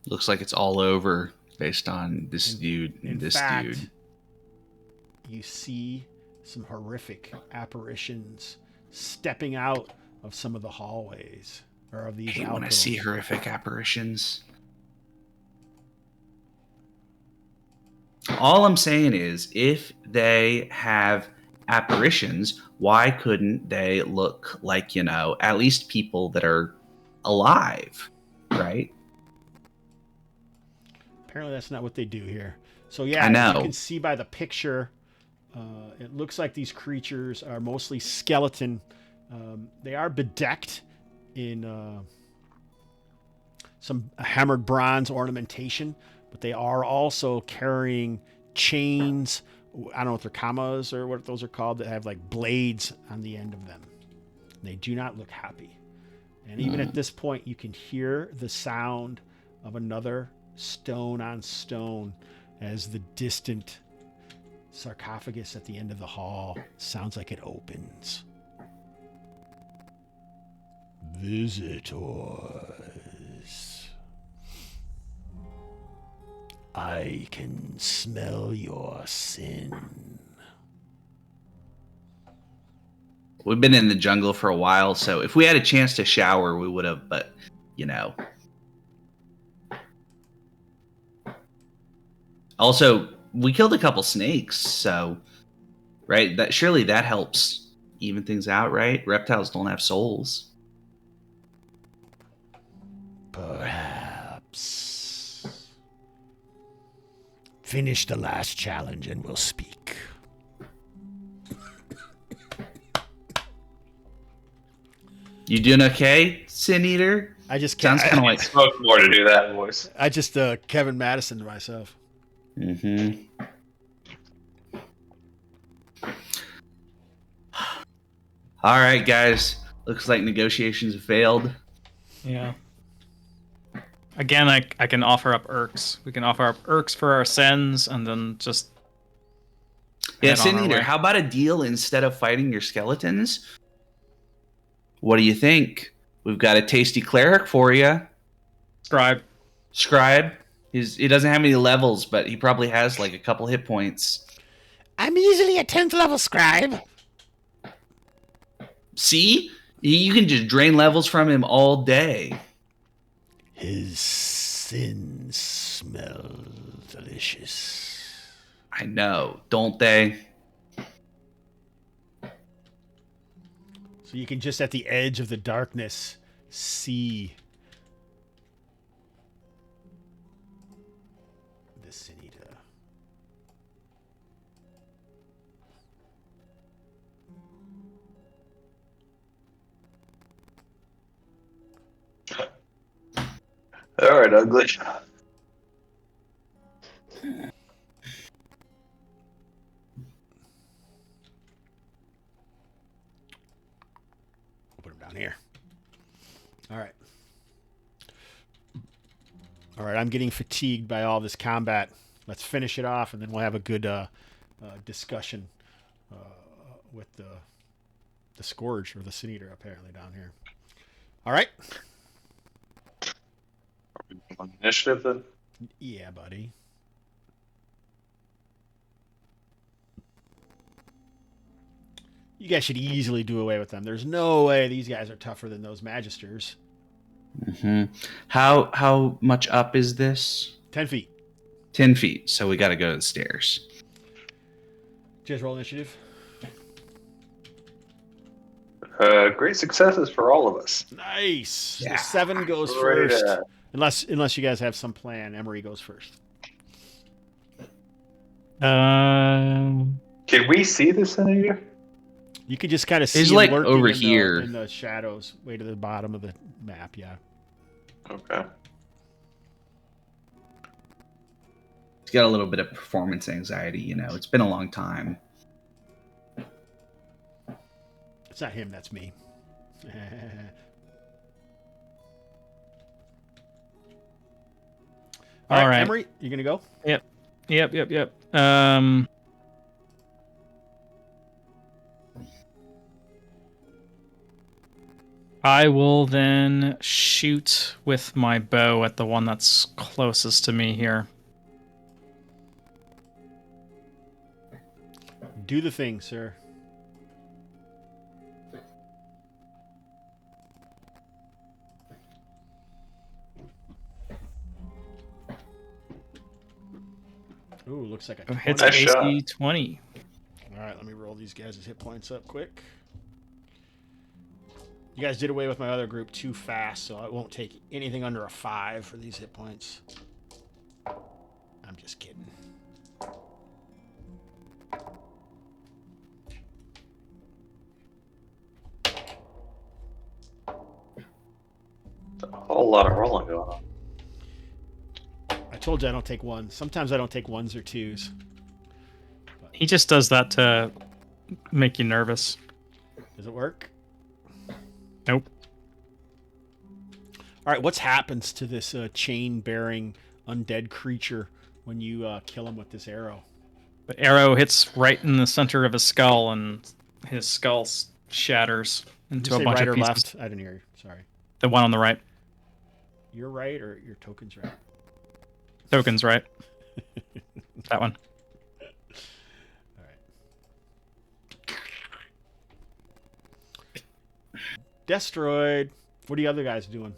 Looks like it's all over based on this dude and In this fact, dude. you see some horrific apparitions stepping out of some of the hallways or of these I hate when I alcoves. see horrific apparitions. All I'm saying is, if they have apparitions, why couldn't they look like, at least people that are alive, right? Apparently that's not what they do here. So yeah, I know. you can see by the picture, it looks like these creatures are mostly skeleton. They are bedecked in some hammered bronze ornamentation, but they are also carrying chains. I don't know if they're kamas or what those are called, that have like blades on the end of them. They do not look happy. And even at this point, you can hear the sound of another stone on stone as the distant sarcophagus at the end of the hall sounds like it opens. Visitors, I can smell your sin. We've been in the jungle for a while, so if we had a chance to shower, we would have, but, Also, we killed a couple snakes, so, right? Surely that helps even things out, right? Reptiles don't have souls. Perhaps. Finish the last challenge and we'll speak. You doing okay, Sin Eater? I just Sounds kind of I like. smoke more to do that voice. I just Kevin Madison to myself. Mm-hmm. All right, guys. Looks like negotiations have failed. Yeah. Again, I can offer up Erks. We can offer up Erks for our sins, and then just Yeah, head on Sin our Eater, way. how about a deal instead of fighting your skeletons? What do you think? We've got a tasty cleric for you. Scribe. He doesn't have any levels, but he probably has like a couple hit points. I'm easily a 10th level scribe. See? You can just drain levels from him all day. His sins smell delicious. I know, don't they? So you can just at the edge of the darkness see the Sinita. All right, ugly. Put him down here. All right. All right, I'm getting fatigued by all this combat. Let's finish it off, and then we'll have a good discussion with the Scourge or the Sin Eater apparently down here. All right. On initiative then. Yeah, buddy. You guys should easily do away with them. There's no way these guys are tougher than those Magisters. Mm-hmm. How much up is this? 10 feet. 10 feet. So we got to go to the stairs. Did you guys roll initiative? Great successes for all of us. Nice. Yeah. So 7 goes Great, first. Unless you guys have some plan, Emery goes first. Um, Can we see the senator? You can just kind of see He's him like lurking over in here. in the shadows, way to the bottom of the map. Yeah. Okay. He's got a little bit of performance anxiety, you know. It's been a long time. It's not him. That's me. All right, Emery, you gonna go? Yep. I will then shoot with my bow at the one that's closest to me here. Do the thing, sir. Ooh, looks like a 20. Hits Nice AC shot. 20. All right, let me roll these guys' hit points up quick. You guys did away with my other group too fast, so I won't take anything under a 5 for these hit points. I'm just kidding. A whole lot of rolling going on. I told you I don't take ones. Sometimes I don't take 1s or 2s. He just does that to make you nervous. Does it work? Nope. All right, what happens to this chain-bearing undead creature when you kill him with this arrow? The arrow hits right in the center of his skull, and his skull shatters Did into you a say bunch right of or pieces. left? I didn't hear you. Sorry. The one on the right. You're right or your token's right? Token's right. That one. All right. Destroyed. What are the other guys doing?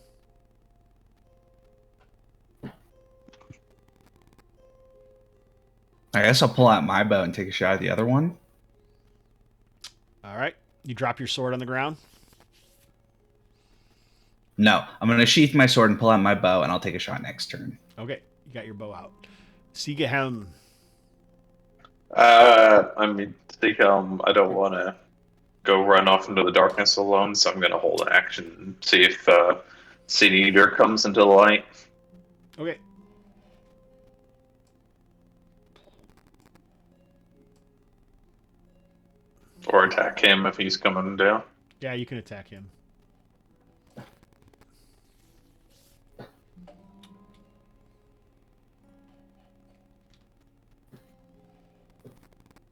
I guess I'll pull out my bow and take a shot at the other one. All right. You drop your sword on the ground. No, I'm going to sheath my sword and pull out my bow, and I'll take a shot next turn. Okay. You got your bow out. Sigahem. I mean, Seahelm, I don't want to go run off into the darkness alone, so I'm going to hold action and see if Seed Eater comes into the light. Okay. Or attack him if he's coming down. Yeah, you can attack him.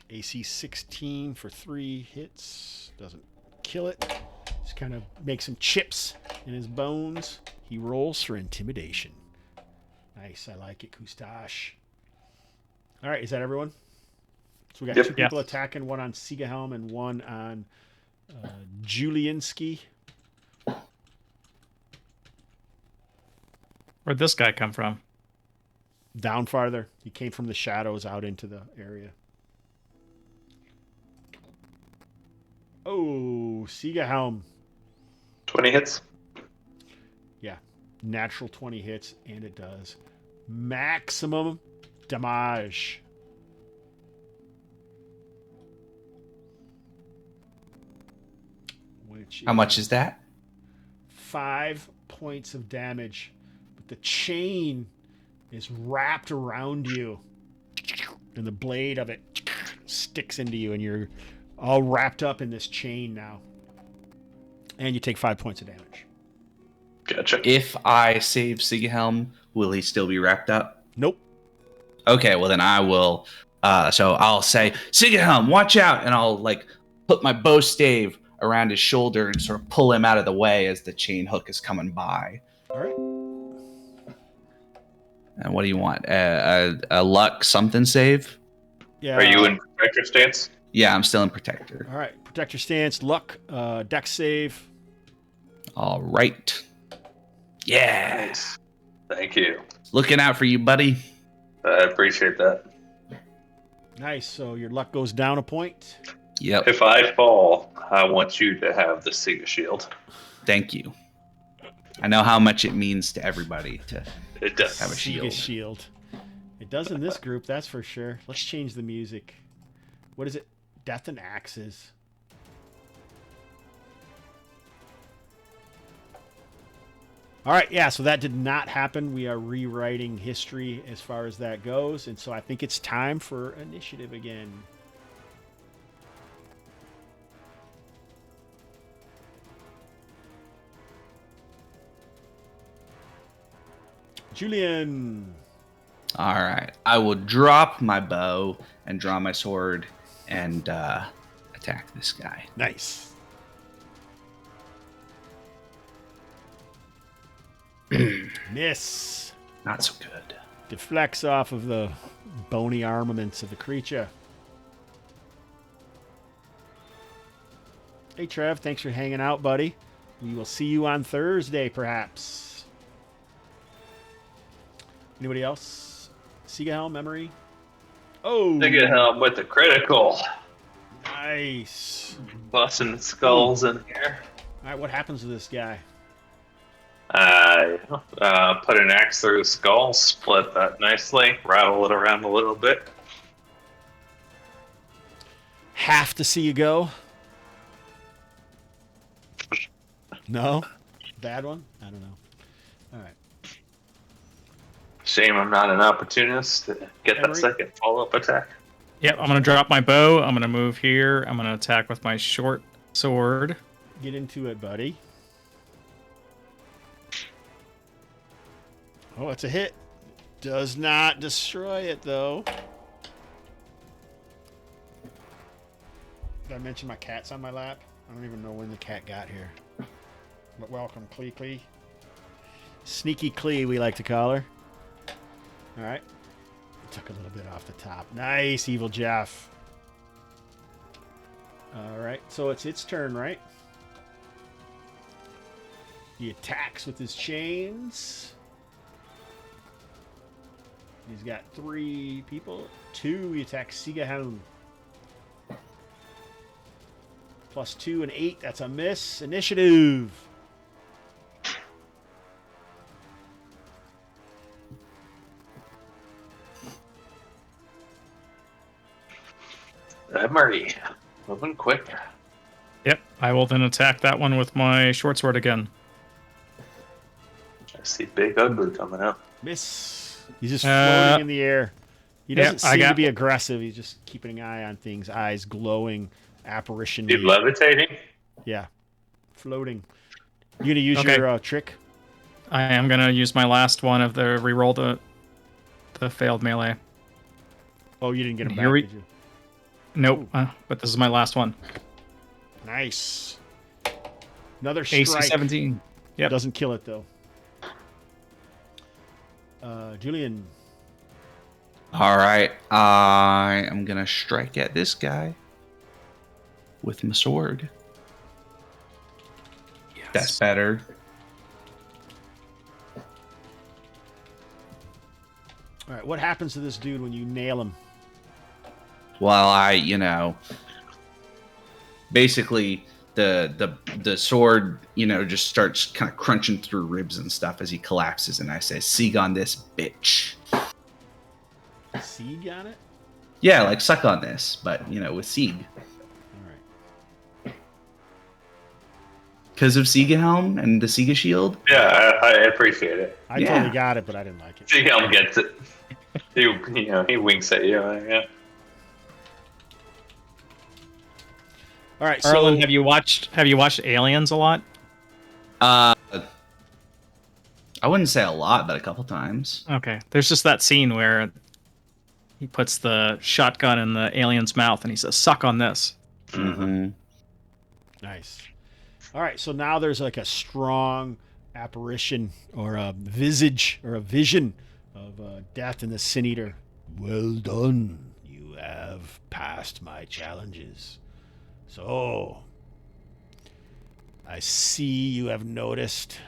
AC 16 for 3 hits. Doesn't kill it. Just kind of makes some chips in his bones. He rolls for intimidation. Nice. I like it, Kustash. All right. Is that everyone? So we got Yep. 2 people attacking, one on Siegehelm and one on Julianski. Where'd this guy come from? Down farther. He came from the shadows out into the area. Oh, Siegehelm. 20 hits. Yeah. Natural 20 hits, and it does maximum damage. How much is that? 5 points of damage. But the chain is wrapped around you, and the blade of it sticks into you, and you're all wrapped up in this chain now. And you take 5 points of damage. Gotcha. If I save Siegehelm, will he still be wrapped up? Nope. Okay, well then I will. So I'll say, Siegehelm, watch out, and I'll like put my bow stave around his shoulder and sort of pull him out of the way as the chain hook is coming by. All right. And what do you want? A luck something save? Yeah. Are you in protector stance? Yeah, I'm still in protector. All right. Protect your stance. Luck. Dex save. All right. Yeah. Nice. Thank you. Looking out for you, buddy. I appreciate that. Nice. So your luck goes down a point. Yep. If I fall, I want you to have the Sega Shield. Thank you. I know how much it means to everybody to It does. have a Sega shield. shield. It does in this group, that's for sure. Let's change the music. What is it? Death and Axes. All right, yeah, so that did not happen. We are rewriting history as far as that goes, and so I think it's time for initiative again. Julian. All right. I will drop my bow and draw my sword and attack this guy. Nice. Miss. Not so good. Deflects off of the bony armaments of the creature. Hey, Trev, thanks for hanging out, buddy. We will see you on Thursday, perhaps. Anybody else? Siegehelm, memory? Oh! Sega Helm with the critical. Nice. Busting skulls in here. All right, what happens to this guy? Put an axe through his skull, split that nicely, rattle it around a little bit. Have to see you go? No? Bad one? I don't know. All right. Shame I'm not an opportunist to get that Emery? second follow-up attack. Yep, I'm gonna drop my bow. I'm gonna move here. I'm gonna attack with my short sword. Get into it, buddy. Oh, it's a hit. Does not destroy it, though. Did I mention my cat's on my lap? I don't even know when the cat got here. But welcome, Clee Clee. Sneaky Clee, we like to call her. All right. Took a little bit off the top. Nice, Evil Jeff. All right, so it's its turn, right? He attacks with his chains. He's got 3 people. 2, he attacks Siegehelm. +2 and 8, that's a miss. Initiative. Emery, moving quick. I will then attack that one with my short sword again. I see Big Ugly coming out. Miss. He's just floating in the air. He doesn't I seem to got- be aggressive. He's just keeping an eye on things. Eyes glowing, apparition. You levitating? Yeah, floating. You gonna use Okay. your trick? I am gonna use my last one of the reroll the failed melee. Oh, you didn't get him Here back, we- did you? Nope, but this is my last one. Nice. Another AC strike. 17. Yep. Doesn't kill it though. Julian. All right, I am gonna strike at this guy with my sword. Yes. That's better. All right, what happens to this dude when you nail him? Well, basically the sword, just starts kind of crunching through ribs and stuff as he collapses, and I say, "Sieg on this, bitch." Sieg on it? Yeah, like suck on this, but with Sieg. All right. Because of Siegehelm and the Siega shield? Yeah, I appreciate it. I Yeah. totally got it, but I didn't like it. Seahelm gets it. He winks at you. Yeah. All right, Arlen, so have you watched Aliens a lot? I wouldn't say a lot, but a couple times. Okay. There's just that scene where he puts the shotgun in the alien's mouth and he says, "Suck on this." Mm-hmm. nice. All right, so now there's like a strong apparition or a visage or a vision of death in the Sin Eater. Well done. You have passed my challenges. So, I see you have noticed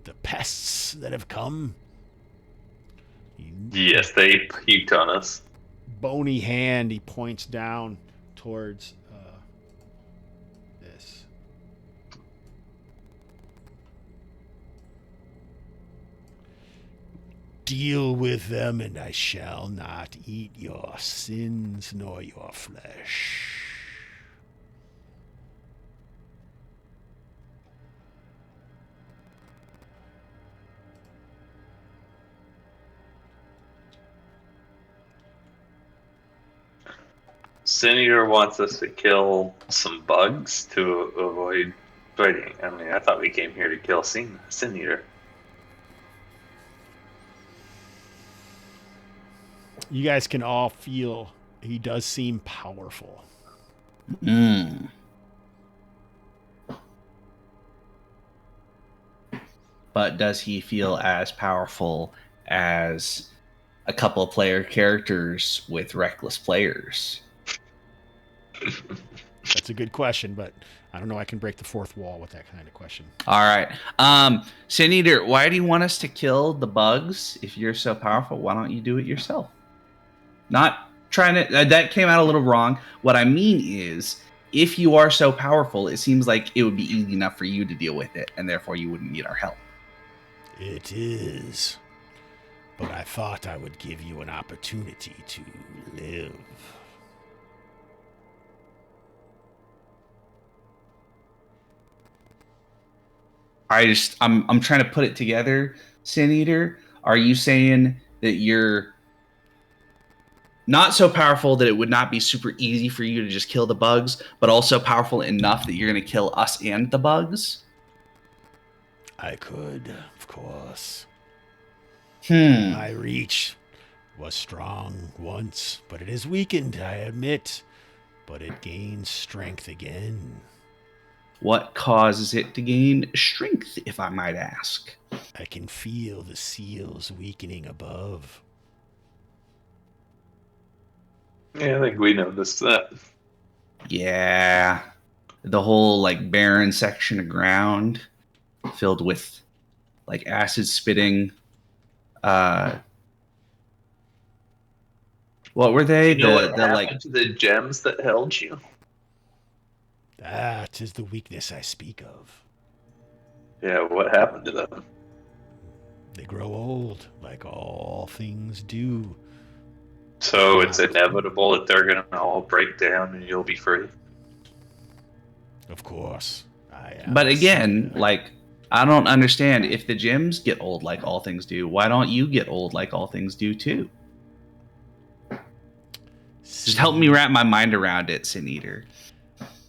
the pests that have come. Yes, they puked on us. Bony hand, he points down towards this. Deal with them, and I shall not eat your sins nor your flesh. Sin Eater wants us to kill some bugs to avoid fighting. I mean, I thought we came here to kill Sin Eater. You guys can all feel he does seem powerful. Mm. But does he feel as powerful as a couple of player characters with reckless players? That's a good question, but I don't know. I can break the fourth wall with that kind of question. All right. Sin Eater, why do you want us to kill the bugs if you're so powerful? Why don't you do it yourself? Not trying to... that came out a little wrong. What I mean is, if you are so powerful, it seems like it would be easy enough for you to deal with it, and therefore you wouldn't need our help. It is. But I thought I would give you an opportunity to live. I'm trying to put it together, Sin Eater. Are you saying that you're not so powerful that it would not be super easy for you to just kill the bugs, but also powerful enough that you're going to kill us and the bugs? I could, of course. Hmm. My reach was strong once, but it is weakened, I admit. But it gains strength again. What causes it to gain strength, if I might ask? I can feel the seals weakening above. Yeah, I think we noticed that. Yeah. The whole, barren section of ground filled with, acid spitting. What were they? You know what happened to the gems that held you? That is the weakness I speak of. Yeah, what happened to them? They grow old, like all things do. So it's inevitable that they're going to all break down and you'll be free. Of course. But again, like, I don't understand. If the gyms get old like all things do, why don't you get old like all things do too? Just help me wrap my mind around it, Sin Eater.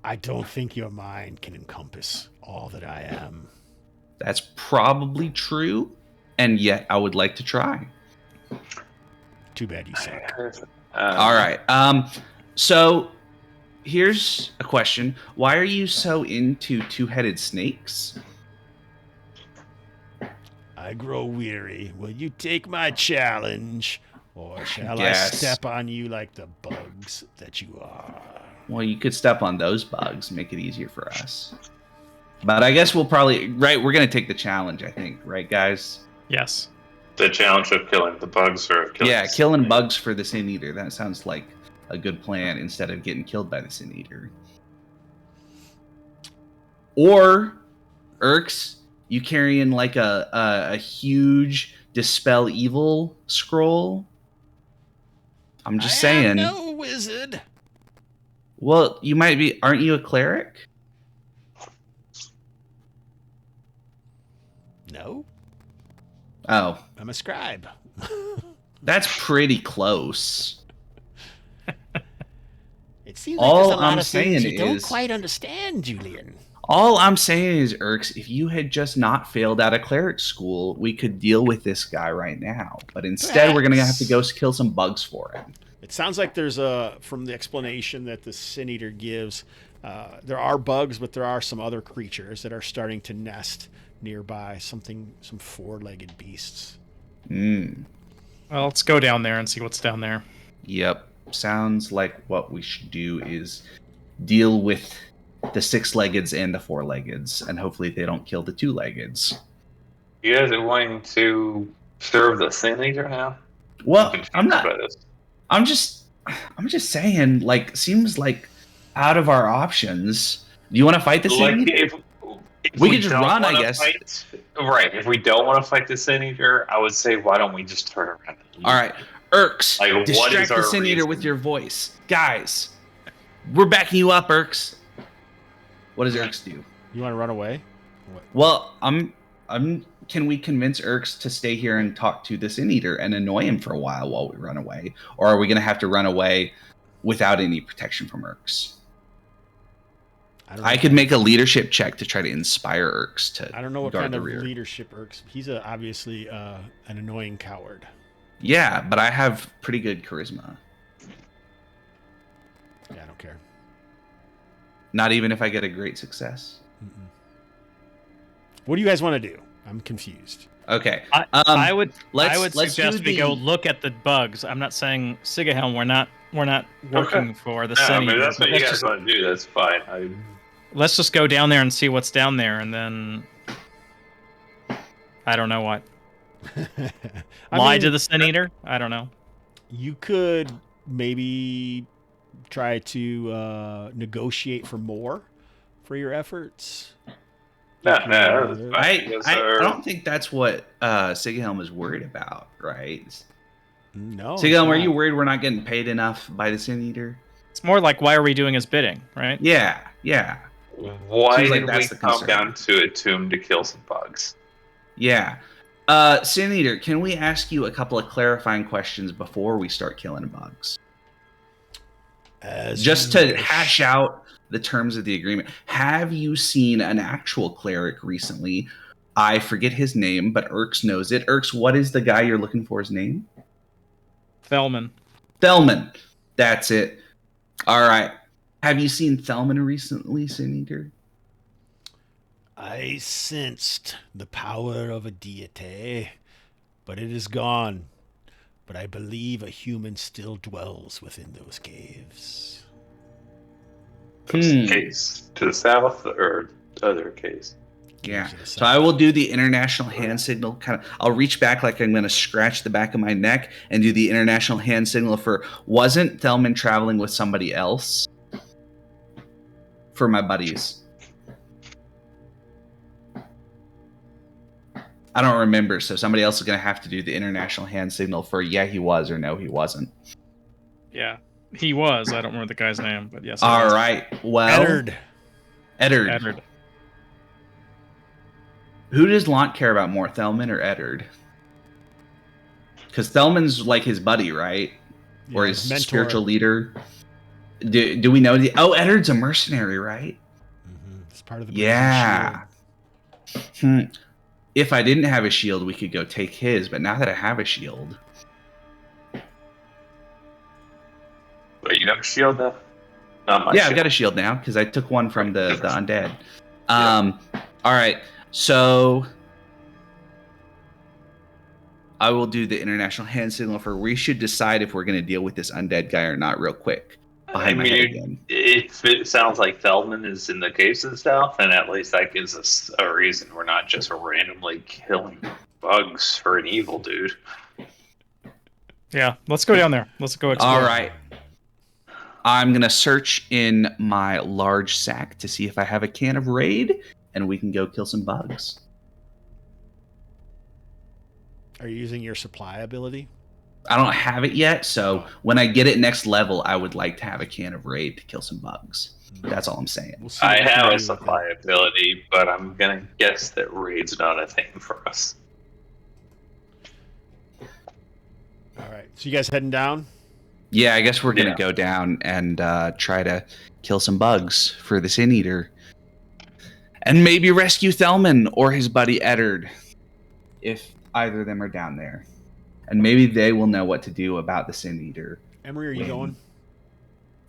I don't think your mind can encompass all that I am. That's probably true, and yet I would like to try. Too bad you suck. All right. So here's a question. Why are you so into two-headed snakes? I grow weary. Will you take my challenge? Or shall I guess. step on you like the bugs that you are? Well, you could step on those bugs, make it easier for us. But I guess we'll probably... Right, we're going to take the challenge, I think. Right, guys? Yes. The challenge of killing the bugs or of killing Yeah, the killing snake. bugs for the Sin Eater. That sounds like a good plan instead of getting killed by the Sin Eater. Or, Erks, you carrying like a huge Dispel Evil scroll? I'm just saying. am no wizard. Well, you might be. Aren't you a cleric? No, Oh, I'm a scribe. that's pretty close. It seems like All there's a lot I'm of things saying you don't is- quite understand, Julian. All I'm saying is, Erks, if you had just not failed out of cleric school, we could deal with this guy right now. But instead, we're going to have to go kill some bugs for him. It sounds like there's a, from the explanation that the Sin Eater gives, there are bugs, but there are some other creatures that are starting to nest nearby. Some four-legged beasts. Mm. Well, let's go down there and see what's down there. Yep. Sounds like what we should do is deal with the six-leggeds and the four-leggeds, and hopefully they don't kill the two-leggeds. You guys are wanting to serve the Sin Eater now? Well, confused I'm not. by this. I'm just saying. Like, seems like out of our options. Do you want to fight the Sin Eater? If We could just don't run, I wanna guess. fight- right. If we don't want to fight the Sin Eater, I would say, why don't we just turn around? And leave? All right, Erks, Like, what distract is the our Sin Eater reason? with your voice, guys. We're backing you up, Erks. What does Erks do? You want to run away? What? Well, Can we convince Erks to stay here and talk to the Sin Eater and annoy him for a while we run away, or are we going to have to run away without any protection from Erks? I could make a leadership check to try to inspire Erks to. I don't know what guard kind the of rear. leadership Erks. He's obviously an annoying coward. Yeah, but I have pretty good charisma. Yeah, I don't care. Not even if I get a great success. Mm-mm. What do you guys want to do? I'm confused. Okay. I would let's suggest do we go the- look at the bugs. I'm not saying Sigahelm. We're not working for the Yeah, I Sin mean, Eater, that's what but you guys want to do. That's fine. let's just go down there and see what's down there, and then I don't know what. Lie to the Sin Eater? I don't know. You could maybe try to negotiate for more for your efforts. No, that's fine. I don't think that's what Sighelm is worried about, right? No. Sighelm, are it's you not. worried we're not getting paid enough by the Sin Eater? It's more like, why are we doing his bidding, right? Yeah. Why Seems like did that's we the come concern. down to a tomb to kill some bugs? Yeah. Sin Eater, can we ask you a couple of clarifying questions before we start killing bugs? As Just you to wish. hash out the terms of the agreement. Have you seen an actual cleric recently? I forget his name, but Erks knows it. Erks, what is the guy you're looking for his name? Thelman. Thelman. That's it. All right. Have you seen Thelman recently, Sin Eater? I sensed the power of a deity, but it is gone. But I believe a human still dwells within those caves. Case to the south or other case? Yeah. To the So south. I will do the international hand signal. I'll reach back like I'm going to scratch the back of my neck and do the international hand signal for, wasn't Thelman traveling with somebody else? For my buddies. I don't remember, so somebody else is going to have to do the international hand signal for, yeah, he was, or no, he wasn't. Yeah, he was. I don't remember the guy's name, but yes. he All was. right. Well, Eddard. Who does Lant care about more, Thelman or Eddard? Because Thelman's like his buddy, right? Yeah, or his mentor. spiritual leader. Do we know Eddard's a mercenary, right? Mm-hmm. It's part of the yeah. If I didn't have a shield, we could go take his. But now that I have a shield, Wait, you have a shield now? Not my yeah, shield. I've got a shield now because I took one from the undead. All right, so I will do the international hand signal for. We should decide if we're going to deal with this undead guy or not, real quick. Behind my head again. If it sounds like Feldman is in the case and stuff, then at least that gives us a reason. We're not just randomly killing bugs for an evil dude. Yeah, let's go down there. Let's go explore. All right. I'm going to search in my large sack to see if I have a can of Raid, and we can go kill some bugs. Are you using your supply ability? I don't have it yet, so when I get it next level, I would like to have a can of Raid to kill some bugs. That's all I'm saying. We'll see I what we can have do a with supply ability, but I'm going to guess that raid's not a thing for us. it. All right. So you guys heading down? Yeah, I guess we're going to Yeah. go down and try to kill some bugs for the Sin Eater. And maybe rescue Thelman or his buddy Eddard, if either of them are down there. And maybe they will know what to do about the Sin Eater. Emery, are you going?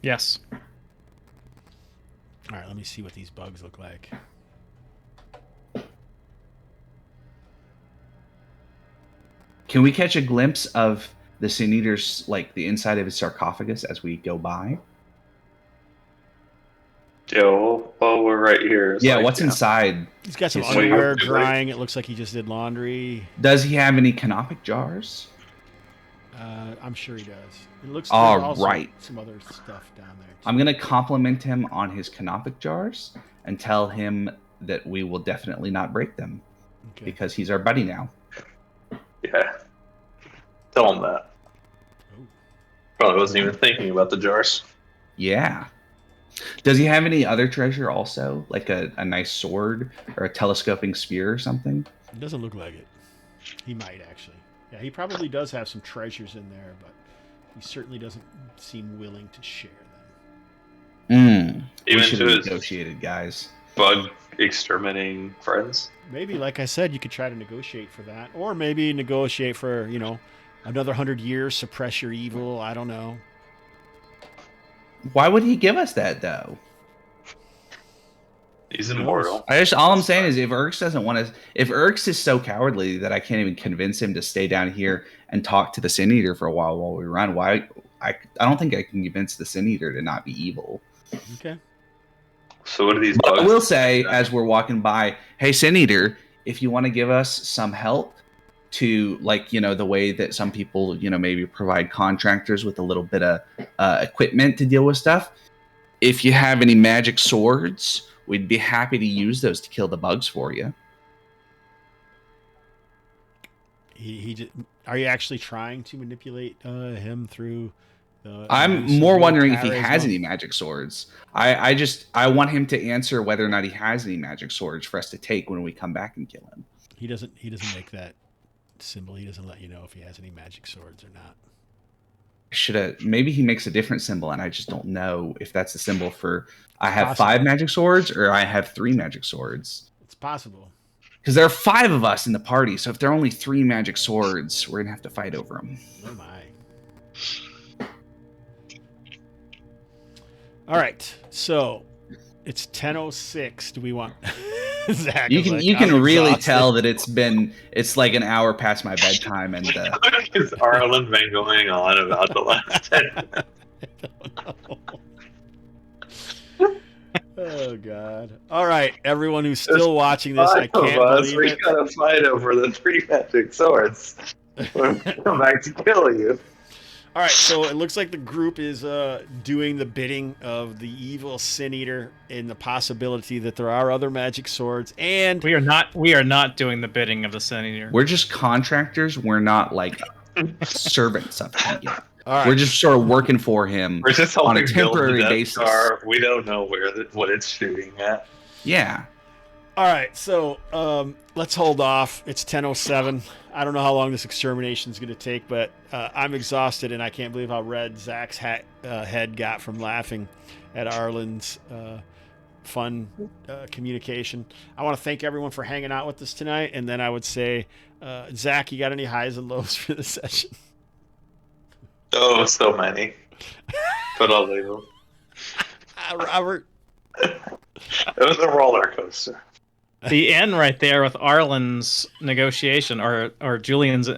Yes. All right. Let me see what these bugs look like. Can we catch a glimpse of the Sin Eater's, like, the inside of his sarcophagus as we go by? Joe, we're right here. It's Yeah, like, what's inside? He's got some Yes. underwear Wait, drying. It looks like he just did laundry. Does he have any canopic jars? I'm sure he does. It looks All there's also right. some other stuff down there. I'm going to compliment him on his canopic jars and tell him that we will definitely not break them Okay. because he's our buddy now. Yeah. Tell him that. Ooh. Probably wasn't even thinking about the jars. Yeah. Does he have any other treasure also? Like a nice sword or a telescoping spear or something? It doesn't look like it. He might actually. Yeah, he probably does have some treasures in there, but he certainly doesn't seem willing to share them. We Even should to have his negotiated, guys. bug exterminating friends. Maybe, like I said, you could try to negotiate for that, or maybe negotiate for another 100 years, suppress your evil. I don't know. Why would he give us that, though? He's immortal. All I'm saying is if Erx doesn't want to, if Erx is so cowardly that I can't even convince him to stay down here and talk to the Sin Eater for a while we run, why? I don't think I can convince the Sin Eater to not be evil. Okay. So what are these But bugs? I will say, as we're walking by, hey, Sin Eater, if you want to give us some help to, like, the way that some people, maybe provide contractors with a little bit of equipment to deal with stuff, if you have any magic swords, we'd be happy to use those to kill the bugs for you. Are you actually trying to manipulate him through? I'm more wondering if he has any magic swords. I want him to answer whether or not he has any magic swords for us to take when we come back and kill him. He doesn't make that symbol. He doesn't let you know if he has any magic swords or not. Maybe he makes a different symbol, and I just don't know if that's the symbol for I have possible. 5 magic swords or I have 3 magic swords. It's possible. Because there are 5 of us in the party, so if there are only 3 magic swords, we're gonna have to fight over them. Oh my. All right, so it's 10:06. Do we want Zach? You is can like, you can "I'm really exhausted." tell that it's like an hour past my bedtime, and What has Arlen been going on about the last 10 minutes? Oh God! All right, everyone who's still watching this, I 5 of can't us, believe we it. gotta fight over the 3 magic swords. We're gonna come back to kill you. All right, so it looks like the group is doing the bidding of the evil Sin Eater in the possibility that there are other magic swords, and We are not doing the bidding of the Sin Eater. we're just contractors. We're not like servants of him yet. all right, We're just sort of working for him We're just on a helping build the temporary Death basis. Star. We don't know what it's shooting at. Yeah. All right, so let's hold off. It's 10:07. I don't know how long this extermination is going to take, but I'm exhausted, and I can't believe how red Zach's head got from laughing at Arlen's fun communication. I want to thank everyone for hanging out with us tonight, and then I would say, Zach, you got any highs and lows for the session? Oh, so many. But I'll leave them. Robert? It was a roller coaster. The end right there with Arlen's negotiation or Julian's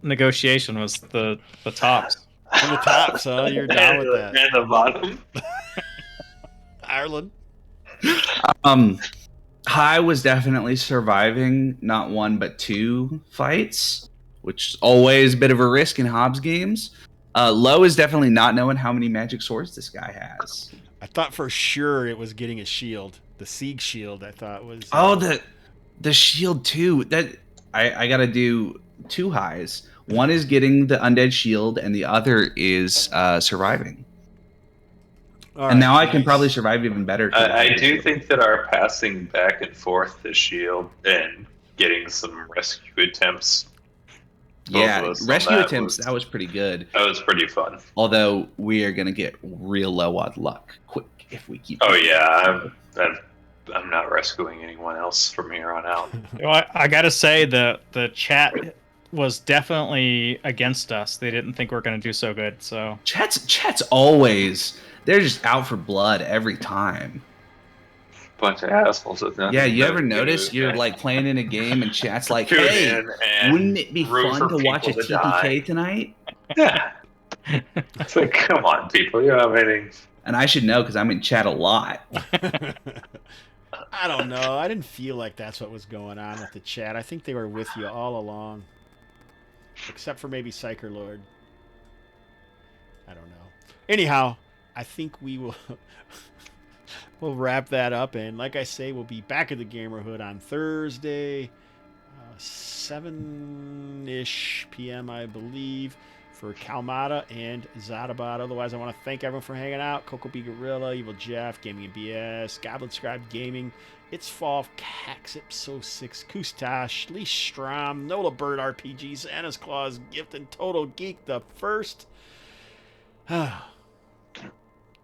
negotiation was the tops. From the top, so you're down with that. And the bottom. Ireland? High was definitely surviving not one but two fights, which is always a bit of a risk in Hobbs games. Low is definitely not knowing how many magic swords this guy has. I thought for sure it was getting a shield. The Sieg shield, I thought was... Oh, the shield too. That I gotta do two highs. One is getting the undead shield, and the other is surviving. All and right, now I can nice. probably survive even better. I do think that our passing back and forth the shield and getting some rescue attempts. Yeah, rescue attempts, that was pretty good. That was pretty fun. Although we are going to get real low on luck quick if we keep... Oh, yeah. I'm not rescuing anyone else from here on out. Well, I gotta say the chat was definitely against us. They didn't think we were gonna do so good. So Chat's always... They're just out for blood every time. Bunch of assholes. Yeah, you ever notice you're like playing in a game and chat's like, hey, wouldn't it be fun to watch a TPK tonight? Yeah. It's like, come on, people. You know how many... And I should know because I'm in chat a lot. I don't know. I didn't feel like that's what was going on with the chat. I think they were with you all along. Except for maybe Psyker Lord. I don't know. Anyhow, I think we will we'll wrap that up. And like I say, we'll be back at the Gamerhood on Thursday, 7-ish p.m., I believe, for Kalmata and Zadabat. Otherwise, I want to thank everyone for hanging out. Coco B Gorilla, Evil Jeff, Gaming and BS, Goblin Scribe Gaming, It's Fall, Caxip, 06, Kustash, Lee Strom, Nola Bird RPG, Santa's Claus, Gift, and Total Geek the First.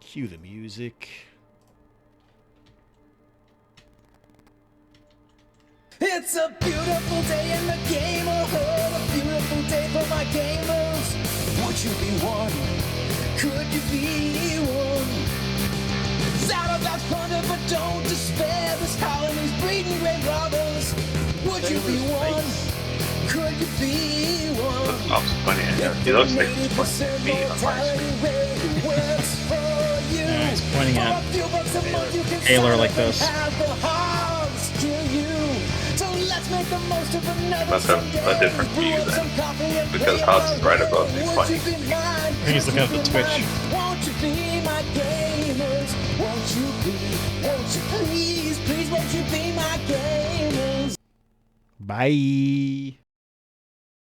Cue the music. It's a beautiful day in the Gamerhood, a beautiful day for my gamers. Would you be one? Could you be one? Shout about plunder, but don't despair. This colony's breeding great robbers. Would you be one? Could you be one? Bob's funny. He looks like he's pointing at me on my screen. Yeah, he's pointing at Taylor like this. Must have a different view then, because Hobbs is right above me pointing. I think he's looking at the Twitch. Won't you be my gamers? Won't you please, won't you be my gamers? Bye.